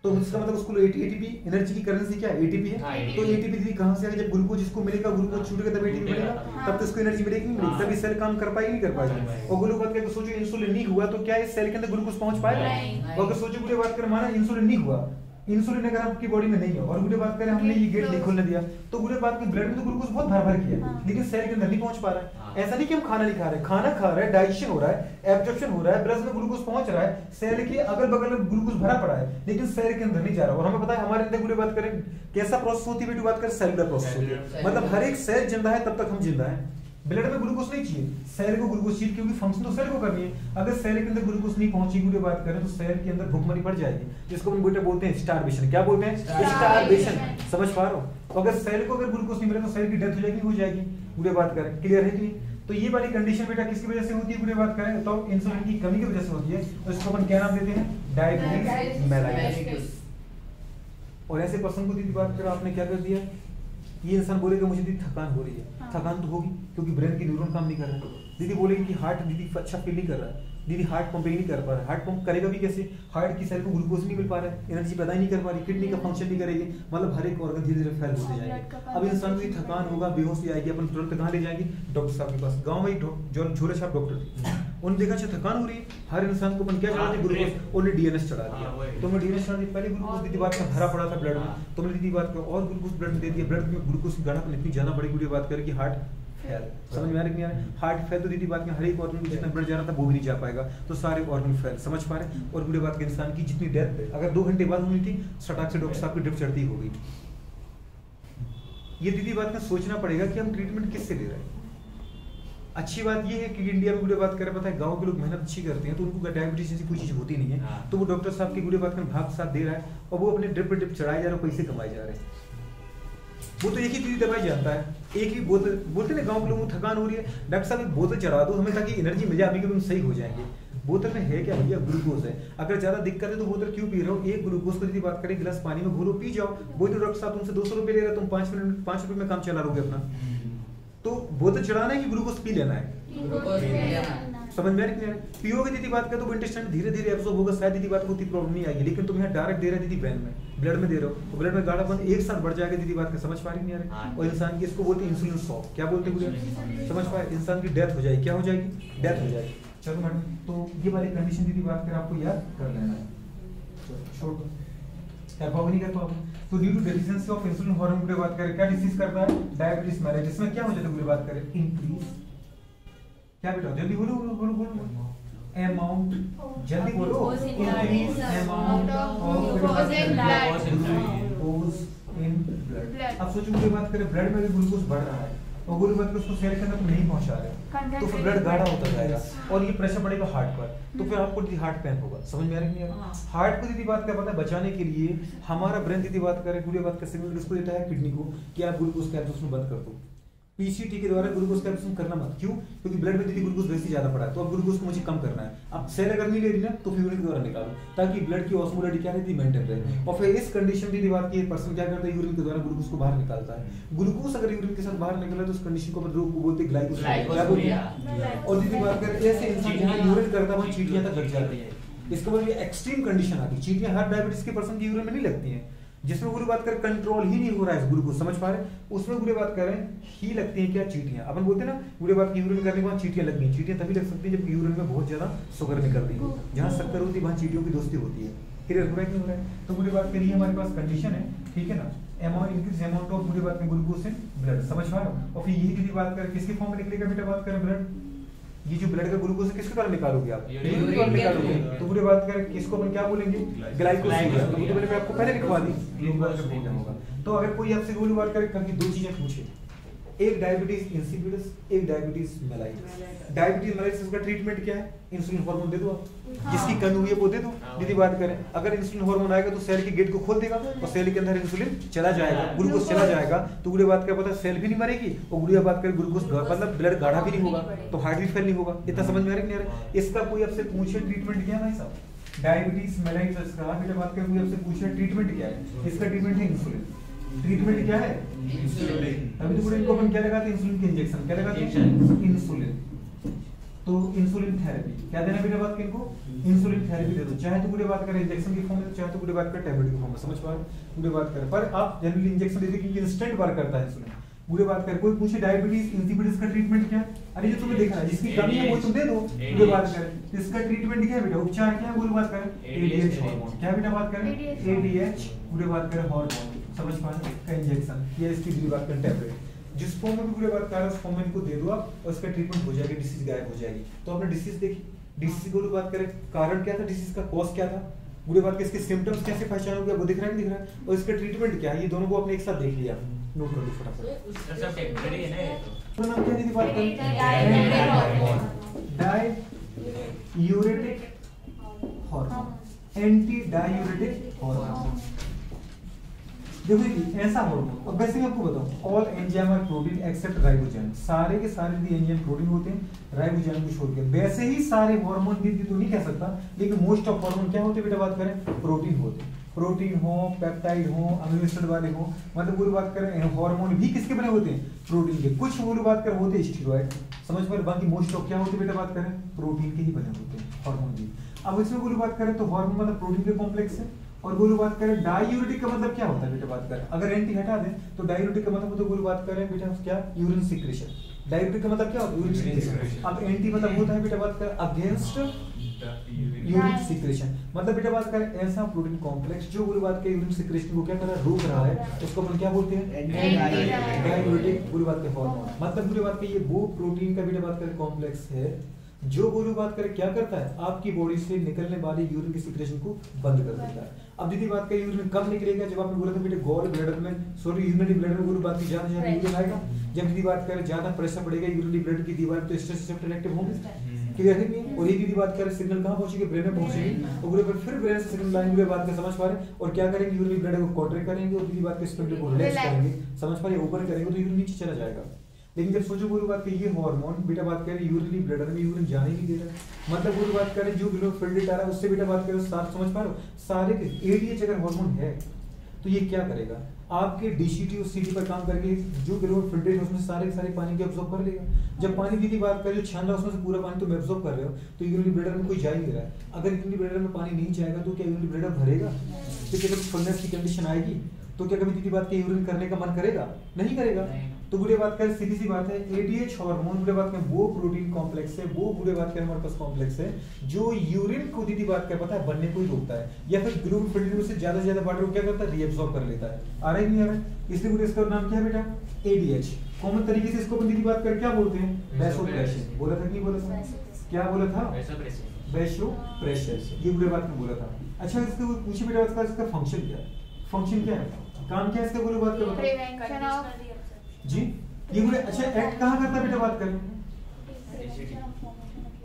तो इसका मतलब उसको एटीपी एनर्जी की करेंसी क्या है, एटीपी है। तो एटीपी दीदी कहां से आएगा, जब ग्लूकोज इसको मिलेगा, ग्लूकोज छूटेगा तब एटीपी मिलेगा, तब तो इसको एनर्जी मिलेगी नहीं मिलेगी, तभी सेल काम कर पाएगी नहीं कर पाएगी। और ग्लूकोज का सोचो इंसुलिन नहीं हुआ तो क्या इस सेल के अंदर ग्लूकोज पहुंच पाएगा? और अगर सोचो पूरी बात करें माना इंसुलिन नहीं हुआ, इंसुलिन अगर आपकी बॉडी में नहीं है और बुरे बात करें हमने ये गेट नहीं खोलने दिया तो बुरे बात में ब्लड में तो ग्लूकोज बहुत भर भर किया लेकिन सेल के अंदर नहीं पहुंच पा रहा है। ऐसा नहीं कि हम खाना नहीं खा रहे, खाना खा रहे हैं, डाइजेशन हो रहा है, एब्जॉर्प्शन हो रहा है, ब्लड में ग्लूकोज पहुंच रहा है, सेल के अगल बगल में ग्लूकोज भरा पड़ा है लेकिन सेल के अंदर नहीं जा रहा। और हमें पता है हमारे अंदर बुरे बात करें कैसा प्रोसेस होती है, बात करें सेलुलर प्रोसेस होती है, मतलब हर एक सेल जिंदा है तब तक हम जिंदा है। ब्लड में ग्लूकोज नहीं चाहिए, सेल को ग्लूकोज चाहिए क्योंकि फंक्शन तो सेल को करनी है। अगर सेल के अंदर ग्लूकोज नहीं पहुंचेगी की बात करें तो सेल के अंदर भूखमरी पड़ जाएगी, जिसको हम बेटा बोलते हैं स्टारवेशन। क्या बोलते हैं? स्टारवेशन। समझ पा रहे हो? अगर सेल को अगर ग्लूकोज नहीं मिले तो सेल की डेथ हो जाएगी, हो जाएगी। बुरे बात करें, क्लियर है कि नहीं? तो ये वाली कंडीशन बेटा किसकी वजह से होती है? बुरे बात करें तो इंसुलिन की कमी की वजह से होती है, तो इसको अपन क्या नाम देते हैं? Diabetes mellitus. और ऐसे पर्सन को दीदी बात करें आपने क्या कर दिया, ये इंसान बोलेगा मुझे दीदी थकान हो रही है, थकान तो होगी क्योंकि ब्रेन की न्यूरॉन काम नहीं कर रहा है। दीदी बोलेगी कि हार्ट दीदी अच्छा फील नहीं कर रहा है, दीदी हार्ट पंपिंग नहीं कर पा रहा है। हार्ट पंप करेगा भी कैसे? हार्ट की सेल को ग्लूकोज नहीं मिल पा रहा है, एनर्जी पैदा ही नहीं कर पा रही, किडनी का फंक्शन नहीं करेगी, मतलब हर एक ऑर्गन धीरे धीरे फेल होते जाएंगे। अब इंसान को थकान होगा, बेहोशी आएगी, अपन तुरंत कहाँ ले जाएंगे? डॉक्टर साहब के पास। गाँव में जो झोले छाप डॉक्टर थे उन्होंने देखा अच्छा थकान हो रही है, हर इंसान को अपन क्या चढ़ा दिया? ग्लूकोज। उन्होंने डीएनएस चढ़ा दिया, तो मैं डीएनएस चढ़ा दिया, पहले ग्लूकोज दीदी बात में भरा पड़ा था ब्लड में, तो मैंने दीदी बात और ग्लूकोज ब्लड में दे दिया, ब्लड में ग्लूकोज की गाढ़ा इतनी ज्यादा बड़ी बुरी बात करें कि हार्ट फेल। समझ में आ रही नहीं आ रही? हार्ट फेल तो दीदी बात में हर एक ऑर्गन को जितना ब्लड जा रहा था वो भी नहीं जा पाएगा, तो सारे ऑर्गन फेल। समझ पा रहे? और बुरी बात के इंसान की जितनी डेथ अगर 2 घंटे बाद हुई थी सटाक से डॉक्टर साहब की ड्रिप चढ़ती होगी। ये दीदी बात में सोचना पड़ेगा कि हम ट्रीटमेंट किससे ले रहे हैं। अच्छी बात ये है कि इंडिया में बुरे बात करें पता है गांव के लोग मेहनत अच्छी करते हैं तो उनको डायबिटीज जैसी कोई चीज होती नहीं है, तो वो डॉक्टर साहब की बुरे बात करें भाग साथ दे रहा है और वो अपने ड्रिप पे ड्रिप चढ़ाए जा रहे हैं, पैसे कमाए जा रहे हैं। वो तो एक ही दीदी दवाई जानता है, एक ही बोतल। बोलते ना गांव के लोगों को थकान हो रही है, डॉक्टर साहब एक बोतल चढ़ा दो हमें ताकि एनर्जी मिल जाए, अभी सही हो जाएंगे। बोतल में है क्या भैया? ग्लूकोज है। अगर ज्यादा दिक्कत है तो बोतल क्यों पी रहे हो? एक ग्लूकोज को यदि बात करें गिलास पानी में घोलो पी जाओ। वो तो डॉक्टर साहब तुमसे 200 रुपए ले रहे, तुम 5 रुपए में काम चला लोगे अपना। तो बोतल चढ़ाना है कि ग्लूकोज पी लेना है? समझ में आ रही है? पियोगे दीदी बात कर तो इंटेस्टाइन धीरे धीरे एब्जॉर्ब होगा, शायद दीदी बात को उतनी प्रॉब्लम नहीं आएगी, लेकिन तुम यहाँ डायरेक्ट दे रहे दीदी ब्रेन में, ब्लड में दे रहे हो, तो ब्लड में गाढ़ापन एक साथ बढ़ जाएगा दीदी बात का। समझ पा रही नहीं आ रही? और इंसान की इसको बोलते हैं इंसुलिन शॉक। क्या बोलते हैं? समझ पाए? इंसान की डेथ हो जाएगी। क्या हो जाएगी? डेथ हो जाएगी। चलो मैडम, तो ये वाली कंडीशन दीदी बात कर आपको याद कर लेना है। छोड़ दो, क्या पाओगे नहीं कर पाओगे। तो due to deficiency of insulin hormone की बात करें क्या डिसीज करता है? Diabetes mellitus. में क्या हो जाता है बात करें? इंक्रीज। क्या बेटा जल्दी बोलो बोलो बोलो। अमाउंट, जल्दी बोलो। Increase amount of glucose in blood. अब सोचो मुझे बात करें ब्लड में भी ग्लूकोज बढ़ रहा है और वो बात उसको सेल के अंदर नहीं पहुंचा रहे तो फिर ब्लड गाढ़ा होता जाएगा और ये प्रेशर पड़ेगा हार्ट पर, तो फिर आपको दीदी हार्ट पेन होगा। समझ में आ रही है? हार्ट को दीदी बात क्या पता है बचाने के लिए हमारा ब्रेन दीदी बात करे पूरी बात का सिग्नल किसको देता है? किडनी को कि आप ग्लूकोज का एब्जॉर्प्शन बंद कर दो। पीसीटी के द्वारा ग्लूकोज का एब्जॉर्प्शन करना मत। क्यों? क्योंकि ब्लड में दीदी ग्लूकोज वैसे ज्यादा पड़ा है, तो अब ग्लूकोज को मुझे कम करना है। अब सेल अगर नहीं ले रही ना तो फिर यूरिन के द्वारा निकालो ताकि ब्लड की ऑस्मोलरिटी क्या रहती है? मेंटेन रहे। और फिर इस कंडीशन दीदी बात की पर्सन क्या करता है? यूरिन के द्वारा ग्लूकोज को बाहर निकालता है। ग्लूकोज अगर यूरिन के साथ बाहर निकला तो उस कंडीशन को अपन रोग को बोलते हैं ग्लाइकोसिमिया। और दीदी बात करें ऐसे इंसान जहां यूरिन करता है वहां चींटियां तक लग जाती है। इसका मतलब ये एक्सट्रीम कंडीशन आती है। चींटियां हर डायबिटीज के पर्सन की यूरिन में नहीं लगती हैं, जिसमें पूरी बात करें कंट्रोल ही नहीं हो रहा है ग्लूकोज। समझ पा रहे? उसमें पूरी बात करें ही लगती है क्या? चींटियां। अपन बोलते हैं ना पूरी बात की यूरिन करने के बाद चींटियां लगनी। चींटियां तभी लग सकती है जब यूरिन में बहुत ज्यादा शुगर निकल रही है। जहां शक्कर होती है वहां चींटियों की दोस्ती होती है। क्लियर हो रहा है कि नहीं हो रहा है? तो पूरी बात करिए हमारे पास कंडीशन है, ठीक है ना? अमाउंट इंक्रीज अमाउंट ऑफ पूरी बात में ग्लूकोज इन ब्लड। समझ पा रहे हो? और फिर यही दीदी बात करें किसके फॉर्म में निकलेगा बेटा? बात करें ब्लड ये जो ब्लड का ग्लूकोज है किसके द्वारा निकालोगे आप? यूरिन यूरिन के द्वारा के निकालोगे। थ्रू। तो पूरी बात करें किसको अपन क्या बोलेंगे? ग्लाइकोसिलेज। तो वो तो मैंने आपको पहले लिखवा दी, एक बार जब बोलना होगा। तो अगर कोई आपसे गोली बात करे, कभी दो चीजें पूछे, एक डायबिटीज इंसिपिडस, एक डायबिटीज मेलाइटस। डायबिटीज मेलाइटस का ट्रीटमेंट क्या है? इंसुलिन हार्मोन दे दो आप, जिसकी कमी हुई है वो दे दो। यदि बात करें अगर इंसुलिन हार्मोन आएगा तो सेल की गेट को खोल देगा और सेल के अंदर इंसुलिन चला जाएगा, ग्लूकोज चला जाएगा। तो गुड़िया बात क्या पता सेल भी नहीं मरेगी और गुड़िया बात करें ग्लूकोज मतलब ब्लड गाढ़ा भी नहीं होगा, तो हार्ट भी फेल नहीं होगा। इतना समझ में आ रहा है नहीं आ रहा? इसका कोई आपसे पूछे ट्रीटमेंट क्या है भाई साहब? डायबिटीज मेलाइटस का बेटा बात करें कोई आपसे पूछे ट्रीटमेंट क्या है? इसका ट्रीटमेंट है इंसुलिन। ट्रीटमेंट क्या है? इंसुलिन। अभी तो पूरे इनको अपन क्या लगाते हैं? इंसुलिन के इंजेक्शन। क्या लगाते हैं? इंसुलिन। तो इंसुलिन थेरेपी क्या देना बेटा बात के इनको? इंसुलिन थेरेपी दे दो, चाहे तो पूरे बात करें इंजेक्शन की फॉर्म में, चाहे तो पूरे बात करें टैबलेट की फॉर्म में। समझ पा रहे? पूरे बात करें पर आप जनरली इंजेक्शन देते क्योंकि इंस्टेंट वर्क करता है इंसुलिन। पूरे बात करें कोई पूछे डायबिटीज इंसिपिडस का ट्रीटमेंट क्या है? अरे जो तुम्हें देखा है जिसकी कमी है वो तुम दे दो। पूरे बात करें इसका ट्रीटमेंट क्या है बेटा? उपचार क्या है? पूरी बात करें एडीएच हार्मोन। क्या बेटा बात करें? एडीएच। पूरे बात करें हार्मोन। समझ पा रहे? का इंजेक्शन या इसकी पूरी बात करें टैबलेट। जिस फॉर्म में भी पूरे बात कर रहे उस फॉर्म में इनको दे दो आप और उसका ट्रीटमेंट हो जाएगा, डिसीज गायब हो जाएगी। तो आपने डिसीज देखी, डिसीज को बात करें कारण क्या था, डिसीज का कॉज क्या था, पूरी बात के इसके सिम्टम्स कैसे पहचानोगे वो दिख रहा है नहीं दिख रहा है, और इसका ट्रीटमेंट क्या है, ये दोनों को आपने एक साथ देख लिया। नोट कर लो फटाफट। सब टेम्परेरी है ना ये तो। नाम क्या दीदी बात करें? Diuretic hormone, anti diuretic hormone. देखो ये ऐसा हार्मोन, और वैसे मैं आपको बताऊं all enzyme are protein except ribozyme. सारे के सारे भी एंजाइम प्रोटीन होते हैं, राइबोजाइम को छोड़ के। वैसे ही सारे हार्मोन भी तो नहीं कह सकता, लेकिन मोस्ट ऑफ हार्मोन क्या होते हैं बेटा बात करें? प्रोटीन होते हैं। प्रोटीन हो, पेप्टाइड हो, अमीनो एसिड वाले हो, मतलब पूरी बात करें हार्मोन भी किसके बने होते हैं? प्रोटीन के। कुछ पूरी बात करें होते हैं स्टेरॉइड, समझ पर, बाकी मोस्ट ऑफ क्या होते हैं बेटा बात करें? प्रोटीन के ही बने होते हैं हार्मोन भी। अब इसमें पूरी बात करें तो हार्मोन मतलब प्रोटीन के कॉम्प्लेक्स है। और गोलू बात करें डाययूरेटिक का मतलब क्या होता है बेटा बात करें? अगर एंटी हटा दें तो डाययूरेटिक का मतलब, तो गोलू बात करें बेटा क्या? Urine secretion. डाययूरेटिक का मतलब क्या होता है? Urine secretion. अब एंटी मतलब होता है बेटा बात करें अगेंस्ट यूरिन सिक्रेशन। मतलब बेटा बात करें ऐसा प्रोटीन कॉम्प्लेक्स जो पूरी बात के यूरिन सिक्रेशन को क्या कर रहा है? रोक रहा है, उसको अपन क्या बोलते हैं? डाययूरेटिक। पूरी बात के हार्मोन मतलब पूरी बात के ये वो प्रोटीन का बेटा बात करें कॉम्प्लेक्स है जो गोलू बात करें क्या करता है? आपकी बॉडी से निकलने वाली यूरिन की सिक्रेशन को बंद कर देता है। अब दीदी बात करें यूरिन कब निकलेगा? जब आपने बोला था बेटे गॉल ब्लैडर में, सॉरी यूरिनरी ब्लैडर में गोलू बात की ज्यादा यूरिन आएगा। जब दीदी बात करें ज्यादा प्रेशर पड़ेगा यूरिनरी ब्लैडर की दीवार तो स्ट्रेस रिसेप्टर एक्टिव होंगे, क्लियर है नहीं? और ये दीदी बात करें सिग्नल कहां पहुंचेगी? ब्रेन में पहुंचेगी, और पूरे पर फिर ब्रेन से सिग्नल लाएंगे। बात के समझ पा रहे? और क्या करेंगे? यूरिनरी ब्लैडर को कॉन्ट्रैक्ट करेंगे और दीदी बात के स्पिंडल को रिलैक्स करेंगे, समझ पा रहे? ओपन करेंगे तो यूरिन नीचे चला जाएगा। लेकिन जब सोचो पूरी बात करें ये हार्मोन बेटा बात करें यूरिनरी ब्लैडर में यूरिन जाने नहीं दे रहा, मतलब पूरी बात करें जो बिलो फिल्ट्रेट आ रहा है उससे बेटा बात करें साथ, समझ पा रहे हो? सारे एडीएच अगर हार्मोन है तो ये क्या करेगा? आपके डीसीटी और सीटी पर काम करके जो बिलो फिल्ट्रेट उसमें सारे सारे पानी को एब्जॉर्ब कर लेगा। जब पानी दीदी बात करें जो छान रहा है उसमें से पूरा पानी तुम एब्जॉर्ब कर रहे हो तो यूरिनरी ब्लैडर में कोई जा ही नहीं रहा है। अगर यूरिनरी ब्लैडर में पानी नहीं जाएगा तो क्या यूरिनरी ब्लैडर भरेगा? तो क्या कभी फुलनेस की कंडीशन आएगी? तो क्या कभी दीदी बात के यूरिन करने का मन करेगा? नहीं करेगा। तो बुरे बात करें सीधी सी बात है एडीएच हार्मोन बुरे बात में वो प्रोटीन कॉम्प्लेक्स है, वो बुरे बात करें हमारे पास कॉम्प्लेक्स है जो यूरिन को दीदी बात कर पता है बनने को ही रोकता है, या फिर ग्लूकोज फिल्टर से ज्यादा से ज्यादा वाटर को क्या करता है? रीअब्सॉर्ब कर लेता है। आ रहा है नहीं आ रहा है? इसलिए पूरे इसका नाम क्या है बेटा? एडीएच। कॉमन तरीके से इसको अपन दीदी बात कर क्या बोलते हैं? वैसोप्रेशन। बोला था कि नहीं बोला था? क्या बोला था? वैसोप्रेशन। ये बुरे बात में बोला था। अच्छा इसके पूछे बेटा इसका फंक्शन क्या है? फंक्शन क्या है? काम क्या है इसका? बोलो बात करो प्रिवेंशन ऑफ जी। ये बोले अच्छा एक्ट कहाँ करता है बेटा? बात करें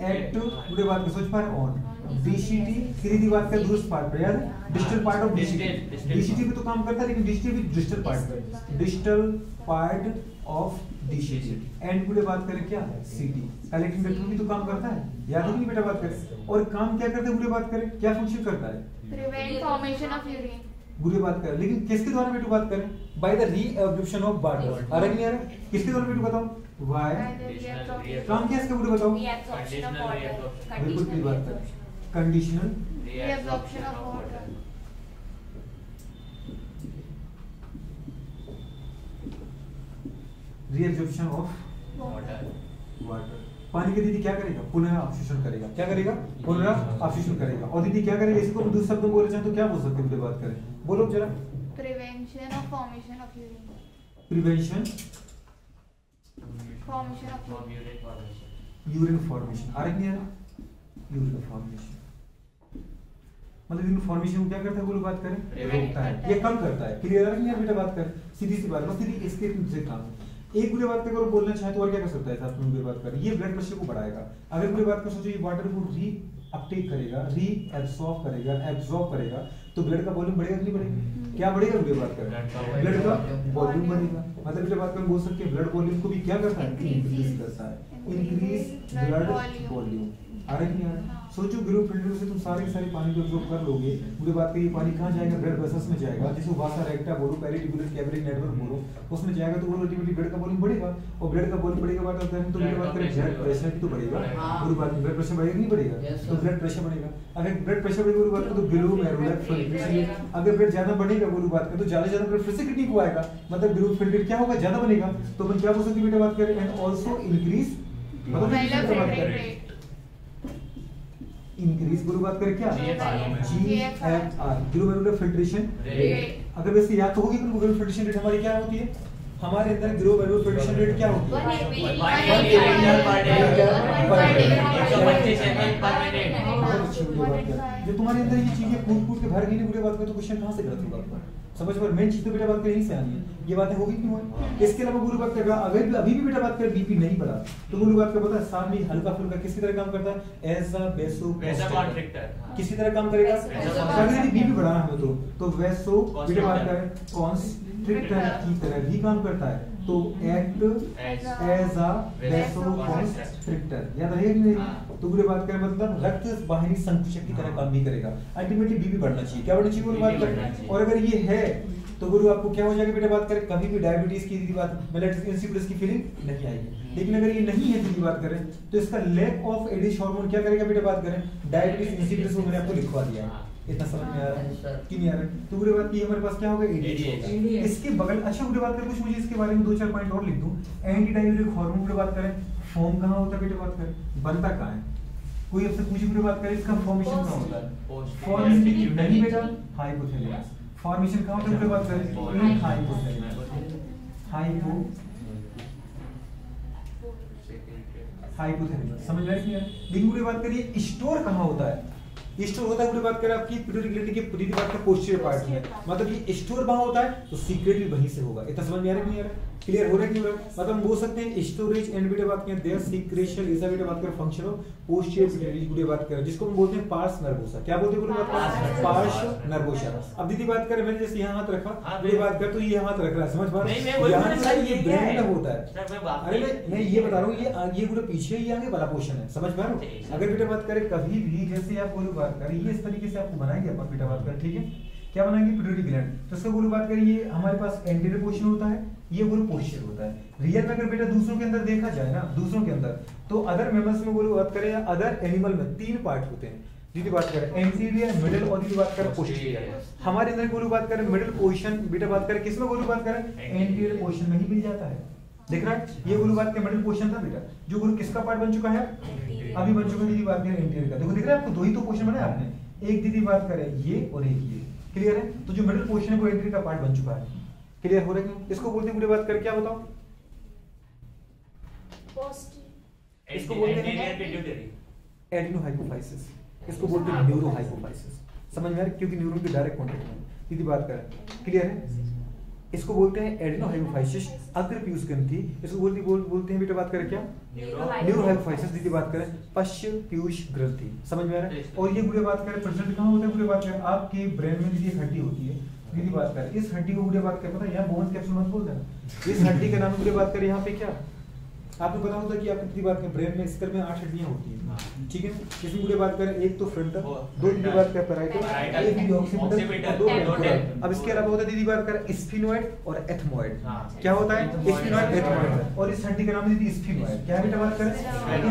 एक्ट पूरे बात कर सोच पा रहे ऑन डीसीटी सीधी बात कर दूसरे पार्ट पे यार digital part of DCT. DCT पे तो काम करता है लेकिन डीसीटी भी डिजिटल पार्ट पे, digital part of DCT. And पूरे बात करें क्या है? सीटी कलेक्टिंग वेक्टर भी तो काम करता है, याद है नहीं बेटा? बात करें और काम क्या करता है? पूरे बात करें क्या फंक्शन करता है? Prevent formation of urine. बुरी बात करें लेकिन किसके द्वारा बेटू बात करें? By the reabsorption of water. आ रहा है नहीं आ रहा? किसके द्वारा बेटू बताओ? वाई काम क्या इसका? बुरी बताओ रीअब्जॉर्प्शन ऑफ वाटर। बिल्कुल सही बात है। Conditional reabsorption of water. Reabsorption of water. पानी के दीदी क्या करेगा? पुनः अवशोषण करेगा। क्या करेगा? पुनः अवशोषण करेगा। और दीदी क्या करेगा? इसको दूसरे शब्द में बोलना चाहे तो क्या बोल सकते हैं? बात करें बोलो जरा। Prevention of formation of urine. Prevention formation of urine. Urine formation. आ रही है ना, यूरिन फॉर्मेशन मतलब यूरिन फॉर्मेशन को क्या करता है बोलो बात करें, रोकता है, ये कम करता है। क्लियर है यार बेटा बात कर, सीधी सी बात, बस सीधी इसके से काम है। एक बुरी बात अगर बोलना चाहे तो और क्या कर सकता है साहब, बुरी बात कर, ये ब्लड प्रेशर को बढ़ाएगा। अगर बुरी बात कर सोचो ये वाटर को री अपटेक करेगा, री एब्सॉर्ब करेगा, एब्सॉर्ब करेगा, तो ब्लड का वॉल्यूम बढ़ेगा कि नहीं बढ़ेगा? क्या बढ़ेगा बुरी बात कर, ब्लड का वॉल्यूम बढ़ेगा। मतलब बुरी बात कर बोल सकते हैं ब्लड वॉल्यूम को भी क्या करता है, इंक्रीज करता है, इंक्रीज ब्लड वॉल्यूम। आ रही है? सोचो ग्रुप फिल्टर से तुम सारे के सारे पानी को एब्जॉर्ब कर लोगे, पूरी बात करिए पानी कहाँ जाएगा, ब्लड वेसल्स में जाएगा, जैसे वासा रेक्टा बोलो, पेरिट्यूबुलर कैपिलरी नेटवर्क बोलो, उसमें जाएगा तो वो अल्टीमेटली ब्लड का वॉल्यूम बढ़ेगा, और ब्लड का वॉल्यूम बढ़ेगा बात करते हैं तो ये बात करें ब्लड प्रेशर भी तो बढ़ेगा। पूरी बात ब्लड प्रेशर बढ़ेगा नहीं बढ़ेगा, तो ब्लड प्रेशर बढ़ेगा। अगर ब्लड प्रेशर बढ़ेगा पूरी बात करें तो ग्लोमेरुलर फिल्ट्रेशन, अगर ब्लड ज्यादा बढ़ेगा पूरी बात करें तो ज्यादा ब्लड प्रेशर कितनी को आएगा, मतलब ग्लोमेरुलर फिल्ट्रेट क्या होगा, ज्यादा बनेगा। तो अपन क्या बोल सकते हैं बेटा बात करें, एंड आल्सो इंक्रीज मतलब इंक्रीज गुरु बात करें क्या, GFR ग्लोमेरुलर फिल्ट्रेशन रेट। अगर वैसे याद तो होगी कि ग्लोमेरुलर फिल्ट्रेशन रेट हमारी क्या होती है, हमारे अंदर ग्लोमेरुलर फिल्ट्रेशन रेट क्या होती है, 1 जो तुम्हारे अंदर ये चीजें कूट के भर गई ना, बात करें तो क्वेश्चन कहां से गलत होगा, समझ पर मेन चीज तो बेटा बात करें से आनी है, ये बातें होगी क्यों है। इसके अलावा गुरु बात करेगा, अगर अभी भी बेटा बात करें बीपी नहीं बढ़ा तो गुरु बात का पता है साथ में हल्का फुल्का किसकी तरह काम करता है, एज अ वेसोकॉन्स्ट्रिक्टर, किसकी तरह काम करेगा, अगर बीपी बढ़ाना है तो वेसो बेटा बात करें कॉन्स्ट्रिक्टर की तरह भी काम करता है, तो एक्ट एज अ वेसोकॉन्स्ट्रिक्टर, याद रहेगा कि नहीं। तो गुरु बात करें मतलब रक्त वाहिनी संकुचक की तरह काम भी करेगा, अल्टीमेटली बीपी बढ़ना चाहिए, क्या बढ़ना चाहिए गुरु बात करें। और अगर ये है तो गुरु आपको क्या हो जाएगा बेटा बात करें, कभी भी डायबिटीज की बात मेलेटस इंसिपिडस की फीलिंग नहीं आएगी। लेकिन अगर ये नहीं है तो बात करें तो इसका लैक ऑफ एडिश हार्मोन क्या करेगा बेटा बात करें, डायबिटीज इंसिपिडस को मैंने आपको लिखवा दिया है, इतना समझ में आ रहा है कि नहीं आ रहा है। तो बुरी बात की हमारे पास क्या होगा, एडीएच। इसके बगल अच्छा बुरी बात करें कुछ मुझे इसके बारे में 2-4 पॉइंट और लिख दूं। एंटी डायबिटिक हार्मोन की बात करें, फॉर्म कहां होता है बेटा बात करें, बनता कहां है, कोई आपसे पूछे बुरी बात करें इसका फॉर्मेशन कहां होता है, फॉर्मेशन नहीं बेटा हाइपोथैलेमस, फॉर्मेशन कहां होता है बुरी बात करें, हाइपोथैलेमस, हाइपोथैलेमस समझ रहे हैं। लेकिन बुरी बात करिए स्टोर कहां होता है, स्टोर होता है बुरी बात करें आपकी पिट्यूटरी ग्लैंड के पूरी बात का पोस्टीरियर पार्ट में, मतलब ये स्टोर वहां होता है तो सीक्रेट भी वहीं से होगा। इतना समझ में आ रहा है नहीं आ रहा है, क्लियर हो रहा है नहीं हो रहा है। मतलब हम बोल सकते हैं स्टोरेज एंड बेटा बात करें देयर सीक्रेशन इज अ बेटा बात करें फंक्शन ऑफ पोस्टीरियर पिट्यूटरी बुरी बात करें, जिसको हम बोलते हैं पार्स नर्वोसा। क्या बोलते हैं बुरी बात करें, पार्स नर्वोसा। अब दीदी बात करें मैंने जैसे यहां हाथ रखा, बुरी बात कर तो ये हाथ रख रहा है, समझ पा रहे हैं, यहां से ये ब्रेन में होता है। अरे मैं ये बता रहा हूं ये पूरा पीछे ये आगे वाला पोर्शन है, समझ पा रहे हो। अगर बेटा बात करें कभी भी जैसे आप बोलो बात करें ये इस तरीके से आपको बनाएंगे अपन बेटा बात करें, ठीक है क्या बनाएंगे, पिट्यूटरी ग्लैंड। तो इसका बोलो बात करें ये हमारे पास एंटीरियर पोर्शन होता है, ये बोलो पोस्टीरियर होता है। रियल में अगर बेटा दूसरों के अंदर देखा जाए ना, दूसरों के अंदर तो अदर मेमल्स में बोलो बात करें या अदर एनिमल में 3 पार्ट होते हैं। दीदी बात करें एंटीरियर, मिडिल और दीदी बात करें पोस्टीरियर। हमारे अंदर बोलो बात करें मिडिल पोर्शन बेटा बात करें किसमें बोलो बात करें, एंटीरियर पोर्शन में ही मिल जाता है। देख रहा है ये बोलो बात करें मिडिल पोर्शन था बेटा, जो बोलो किसका पार्ट बन चुका है, अभी बन चुका है दीदी बात करें एंटीरियर का। देखो दिख रहा है आपको 2 ही तो पोर्शन बनाया आपने, एक दीदी बात करें ये और एक ये, क्लियर है। तो जो मिडिल पोर्शन है वो एंटीरियर का पार्ट बन चुका है, क्लियर हो रहा है। इसको बोलते हैं पूरी बात कर क्या बताओ, इसको बोलते हैं एडिनोहाइपोफाइसिस, इसको बोलते हैं न्यूरोहाइपोफाइसिस। समझ में आ रहा है, क्योंकि न्यूरॉन के डायरेक्ट कांटेक्ट में सीधी बात करें, क्लियर है। इसको बोलते हैं एडिनोहाइपोफाइसिस अग्र पीयूष ग्रंथि, इसको बोलते हैं बेटा बात करें क्या, न्यूरोहाइपोफाइसिस दीदी बात करें पश्च पीयूष ग्रंथि। समझ में आ रहा है। और ये बुरे बात करें प्रेजेंट कहां होता है, बुरे बात करें आपके ब्रेन में दीदी हड्डी होती है, दीदी बात करें इस हड्डी को बुरे बात करें पता है यहाँ बोन कैप्सूल मत बोल देना, इस हड्डी का नाम बुरे बात करें यहाँ पे क्या आपको पता होता है कि आपकी दीदी बात करें ब्रेन में स्कल में 8 हड्डियां होती हैं, ठीक है। इसमें बुरे बात करें एक तो फ्रंटल, 2 दीदी बात करें पैराइटल, एक दीदी ऑक्सीपिटल और 2 टेम्पोरल। अब इसके अलावा होता है दीदी बात करें स्फिनोइड और एथमोइड। क्या होता है स्फिनोइड एथमोइड, और इस हड्डी का नाम दीदी स्फिनोइड। क्या बेटा बात करें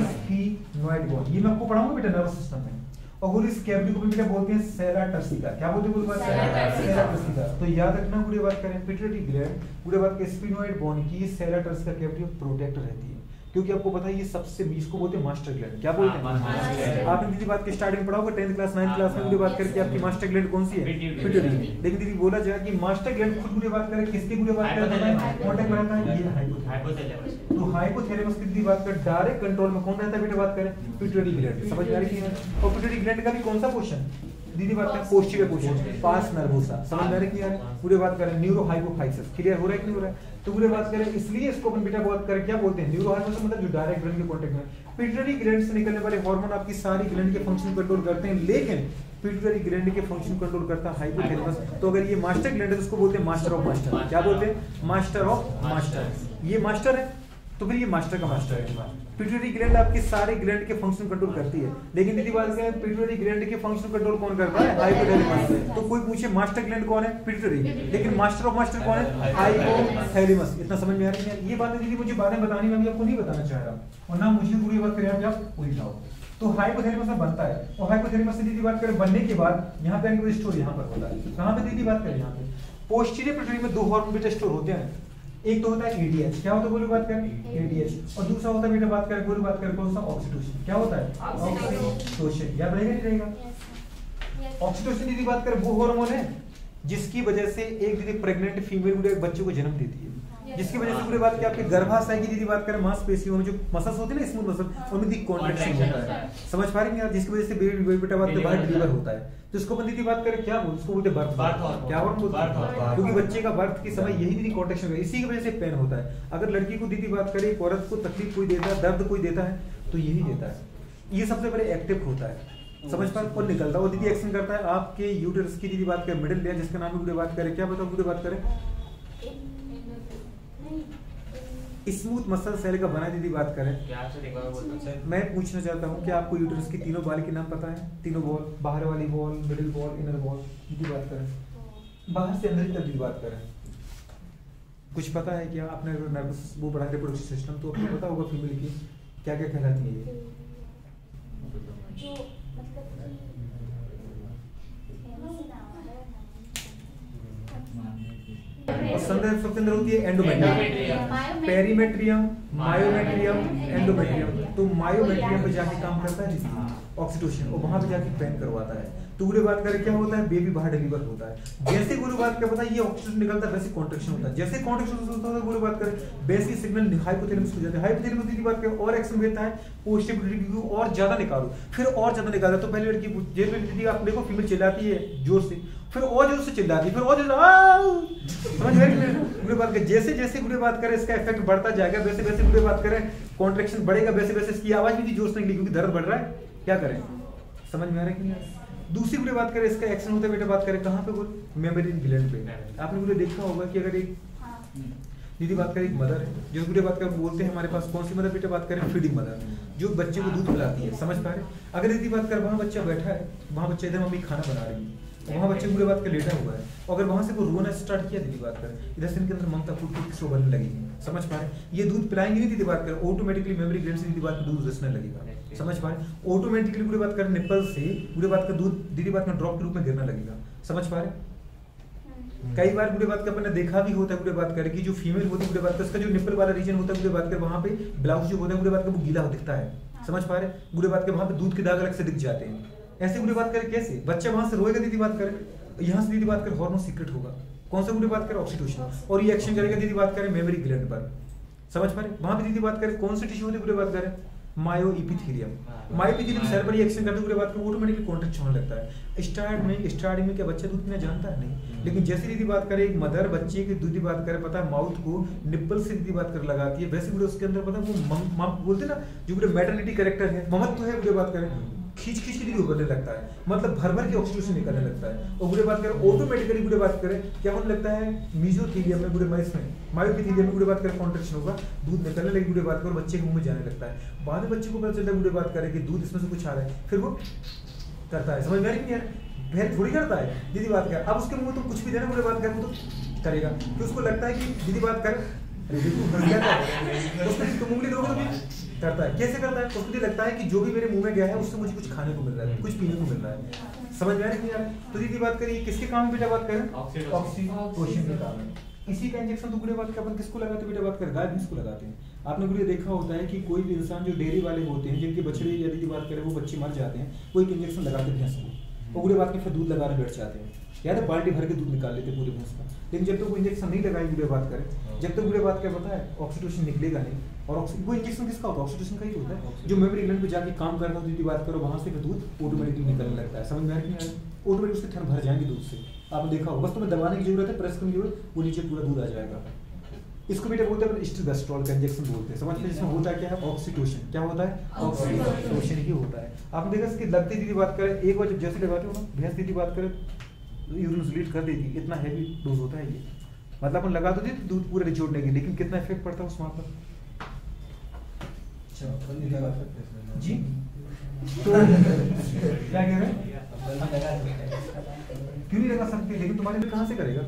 स्फिनोइड बोन, ये मैं आपको पढ़ाऊंगा बेटा नर्वस सिस्टम में। और इस कैविटी को भी बेटा बोलते हैं सेला टर्सिका। क्या बोलते हैं बुरे बात करें, सेला टर्सिका। तो याद रखना बुरे बात करें पिट्यूटरी ग्लैंड बुरे बात के स्फिनोइड बोन की सेला टर्सिका कैविटी प्रोटेक्ट रहती है। क्योंकि आपको पता है ये सबसे इसको बोलते हैं मास्टर ग्लैंड। क्या बोलते हैं? आपने दीदी बात के स्टार्टिंग पढ़ा होगा 10th क्लास 9th क्लास में गुड़े बात करके आपकी मास्टर ग्लैंड कौन सी है? पिट्यूटरी। लेकिन दीदी बोला जाए कि मास्टर ग्लैंड खुद गुड़े बात करे किसकी गुड़े बात करता है? कॉन्टैक्ट में रहता है ये हाइपोथैलेमस। तो हाइपोथैलेमस की दीदी बात कर डायरेक्ट कंट्रोल में कौन रहता है बेटा? बात करें पिट्यूटरी ग्लैंड। समझ में आ रही है? और पिट्यूटरी ग्लैंड का भी कौन सा क्वेश्चन दीदी बात करें? पोस्टीरियर पोर्शन पास नर्वोसा। समझ में आ रही है? पूरे बात करें न्यूरो हाइपोफाइसिस। क्लियर हो रहा है कि नहीं हो रहा है? तो पूरे बात करें इसलिए इसको अपन बेटा बात करें क्या बोलते हैं? न्यूरो हाइपोफाइसिस मतलब जो डायरेक्ट ब्रेन के कांटेक्ट में। पिट्यूटरी ग्लैंड से निकलने वाले हार्मोन आपकी सारी ग्लैंड के फंक्शन कंट्रोल करते हैं, लेकिन पिट्यूटरी ग्लैंड के फंक्शन कंट्रोल करता है हाइपोथैलेमस। तो अगर ये मास्टर ग्लैंड है तो उसको बोलते हैं मास्टर ऑफ मास्टर। क्या बोलते हैं? Master of master. ये मास्टर है तो फिर ये मास्टर का मास्टर है। पिट्यूटरी ग्लैंड आपके सारे ग्लैंड के फंक्शन कंट्रोल करती है, लेकिन दीदी बात करें पिट्यूटरी ग्लैंड के फंक्शन कंट्रोल कौन करता है? हाइपोथैलेमस। तो कोई पूछे मास्टर ग्लैंड कौन है? पिट्यूटरी। लेकिन मास्टर ऑफ मास्टर कौन है? हाइपोथैलेमस। इतना समझ में आ रही है? ये बातें दीदी मुझे बातें बतानी मैं आपको नहीं बताना चाह रहा, और ना मुझे पूरी बात करें आप उल्टाओ। तो हाइपोथैलेमस में बनता है, और हाइपोथैलेमस से दीदी बात करें बनने के बाद यहाँ पे आगे स्टोर यहाँ पर होता है। कहाँ पे दीदी बात करें? यहाँ पे पोस्टीरियर पिट्यूटरी में दो हार्मोन बेटा स्टोर होते हैं। एक तो होता है एडीएच। क्या होता है बोलो बात करें? एडीएच। और दूसरा होता है बेटा बात करें बोलो बात करें कौन सा? ऑक्सीटोसिन। क्या होता है? ऑक्सीटोसिन। याद रहेगा नहीं रहेगा? ऑक्सीटोसिन दीदी बात करें वो हार्मोन है जिसकी वजह से एक दीदी प्रेग्नेंट फीमेल एक बच्चे को जन्म देती है, जिसकी वजह से पूरी बात की आपके गर्भाशय की दीदी बात करें मांसपेशियों में जो मसल्स होते हैं ना, स्मूथ मसल, उनमें दी कॉन्ट्रैक्शन होता है। समझ पा रहे हैं यार? जिसकी वजह से बेबी बेटा बात के बाहर डिलीवर होता है। तो इसको अपन दीदी बात करें क्या बोल? उसको बोलते हैं बर्थ। क्या बोलते हैं? क्योंकि बच्चे का बर्थ के समय यही दीदी कॉन्ट्रैक्शन होता है, इसी की वजह से पेन होता है। अगर लड़की को दीदी बात करें औरत को तकलीफ कोई देता है, दर्द कोई देता है, तो यही देता है। ये सबसे बड़े एक्टिव होता है। समझ पा और निकलता है वो दीदी एक्शन करता है आपके यूटेरस की दीदी बात करें मिडिल लेयर, जिसका नाम है बात करें क्या बताओ पूरी बात करें? स्मूथ मसल सेल का बना दीदी बात करें। मैं पूछना चाहता हूँ कि आपको यूटेरस की तीनों बॉल के नाम पता है? तीनों बॉल, बाहर वाली ball, middle ball, inner ball दीदी बात करें। बाहर से अंदर तक दीदी बात करें। कुछ पता है क्या? आपने नर्वस वो पढ़ा रिप्रोडक्टिव सिस्टम, तो आपको पता होगा फीमेल की क्या क्या कहलाती है ये? और संदर्भ सबके अंदर होती है एंडोमेट्रियम, पेरीमेट्रियम, मायोमेट्रियम, एंडोमेट्रियम। तो मायोमेट्रियम पे जाके काम करता है दीदी ऑक्सीटोसिन, और वहां पे जाके पेन करवाता है। तो गुरु बात करें क्या होता है? बेबी बाहर डिलीवर होता है। जैसे गुरु बात क्या पता है? ये ऑक्सीटोसिन निकलता है, वैसे कॉन्ट्रैक्शन होता है। जैसे कॉन्ट्रैक्शन होता है गुरु बात करें बेसिक सिग्नल हाइपोथैलेमस हो जाता है। हाइपोथैलेमस दीदी बात करें और एक्शन देता है पोस्टीरियर पिट्यूटरी को और ज्यादा निकालो, फिर और ज्यादा निकाला। तो पहले लड़की दीदी आप देखो फीमेल चिल्लाती है जोर से, फिर और जोर से चिल्लाती है, फिर और जोर समझ गए बात करें। जैसे जैसे गुड़े बात करें इसका इफेक्ट बढ़ता जाएगा, वैसे वैसे गुड़े बात करें कॉन्ट्रैक्शन बढ़ेगा, वैसे वैसे इसकी आवाज भी जोर से निकलेगी क्योंकि दर्द बढ़ रहा है। क्या करें? समझ में आ रहा है कि नहीं? दूसरी गुड़े बात करें इसका एक्शन होता है बेटा बात करें कहाँ पे? बोल मेमोरी ग्लैंड पे। आपने गुड़े देखा होगा कि अगर एक दीदी बात करें एक मदर है जो गुड़े बात कर बोलते हैं हमारे पास कौन सी मदर बेटा बात करें? फीडिंग मदर, जो बच्चे को दूध पिलाती है। समझ पा रहे? अगर दीदी बात कर वहाँ बच्चा बैठा है, वहाँ बच्चा इधर मम्मी खाना बना रही है, वहाँ बच्चे गुड़े बात कर लेटा हुआ है, अगर वहां से वो रोना स्टार्ट किया दीदी बात कर, इधर से इनके अंदर ममता फूट फूट शो बनने लगेगी। समझ पा रहे? ये दूध पिलाएंगे नहीं दीदी बात कर, ऑटोमेटिकली मेमोरी ग्लैंड से दीदी बात में दूध रिसने लगेगा। समझ पा रहे? ऑटोमेटिकली गुड़े बात कर निप्पल से गुड़े बात का दूध दीदी बात में ड्रॉप के रूप में गिरने लगेगा। समझ पा रहे? कई बार गुड़े बात का अपने देखा भी होता है गुड़े बात कर कि जो फीमेल होती है गुड़े बात का उसका जो निप्पल वाला रीजन होता है गुड़े बात कर वहां पे ब्लाउज जो होता है गुड़े बात का वो गीला दिखता है। समझ पा रहे? गुड़े बात के वहां पे दूध के दाग अलग से दिख जाते हैं। ऐसे गुड़े बात करें कैसे? बच्चा वहां से रोएगा दीदी बात करें, यहाँ से दीदी बात करें हार्मोन सीक्रेट होगा। कौन सा गुड़े बात करें? ऑक्सीटोसिन, और ये एक्शन करेगा दीदी बात करें मेमोरी ग्लैंड पर। समझ पा रहे? वहां पे दीदी बात करें कौन सी टिश्यू होती है गुड़े बात करें? मायोइपिथेलियम। मायोइपिथेलियम सेल पर ये एक्शन करते हुए बात करें ऑटोमेटिकली कॉन्ट्रैक्शन होने लगता है। स्टार्टिंग में क्या बच्चा दूध पीना जानता है? नहीं। लेकिन जैसे दीदी बात करें एक मदर बच्चे की दूध बात करें पता है माउथ को निप्पल से दीदी बात कर लगाती है, वैसे भी उसके अंदर पता है वो बोलते ना जो मैटरनिटी कैरेक्टर है, ममत्व है गुड़े बात करें खींच खींच के दीदी उभरने लगता है, मतलब भर भर के ऑक्सीटोसिन निकलने लगता है। और गुड़े बात करें ऑटोमेटिकली गुड़े बात करें क्या होने लगता है? मीजोथेलियम में गुड़े में मायोइपिथेलियम में गुड़े बात करें कॉन्ट्रैक्शन होगा, दूध निकलने लगे गुड़े बात कर बच्चे के मुंह में जाने लगता है। बाद में बच्चे को पता चलता है गुड़े बात करें कि दूध इसमें से कुछ आ रहा है, फिर वो करता है। समझ में आ रही है यार? भेद थोड़ी करता है दीदी बात कर। अब उसके मुंह तो कुछ भी देना गुड़े बात कर वो तो करेगा, तो उसको लगता है कि दीदी बात कर उसको मुंह दोगे तो करता है। कैसे करता है? उसको लगता है कि जो भी मेरे मुंह में गया है उससे मुझे कुछ खाने को मिल रहा है, कुछ पीने को मिल रहा है। समझ में आ रही है यार? तो दीदी बात करिए किसके काम में बेटा बात करें? ऑक्सीटोसिन के काम में। इसी का इंजेक्शन तो गुड़े बात का अपन किसको लगाते हैं बेटा बात कर, गाय भैंस को लगाते हैं। आपने गुड़े देखा होता है कि कोई भी इंसान जो डेयरी वाले होते हैं जिनके बछड़े यदि की बात करें वो बच्चे मर जाते हैं, वो एक इंजेक्शन लगाते भैंस को, वो गुड़े बात के फिर दूध लगाने बैठ जाते हैं, या तो बाल्टी भर के दूध निकाल लेते पूरे भैंस का। लेकिन जब तक वो इंजेक्शन नहीं लगाएंगे गुड़े बात करें, जब तक गुड़े बात क्या पता है ऑक्सीटोसिन निकलेगा नहीं। और वो इंजेक्शन किसका होता है, ऑक्सीटोसिन का ही होता है, जो मेमोरी ग्लैंड पे जाके काम करता है दूध बात करो, वहां से फिर दूध ऑटोमेटिकली निकलने लगता है। समझ में आ रही है? ऑटोमेटिक उसके थन भर जाएंगे दूध से। आपने देखा होगा, बस तुम्हें दबाने की जरूरत है, प्रेस करने की जरूरत, वो नीचे पूरा दूध आ जाएगा। इसको बेटा बोलते हैं एस्ट्रोबेस्ट्रॉल का इंजेक्शन बोलते हैं। समझ में? इसमें होता क्या है, ऑक्सीटोसिन। क्या होता है? ऑक्सीटोसिन ही होता है। आपने देखा इसकी लगती दीदी बात करें, एक बार जब जैसे लगाते हो ना भैंस दीदी बात करें यूरिन रिलीज कर देती, इतना हैवी डोज होता है ये, मतलब अपन लगा तो देते दूध पूरे निचोड़ने के, लेकिन कितना इफेक्ट पड़ता है उस वहां पर। जी तो क्या कह रहे हैं, क्यों नहीं लगा सकते, लेकिन तुम्हारे लिए कहाँ से करेगा,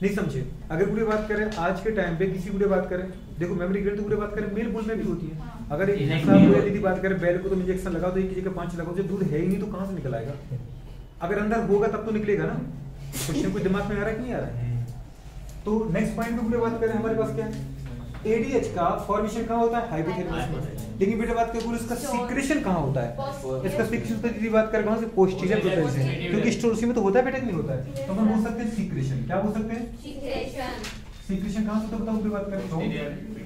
नहीं समझे? अगर पूरी बात करें आज के टाइम पे किसी पूरी बात करें, देखो मेमोरी ग्लैंड तो पूरी बात करें मेल बुल में भी होती है। अगर एक इंसान दीदी बात करें बैल को तो इंजेक्शन लगाओ तो एक की जगह 5 लगाओ, जब दूध है ही नहीं तो कहाँ से निकल आएगा? अगर अंदर होगा तब तो निकलेगा ना। क्वेश्चन कोई दिमाग में आ रहा है कि नहीं आ रहा है? तो नेक्स्ट पॉइंट पे पूरी बात करें, हमारे पास क्या है, एडीएच का फॉर्मेशन कहाँ होता है, हाइपोथैलेमस में। लेकिन बेटा बात करें इसका सीक्रेशन कहाँ होता है, इसका सीक्रेशन तो दीदी बात करें कहाँ से, पोस्टीरियर प्रोसेस से, क्योंकि स्टोरसी में तो होता है बेटा नहीं होता है, तो हम बोल सकते हैं सीक्रेशन। क्या बोल सकते हैं? सीक्रेशन कहाँ से होता है बताओ पूरी बात करें तो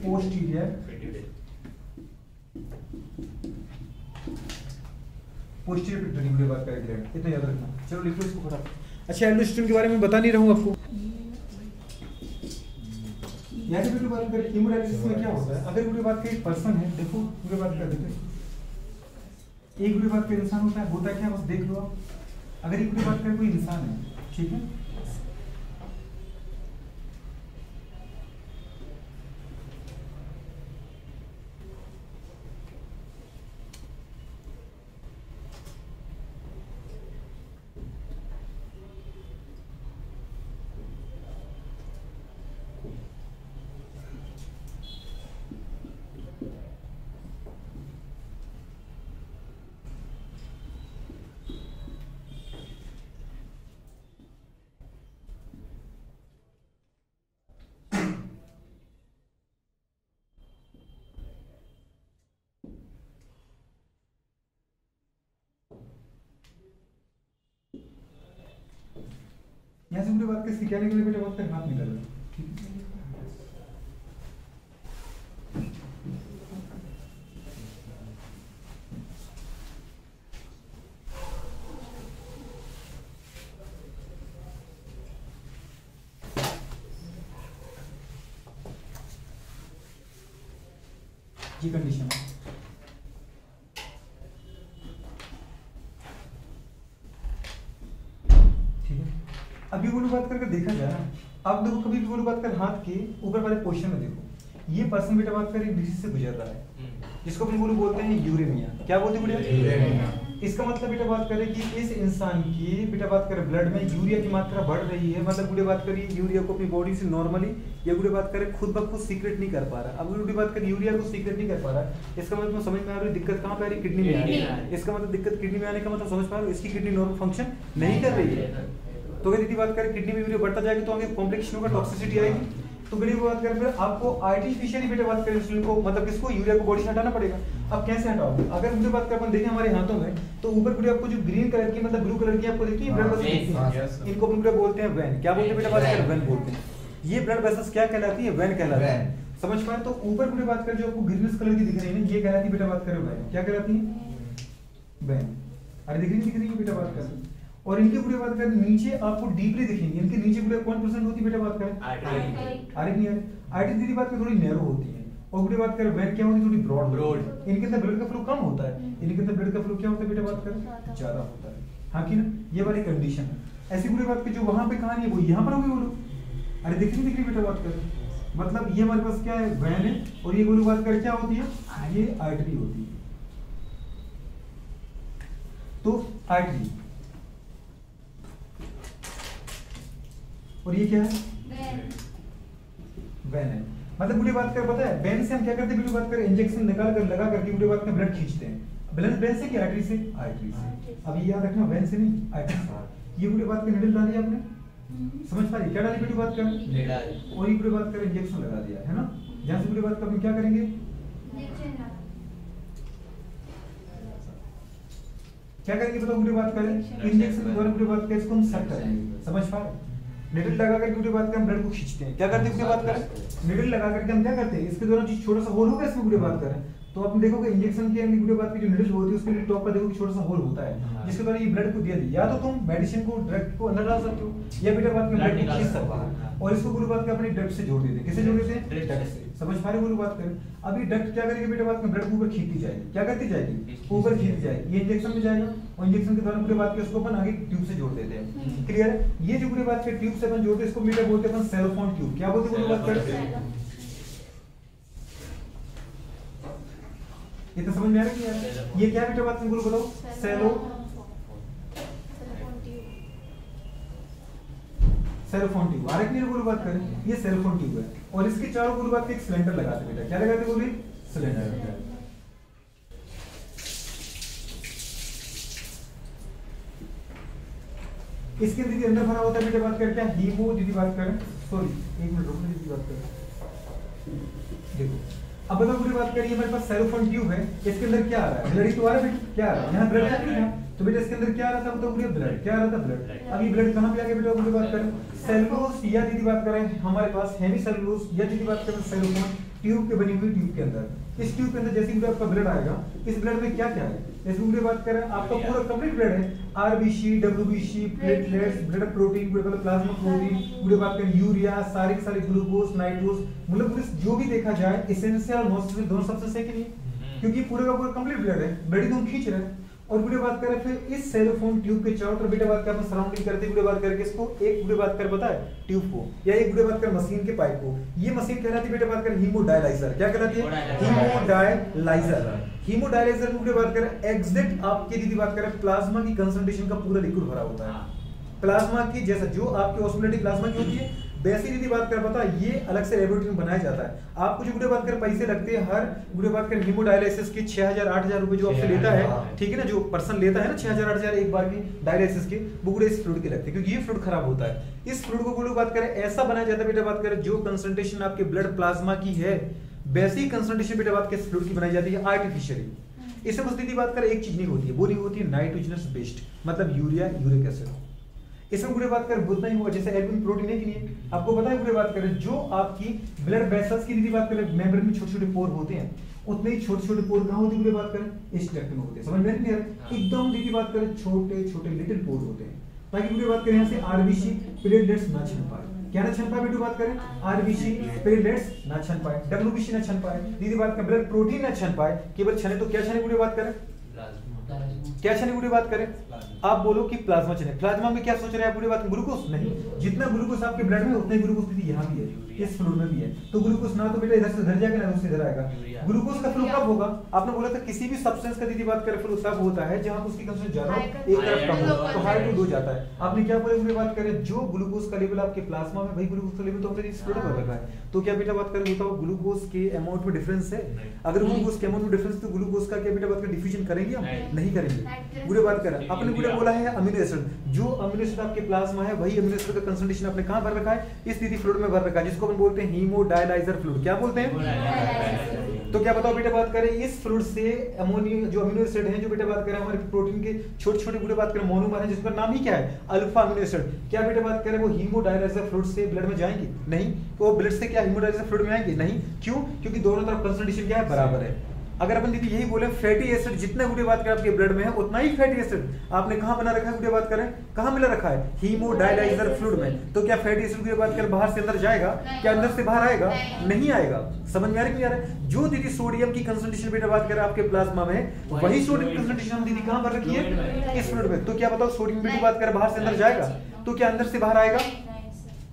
पोस्टीरियर पिट्यूटरी की बात करें ग्लैंड, इतना याद रखना। चलो लिखो इसको फटाफट। अच्छा एल्डोस्टेरोन के बारे में बता नहीं रहा हूँ आपको। यहाँ से बात करें हीमोडायलिसिस में क्या होता है, अगर पूरी बात करें एक पर्सन है, देखो पूरी बात कर देते हैं, एक पूरी बात का इंसान होता है क्या, बस देख लो आप। अगर एक पूरी बात करें कोई इंसान है, ठीक है, यहाँ से पूरी बात कर क्या निकले बेटा, बात कर हाथ निकल रहा है, ठीक है। ये कंडीशन है, ठीक है। अभी वो बात करके देखा जाए ना, अब देखो कभी भी वो बात कर हाथ के ऊपर वाले पोर्शन में देखो, ये पर्सन बेटा बात कर एक डिजीज से गुजर रहा है जिसको अपन बोलो बोलते हैं यूरेमिया। क्या बोलते हैं बेटा? इसका मतलब बेटा बात करें कि इस इंसान की बेटा बात करें ब्लड में यूरिया की मात्रा बढ़ रही है, मतलब बुढ़े बात करिए यूरिया को अपनी बॉडी से नॉर्मली या बुढ़े बात करें खुद ब खुद सीक्रेट नहीं कर पा रहा। अब बुढ़े बात करें यूरिया को सीक्रेट नहीं कर पा रहा, इसका मतलब समझ में आ रही है दिक्कत कहाँ पे आ रही है, किडनी में आ रही है। इसका मतलब दिक्कत किडनी में आने का मतलब समझ पा रहे हो, इसकी किडनी नॉर्मल फंक्शन नहीं कर रही है। तो अगर यदि बात करें किडनी में यूरिया बढ़ता जाएगा तो आगे कॉम्प्लिकेशन होगा, टॉक्सिसिटी आएगी। तो गरीब बात करें फिर आपको आर्टिफिशियली बेटा बात करें इंसुलिन को मतलब किसको यूरिया को बॉडी से हटाना पड़ेगा। अब कैसे हटाओगे? अगर मुझे बात करें अपन देखें हमारे हाथों में तो ऊपर पूरे आपको जो ग्रीन कलर की मतलब ब्लू कलर की आपको देखिए ब्लड वेसल्स, इनको अपन पूरे बोलते हैं वेन। क्या बोलते हैं बेटा बात करें? वेन बोलते हैं। ये ब्लड वेसल्स क्या कहलाती है? वेन कहलाती है। समझ पाए? तो ऊपर पूरे बात करें जो आपको ग्रीनिश कलर की दिख रही है ना, ये कहलाती है बेटा बात करें वेन। क्या कहलाती है? वेन। अरे दिख रही है बेटा बात करें। और इनके पूरे बात करें नीचे आपको डीपली दिखेंगे, इनके नीचे पूरे कौन परसेंट होती है बेटा बात करें? आर्टरी। आर्टरी दीदी बात करें थोड़ी नैरो होती है और पूरी बात करें वेन क्या होती है? थोड़ी ब्रॉड। इनके अंदर ब्लड का फ्लो कम होता है, इनके अंदर ब्लड का फ्लो क्या होता है बेटा बात करें? ज्यादा होता है। हाँ कि ना, ये वाली कंडीशन है। ऐसी पूरी बात की जो वहां पे कहानी है वो यहाँ पर होगी बोलो। अरे दिख रही बेटा बात करें, मतलब ये हमारे पास क्या है? वेन है और ये बोलो बात करें क्या होती है? ये आर्टरी होती है। तो आर्टरी और ये क्या है? वेन है। मतलब बुढ़ी बात कर पता है वेन से हम क्या करते हैं? बुढ़ी बात कर इंजेक्शन निकाल कर लगा करके बुढ़ी बात में ब्लड खींचते हैं। ब्लड वेन से कि आर्टरी से? आर्टरी से। अब ये याद रखना वेन से नहीं आर्टरी से। ये बुढ़ी बात की निडल डाली आपने, समझ पा रही क्या डाली बेटी बात करें, निडाल। और ये पूरी बात करें इंजेक्शन लगा दिया है ना। जहां से पूरी बात करें क्या करेंगे, क्या करेंगे बताओ, पूरी बात करें इंजेक्शन के द्वारा पूरी बात करें इसको हम सेट करेंगे। समझ पा रहे, निडल लगा करके पूरी बात करें हम ब्लड को खींचते हैं। क्या करते हैं पूरी बात करें, निडल लगा करके हम क्या करते हैं, इसके द्वारा जो छोटा सा होल होगा इसमें पूरी बात करें तो आप देखोगे इंजेक्शन के अंदर पूरी बात की जो निडल होती है उसके लिए टॉप पर देखोगे छोटा सा होल होता है जिसके द्वारा ये ब्लड को दिया या तो तुम मेडिसिन को ड्रग को अंदर डाल सकते हो या बेटा बात में ब्लड को खींच सकते हो और इसको पूरी बात के अपने डक्ट से जोड़ देते हैं। किससे जोड़ देते हैं, डक्ट से। समझ पा रहे पूरी बात करें। अभी डक्ट क्या करेगी बेटा बात में ब्लड को ऊपर खींचती जाएगी, क्या करती जाएगी, ऊपर खींचती जाएगी। ये इंजेक्शन में जाएगा और इंजेक्शन के द्वारा पूरी बात के उसको अपन आगे ट्यूब से जोड़ देते हैं। क्लियर है, ये जो पूरी बात के ट्यूब से अपन जोड़ते हैं इसको बेटा बोलते हैं अपन सेलोफोन ट्यूब। क्या बोलते हैं पूरी बात करें, ये तो समझ में आ रहा है यार। ये क्या बेटा बात में बोलो बताओ, सेलोफोन ट्यूब। आ रहा है बोलो बात करें, ये सेलोफोन ट्यूब है और इसके चारों बोलो बात के एक सिलेंडर लगाते बेटा। क्या लगाते बोलिए, सिलेंडर। इसके दीदी अंदर भरा होता है बेटा बात करें क्या, हीमो दीदी बात करें, सॉरी एक मिनट रुको दीदी बात करें। देखो अब बताओ पूरी बात करिए, हमारे पास सेलोफोन ट्यूब है, इसके अंदर क्या आ रहा है, ब्लड ही तो आ रहा है बेटा। क्या आ रहा है, यहाँ ब्लड आ रहा है तो बेटा इसके अंदर क्या आ रहा था, बताओ पूरी ब्लड। क्या आ रहा था, ब्लड। अब ये ब्लड कहाँ पे आ गया बेटा पूरी बात करें, सेलुलोज या दीदी बात करें हमारे पास हेमीसेलुलोज या दीदी बात करें सेलोफोन ट्यूब के बनी हुई ट्यूब के अंदर। इस ट्यूब के अंदर जैसे भी आपका ब्लड आएगा, इस ब्लड में क्या क्या है, इसमें पूरी बात करें आपका पूरा कंप्लीट ब्लड है, RBC, WBC, platelets, blood protein, मतलब प्लाज्मा प्रोटीन, पूरी बात करें यूरिया, सारे के सारे ग्लूकोज, नाइट्रोज, मतलब जो भी देखा जाए एसेंशियल और नॉन एसेंशियल दोनों सब्सटेंस है कि नहीं, क्योंकि पूरे का पूरा कंप्लीट ब्लड है, ब्लड ही तो हम खींच रहे हैं। और पूरी बात करें फिर इस सेलोफोन ट्यूब के चारों तरफ बेटा बात कर सराउंडिंग करते पूरी बात करके इसको एक पूरी बात कर पता है ट्यूब को या एक पूरी बात कर मशीन के पाइप को, ये मशीन कहलाती है बेटा बात कर हीमोडायलाइजर। क्या कहलाती है, हीमोडायलाइजर। हीमोडायलाइजर में पूरी बात करें एग्जैक्ट आपके दीदी बात करें प्लाज्मा की कंसंट्रेशन का पूरा लिक्विड भरा होता है। प्लाज्मा की जैसा जो आपकी ऑस्मोलेटिक प्लाज्मा की होती है वैसी दीदी बात कर पता ये अलग से लेबोरेटरी में बनाया जाता है। आपको जो गुड़े बात कर पैसे लगते हैं हर गुड़े बात कर हीमोडायलिसिस के 6000-8000 रुपए जो आपसे लेता है, ठीक है ना, जो पर्सन लेता है ना 6000-8000 एक बार की डायलिसिस के, वो गुड़े इस फ्लूइड के लगते हैं क्योंकि ये फ्लूइड खराब होता है। इस फ्लूइड को गुड़े बात करें ऐसा बनाया जाता है बेटा बात करें जो कंसंट्रेशन आपके ब्लड प्लाज्मा की है वैसी कंसंट्रेशन बेटा बात के फ्लूइड की बनाई जाती है आर्टिफिशियली। इससे बस दीदी बात करें एक चीज नहीं होती है, वो नहीं होती है नाइट्रोजनस बेस्ड, मतलब यूरिया, यूरिक एसिड। इसमें पूरे बात करें उतना ही हुआ जैसे एल्बुमिन प्रोटीन है कि नहीं, आपको पता है पूरे बात करें जो आपकी ब्लड वेसल्स की दीदी बात करें मेम्ब्रेन में छोटे छोटे पोर होते हैं, उतने ही छोटे छोटे पोर कहाँ होते हैं पूरे बात करें, इस ट्रैक्ट में होते हैं। समझ में नहीं आ रहा, एकदम दीदी बात करें छोटे छोटे लिटिल पोर होते हैं ताकि पूरे बात करें यहाँ से आरबीसी प्लेटलेट्स ना छन पाए। क्या ना छन पाए बेटू बात करें, आरबीसी प्लेटलेट्स ना छन पाए, डब्ल्यूबीसी ना छन पाए, दीदी बात करें ब्लड प्रोटीन ना छन पाए, केवल छने तो क्या छने पूरी बात करें, क्या छने पूरी बात करें, आप बोलो कि प्लाज्मा छने। प्लाज्मा में क्या सोच रहे हैं पूरी बात, ग्लूकोज नहीं, जितना ग्लूकोज आपके ब्लड में उतना ही ग्लूकोज दीदी यहाँ भी है, इस फ्लूइड में भी है। तो ग्लूकोज ना तो बेटा इधर से उधर जाएगा ना उधर से इधर आएगा। ग्लूकोज का फ्लो कब होगा, आपने बोला था किसी भी सब्सटेंस का दीदी बात करें फ्लो तब होता है जहां उसकी कंसंट्रेशन ज्यादा एक तरफ कम हो तो हाई टू हो जाता है। आपने क्या बोला पूरी बात करें जो ग्लूकोज का लेवल आपके प्लाज्मा में वही ग्लूकोज का लेवल तो हमने इस फ्लूइड में रखा है। तो क्या बेटा बात करें बताओ ग्लूकोज के अमाउंट में डिफरेंस है, अगर ग्लूकोज के अमाउंट में डिफरेंस तो ग्लूकोज का क्या बेटा बात करें डिफ्यूजन करेंगे हम नहीं करेंगे। पूरी बात करें आपने पूरा बोला है अमीनो एसिड, जो अमीनो एसिड आपके प्लाज्मा है वही अमीनो एसिड का कंसंट्रेशन आपने कहां भर रखा है, इस दीदी फ्लूइड में भर रखा है जिसको हम बोलते हैं हीमोडायलाइजर फ्लूइड। क्या बोलते हैं, तो क्या बताओ बेटा बात करें इस फ्लूइड से अमोनियम जो अमीनो एसिड है जो बेटा बात करें हमारे प्रोटीन के छोटे छोटे बेटा बात करें मोनोमर है जिसका नाम ही क्या है अल्फा अमीनो एसिड, क्या बेटा बात करें वो हीमोडायलाइजर फ्लूइड से ब्लड में जाएंगे नहीं, तो वो ब्लड से क्या हीमोडायलाइजर फ्लूइड में आएंगे नहीं, क्यों, क्योंकि दोनों तरफ कंसंट्रेशन क्या है बराबर है। अगर अपन दीदी यही बोले फैटी एसिड जितना गुड़े बात करें आपके ब्लड में है उतना ही फैटी एसिड आपने कहां बना रखा है गुड़े बात करें, कहां मिला रखा है हीमोडायलाइजर फ्लूइड में। तो क्या फैटी एसिड गुड़े बात करें बाहर से अंदर जाएगा, क्या अंदर से बाहर आएगा, नहीं आएगा। समझ में आ रहा है नहीं आ रहा है, जो दीदी सोडियम की कंसंट्रेशन बेटा बात करें आपके प्लाज्मा में वही सोडियम कंसंट्रेशन हम दीदी कहां पर रखी है इस फ्लूइड में। तो क्या बताओ सोडियम बेटा बात करें बाहर से अंदर जाएगा तो क्या अंदर से बाहर आएगा,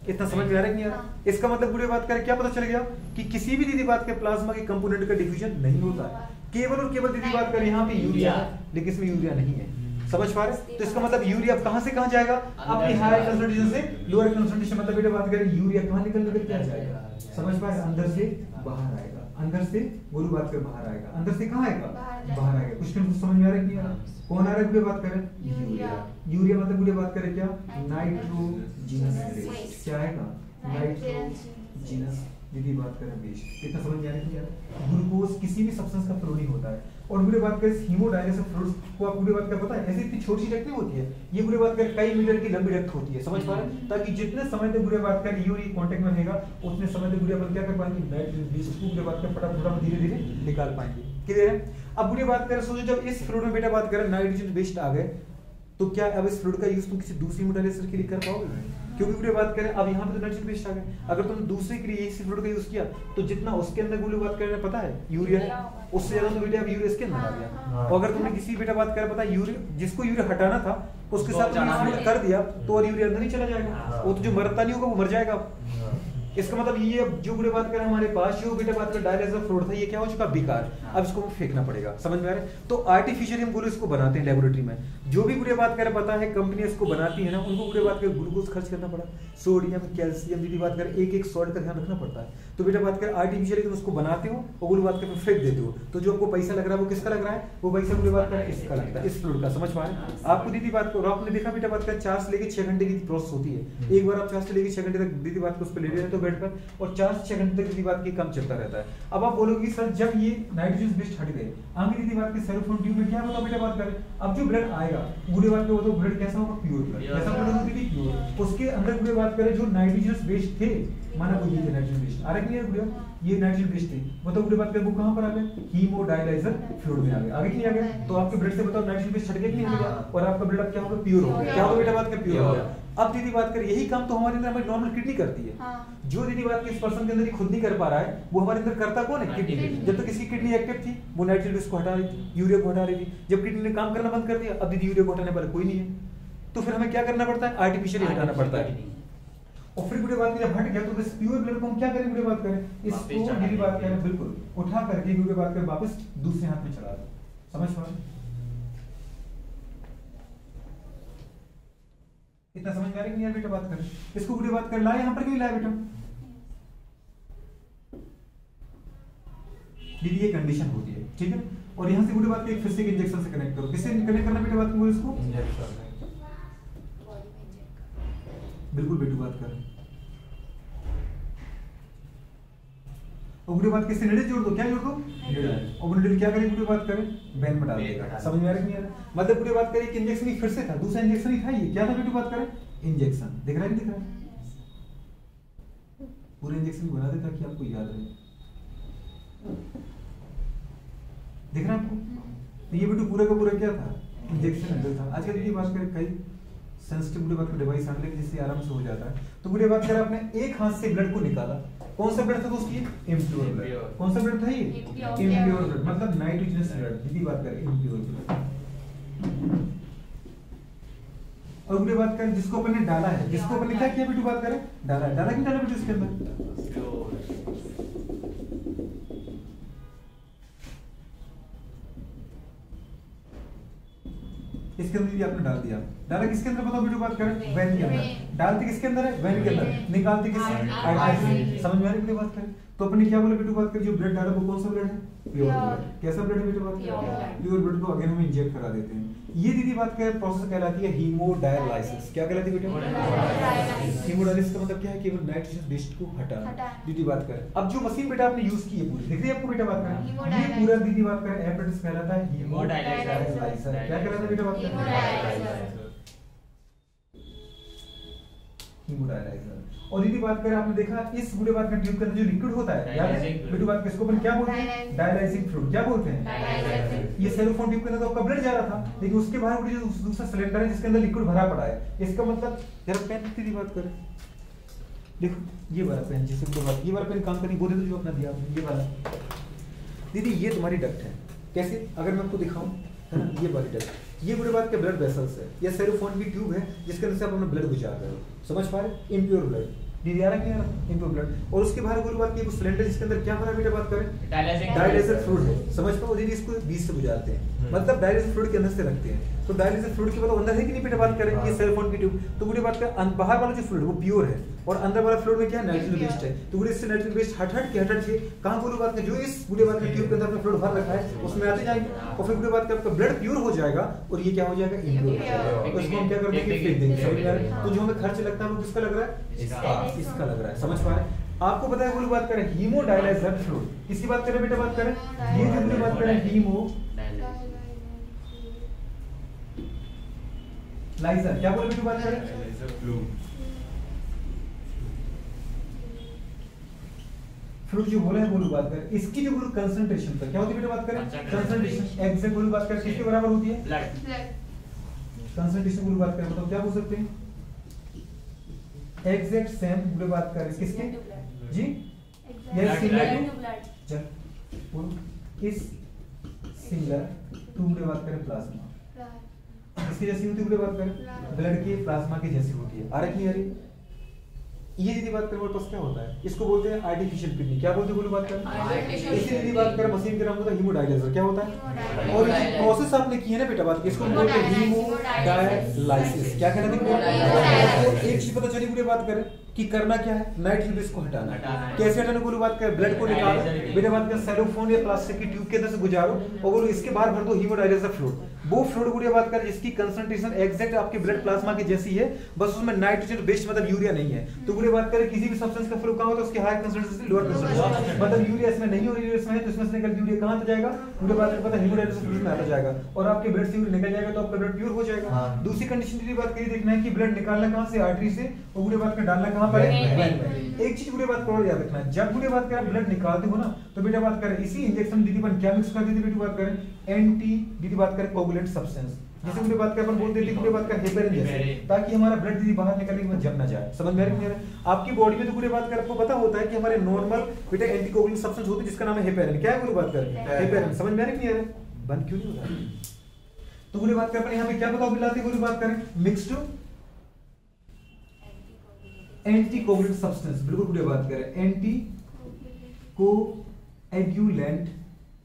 इतना समझ में आ रहा है नहीं आ रहा। इसका मतलब पूरी बात करें क्या पता चल गया कि किसी भी दीदी बात के प्लाज्मा के कंपोनेंट का डिफ्यूजन नहीं होता है, केवल और केवल दीदी बात करें यहाँ पे यूरिया है लेकिन इसमें यूरिया नहीं है। समझ पा रहे, तो इसका मतलब यूरिया कहां से कहां जाएगा, अपनी हाई कंसंट्रेशन से लोअर कंसंट्रेशन, मतलब बेटा बात करें यूरिया कहां निकल के आ जाएगा, समझ पा रहे, अंदर से बाहर आएगा, अंदर से बोलो बात कर बाहर आएगा, अंदर से कहाँ आएगा, बाहर आएगा। कुछ समझ में आ रहा है कि यार कौन आ रहा है, बुढ़े बात करें यूरिया। यूरिया मतलब बुढ़े बात करें क्या, नाइट्रोजिनस वेस्ट। क्या आएगा, नाइट्रोजिनस यदि बात करें वेस्ट। इतना समझ में आ रहा है कि यार ग्लूकोज किसी भी सब्सटेंस का फ्लो नहीं होता है। और बुरे बात करें हीमोडायलिसिस फ्लूइड्स को आप बुरे बात कर पता है ऐसी इतनी छोटी सी डक्ट नहीं होती है, ये बुरे बात कर कई मीटर की लंबी डक्ट होती है, समझ पा रहे हैं। ताकि जितने समय तक बुरे बात कर यूरिया कांटेक्ट में रहेगा उतने समय तक बुरे बात क्या कर पाएंगे, नाइट्रोजन वेस्ट को बुरे बात कर फटाफट धीरे धीरे निकाल पाएंगे। क्लियर है। अब बुरे बात करें सोचो जब इस फ्लूइड में बेटा बात करें नाइट्रोजन वेस्ट आ गए तो क्या अब इस फ्लूइड का यूज तुम किसी दूसरी हीमोडायलिसिस के लिए कर पाओगे, क्योंकि बुरे बात करें अब यहाँ पे तो नाइट्रोजन वेस्ट आ गए। अगर तुम दूसरे के लिए इसी फ्लूइड का यूज किया तो जितना उसके अंदर बुरे बात करें पता है यूरिया है, उससे ज्यादा तो बेटा अब यूरिया इसके अंदर आ गया। और अगर तुमने किसी बेटा बात करें पता है यूरिया जिसको यूरिया हटाना था उसके साथ तुमने कर दिया तो और यूरिया अंदर नहीं चला जाएगा, वो तो जो मरता नहीं होगा वो मर जाएगा। इसका मतलब ये जो बुरे बात करें हमारे पास जो बेटा बात कर डायलिसिस फ्लूइड था ये क्या हो चुका, बेकार। अब इसको फेंकना पड़ेगा, समझ में आ रहा है। तो आर्टिफिशियल हम इसको बनाते हैं लेबोरेटरी में, जो भी बुरे बात करें पता है कंपनी इसको बनाती है ना, उनको बुरे बात कर ग्लूकोज खर्च करना पड़ा, सोडियम कैल्शियम यदि बात करें एक एक सॉल्ट का ध्यान रखना पड़ता है। तो बेटा बात करें आर्टिफिशियल तुम उसको बनाते हो और बुरे बात कर फेंक देते हो, तो जो आपको पैसा लग रहा है वो किसका लग रहा है, वो पैसा बुरे बात करें इसका लगता है, इस फ्लूइड का। समझ पाए आपको दीदी बात करो, आपने देखा बेटा बात करें 4 से लेकर 6 घंटे की प्रोसेस होती है। एक बार आप 4 से लेकर 6 घंटे तक दीदी बात को उस पर लेटे रहते हो बेड पर और 4 से 6 घंटे तक दीदी बात की काम चलता रहता है। अब आप बोलोगे सर जब ये नाइट्रोजन वेस्ट हट गए आगे दीदी बात के सेरोफोन ट्यूब में क्या होता बेटा बात करें, अब जो ब्लड आएगा बुरे बात के वो तो ब्लड कैसा होगा, प्योर ब्लड। कैसा ब्लड होगा दीदी, प्योर। उसके अंदर बुरे बात करें जो नाइट्रोजन वेस्ट थे, माना वो ये नाइट्रोजन वेस्ट आ रहा है बुरे, ये नाइट्रोजन वेस्ट थे मतलब बुरे बात करें वो कहां पर आ गए, हीमोडायलाइजर फ्लूइड में आ गए। आगे नहीं आ गए तो आपके ब्लड से बताओ नाइट्रोजन वेस्ट हट गया कि नहीं हट गया, और आपका ब्लड अब क्या होगा, प्योर हो गया। क्या होगा बेटा बात का, प्योर हो गया। अब दीदी बात करें यही काम तो हमारे अंदर हमारी नॉर्मल किडनी करती है। जो दीदी बात की इस पर्सन के अंदर ही खुद नहीं कर पा रहा है वो हमारे अंदर करता कौन है, किडनी। जब तक इसकी किडनी एक्टिव थी वो नाइट्रोजन वेस्ट को हटा रही थी, यूरिया को हटा रही थी। जब किडनी ने काम करना बंद कर दिया अब दीदी यूरिया को हटाने वाला कोई नहीं है, तो फिर हमें क्या करना पड़ता है, आर्टिफिशियली हटाना पड़ता है। और फिर बुरे बात जब हट गया तो इस प्योर ब्लड को हम क्या करें बुरे बात करें, इसको बुरी बात करें बिल्कुल उठा करके बुरे बात करें वापस दूसरे हाथ में चला दो। समझ पा रहे, इतना समझ में आ रही नहीं यार बेटा बात करें, इसको बुरी बात कर लाए यहाँ पर क्यों लाए बेटा, दीदी ये कंडीशन होती है ठीक है। और यहाँ से बुरी बात फिर से इंजेक्शन से कनेक्ट करो, किससे कनेक्ट करना बेटा बात करो, इसको इंजेक्शन बिल्कुल बेटू बात कर। और बुरी बात किससे नेडल जोड़ दो, क्या जोड़ दो, नेडल। और नेडल क्या करें बुरी बात करें, वेन में डाल देगा। समझ में आ रहा है नहीं आ रहा, मतलब बुरी बात करें कि इंजेक्शन ही फिर से था, दूसरा इंजेक्शन ही था, ये क्या था बेटू बात करें, इंजेक्शन। दिख रहा है नहीं दिख रहा है, पूरे इंजेक्शन बना दे ताकि आपको याद रहे। दिख रहा है आपको, तो ये बेटू पूरा का पूरा क्या था, इंजेक्शन था। आजकल दीदी बात करें कई सेंसिटिव बुरे बात का डिवाइस आने लगे जिससे आराम से हो जाता है। तो बुरे बात करें आपने एक हाथ से ब्लड को निकाला, कौन सा ब्लड था दोस्त, ये इम्प्योर ब्लड। कौन सा ब्लड था ये, इम्प्योर ब्लड, मतलब नाइट्रोजनस ब्लड। दीदी बात करें इम्प्योर ब्लड। और बुरे बात करें जिसको अपन ने डाला है, जिसको अपन ने क्या किया बेटू बात करें, डाला है, डाला क्यों डाला बेटू इसके अंदर, इसके अंदर भी आपने डाल दिया, डाला किसके अंदर बताओ बेटू बात करें, वैन के अंदर। डालते किसके अंदर है, वैन के अंदर। निकालते किससे, आर्टरी। समझ में आ रही है बात करें। तो अपने क्या बोला बेटू बात करें, जो ब्लड डाला वो कौन सा ब्लड है, प्योर ब्लड। कैसा ब्लड है बेटू बात करें, प्योर ब्लड को अगेन हम इंजेक्ट करा देते हैं। ये दीदी बात करें प्रोसेस कहलाती है हीमोडायलाइसिस। क्या कहलाती है बेटा, हीमोडायलाइसिस का मतलब क्या है, केवल नाइट्रोजन वेस्ट को हटाना। दीदी बात करें अब जो मशीन बेटा आपने यूज की है पूरी, दिख रही है आपको बेटा बात करें, ये पूरा दीदी बात करें एपरेटस कहलाता है हीमोडायलाइजर। क्या कहलाता है बेटा बात करें, हीमोडायलाइजर। और दीदी बात करें आपने देखा इस बुरे बात में ट्यूब के अंदर जो लिक्विड होता है, याद है बेटू बात किसको अपन क्या बोलते हैं, डायलाइसिंग फ्लूइड। क्या बोलते हैं, ये सेलोफोन ट्यूब के अंदर तो आपका ब्लड जा रहा था, लेकिन उसके बाहर जो दूसरा सिलेंडर है जिसके अंदर लिक्विड भरा पड़ा है। इसका मतलब जरा पेन दीदी बात करें, देखो ये वाला पेन जिससे ये वाला पेन काम करनी बोले तो जो अपना दिया ये वाला दीदी, ये तुम्हारी डक्ट है। कैसे, अगर मैं आपको दिखाऊं है ना, ये वाली डक्ट, ये बुरे बात के ब्लड वेसल्स है, ये सेरोफोन की ट्यूब है जिसके अंदर से आप अपना ब्लड गुजार रहे हो। समझ पा रहे, इम्प्योर ब्लड दीदी आ रहा है, इम्प्योर ब्लड। और उसके बाहर बुरी बात की सिलेंडर जिसके अंदर क्या भरा बेटा बात करें, डायलिसिस फ्लूइड है। समझ पाओ दीदी, इसको बीच से गुजारते हैं, मतलब डायलिसिस फ्लूइड के अंदर से रखते हैं। तो डायलिसिस फ्लूइड के मतलब अंदर है कि नहीं बेटा बात करें, ये सेरोफोन की ट्यूब। तो बुरी बात का बाहर वाला जो फ्लूइड वो प्योर है, और अंदर वाला फ्लूइड में क्या है, नाइट्रोजन बेस्ड है। तो पूरे इससे नाइट्रोजन बेस्ड हट के कहां पूरी बात में जो इस पूरे बात में ट्यूब के अंदर अपना फ्लूइड भर रखा है उसमें आते जाएंगे और फिर पूरी बात में आपका ब्लड प्योर हो जाएगा और ये क्या हो जाएगा, इम्प्योर हो जाएगा। तो इसको हम क्या कर देंगे, फेंक देंगे। समझ में आ रहा है? तो जो हमें खर्च लगता है वो किसका लग रहा है, इसका लग रहा है। समझ पा रहे हैं? आपको पता है पूरी बात करें हीमोडायलाइजर फ्लूइड, किसकी बात करें बेटा, बात करें ये जो पूरी बात करें हीमोडायलाइजर, क्या बोले बेटा, बात करें फ्लूइड जो बोला है वो बात करें, इसकी जो पूरी कंसंट्रेशन पर क्या होती है बेटा, बात करें कंसंट्रेशन एग्जैक्ट पूरी बात करें किसके बराबर होती है, कंसंट्रेशन पूरी बात करें मतलब क्या बोल सकते हैं, एग्जैक्ट सेम पूरी बात करें किसके जी, यस सिमिलर चल बोलो इस सिमिलर टू पूरी बात करें प्लाज्मा, इसकी जैसी होती है पूरी बात करें ब्लड की प्लाज्मा की जैसी होती है। आ रही नहीं आ रही? ये यदि बात करें हमारे पास क्या होता है, इसको बोलते हैं आर्टिफिशियल किडनी, क्या बोलते हैं बोलो बात करें, इसी यदि बात करें मशीन का नाम होता है हीमोडायलाइजर, क्या होता है, और ये प्रोसेस आपने की है ना बेटा बात, इसको बोलते हैं हीमोडायलाइसिस। क्या कहना है, एक चीज पता चली पूरी बात करें कि करना क्या है, नाइट्रोजन बेस को हटाना है। कैसे हटाने को बात करें, ब्लड को निकालो बेटा बात करें सेलोफोन या प्लास्टिक की ट्यूब के अंदर से गुजारो और बोलो इसके बाहर भर दो हीमोडायलाइजर फ्लूइड, वो फ्लूइड को बात करें जिसकी कंसंट्रेशन एग्जैक्ट आपके ब्लड प्लाज्मा की जैसी है, बस उसमें नाइट्रोजन बेस्ड मतलब यूरिया नहीं है। तो पूरी बात करें किसी भी सब्सटेंस का फ्लूइड कहां होता है, उसकी हाई कंसंट्रेशन से लोअर कंसंट्रेशन, मतलब यूरिया इसमें नहीं हो रही है, इसमें है तो इसमें से निकल यूरिया कहां आता जाएगा, पूरी बात करें पता है हीमोडायलाइसिस फ्लूइड में आता जाएगा और आपके ब्लड से यूरिया निकल जाएगा तो आपका ब्लड प्योर हो जाएगा। दूसरी कंडीशन की बात करिए, देखना है कि ब्लड निकालना कहां से, आर्टरी से, और पूरी बात में डालना कहां पर है, एक चीज पूरी बात को याद रखना है, जब पूरी बात करें ब्लड निकालते हो ना तो बेटा बात करें इसी इंजेक्शन दीदी अपन क्या मिक्स कर देते बेटा बात करें, एंटी दीदी बात करें कोगुलेंट सब्सटेंस, जैसे पूरी बात करें अपन बोल देते पूरी बात करें हेपेरिन जैसे, ताकि हमारा ब्लड दीदी बाहर निकलने के बाद जम ना जाए। समझ में आ रही है? आपकी बॉडी में तो पूरी बात करें आपको पता होता है कि हमारे नॉर्मल बेटा एंटी कोगुलेंट सब्सटेंस होती है जिसका नाम है हेपेरिन। क्या है पूरी बात करें, हेपेरिन। समझ में आ रही है? बंद क्यों नहीं हो रहा? तो पूरी बात करें अपन यहाँ पे क्या बताओ मिलाते पूरी बात करें, मिक्स्ड एंटी कोगुलेंट सब्सटेंस, बिल्कुल पूरी बात करें एंटी कोएगुलेंट,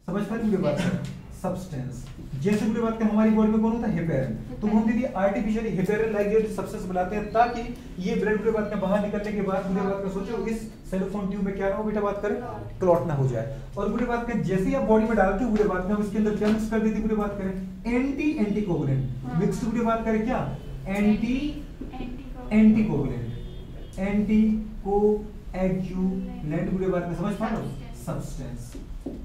समझ पा रहे पूरी बात करें सब्सटेंस, जैसे पूरी बात करें हमारी बॉडी में कौन होता है, हेपेरिन। तो हम दीदी आर्टिफिशियली हेपेरिन लाइक सब्सटेंस बनाते हैं ताकि ये ब्लड पूरी बात में बाहर निकलने के बाद पूरी बात का सोचो इस सेलोफोन ट्यूब में क्या ना हो बेटा बात करें, क्लॉट ना हो जाए। और पूरी बात करें जैसे ही आप बॉडी में डालते हो पूरी बात में हम इसके अंदर क्या मिक्स कर देती पूरी बात करें, एंटी कोगुलेंट मिक्स पूरी बात करें क्या, एंटी कोगुलेंट पूरी बात में, समझ पा रहे हो, सब्सटेंस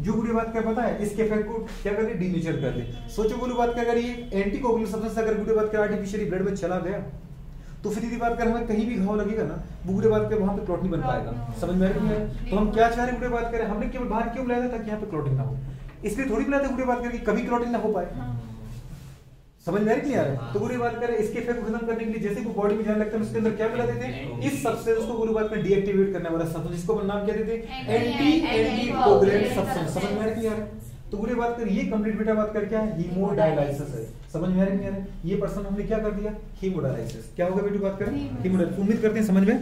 जो पूरी बात क्या पता है इसके इफेक्ट को क्या कर दे, डीनेचर कर दे। सोचो पूरी बात क्या करिए, एंटी कोगुलेंट सब्सटेंस अगर पूरी बात क्या आर्टिफिशियली ब्लड में चला गया तो फिर बात कर हमें कहीं भी घाव लगेगा ना वो पूरी बात कर वहां पे क्लॉट नहीं बन पाएगा। समझ में आ रही है? तो हम क्या चाह रहे हैं पूरी बात करें, हमने केवल बाहर क्यों बुलाया था ताकि यहाँ पे क्लॉटिंग ना हो, इसलिए थोड़ी बुलाते पूरी बात करके कभी क्लॉटिंग ना हो पाए। समझ में आ रही है? तो पूरी बात करें इसके इफेक्ट को खत्म करने के लिए जैसे वो बॉडी में जाने लगता है उसके अंदर क्या मिला देते हैं, इस सब्सटेंस को पूरी बात में डीएक्टिवेट करने वाला सब्सटेंस, जिसको अपन नाम क्या देते हैं, एंटी कोगुलेंट सब्सटेंस। समझ में आ रही है? तो पूरी बात कर ये कंप्लीट बेटा बात कर क्या है, हीमोडायलाइसिस है। समझ में आ रही है? ये पर्सन हमने क्या कर दिया, हीमोडायलाइसिस। क्या होगा बेटा बात करें, हीमोडायलाइसिस। उम्मीद करते हैं समझ में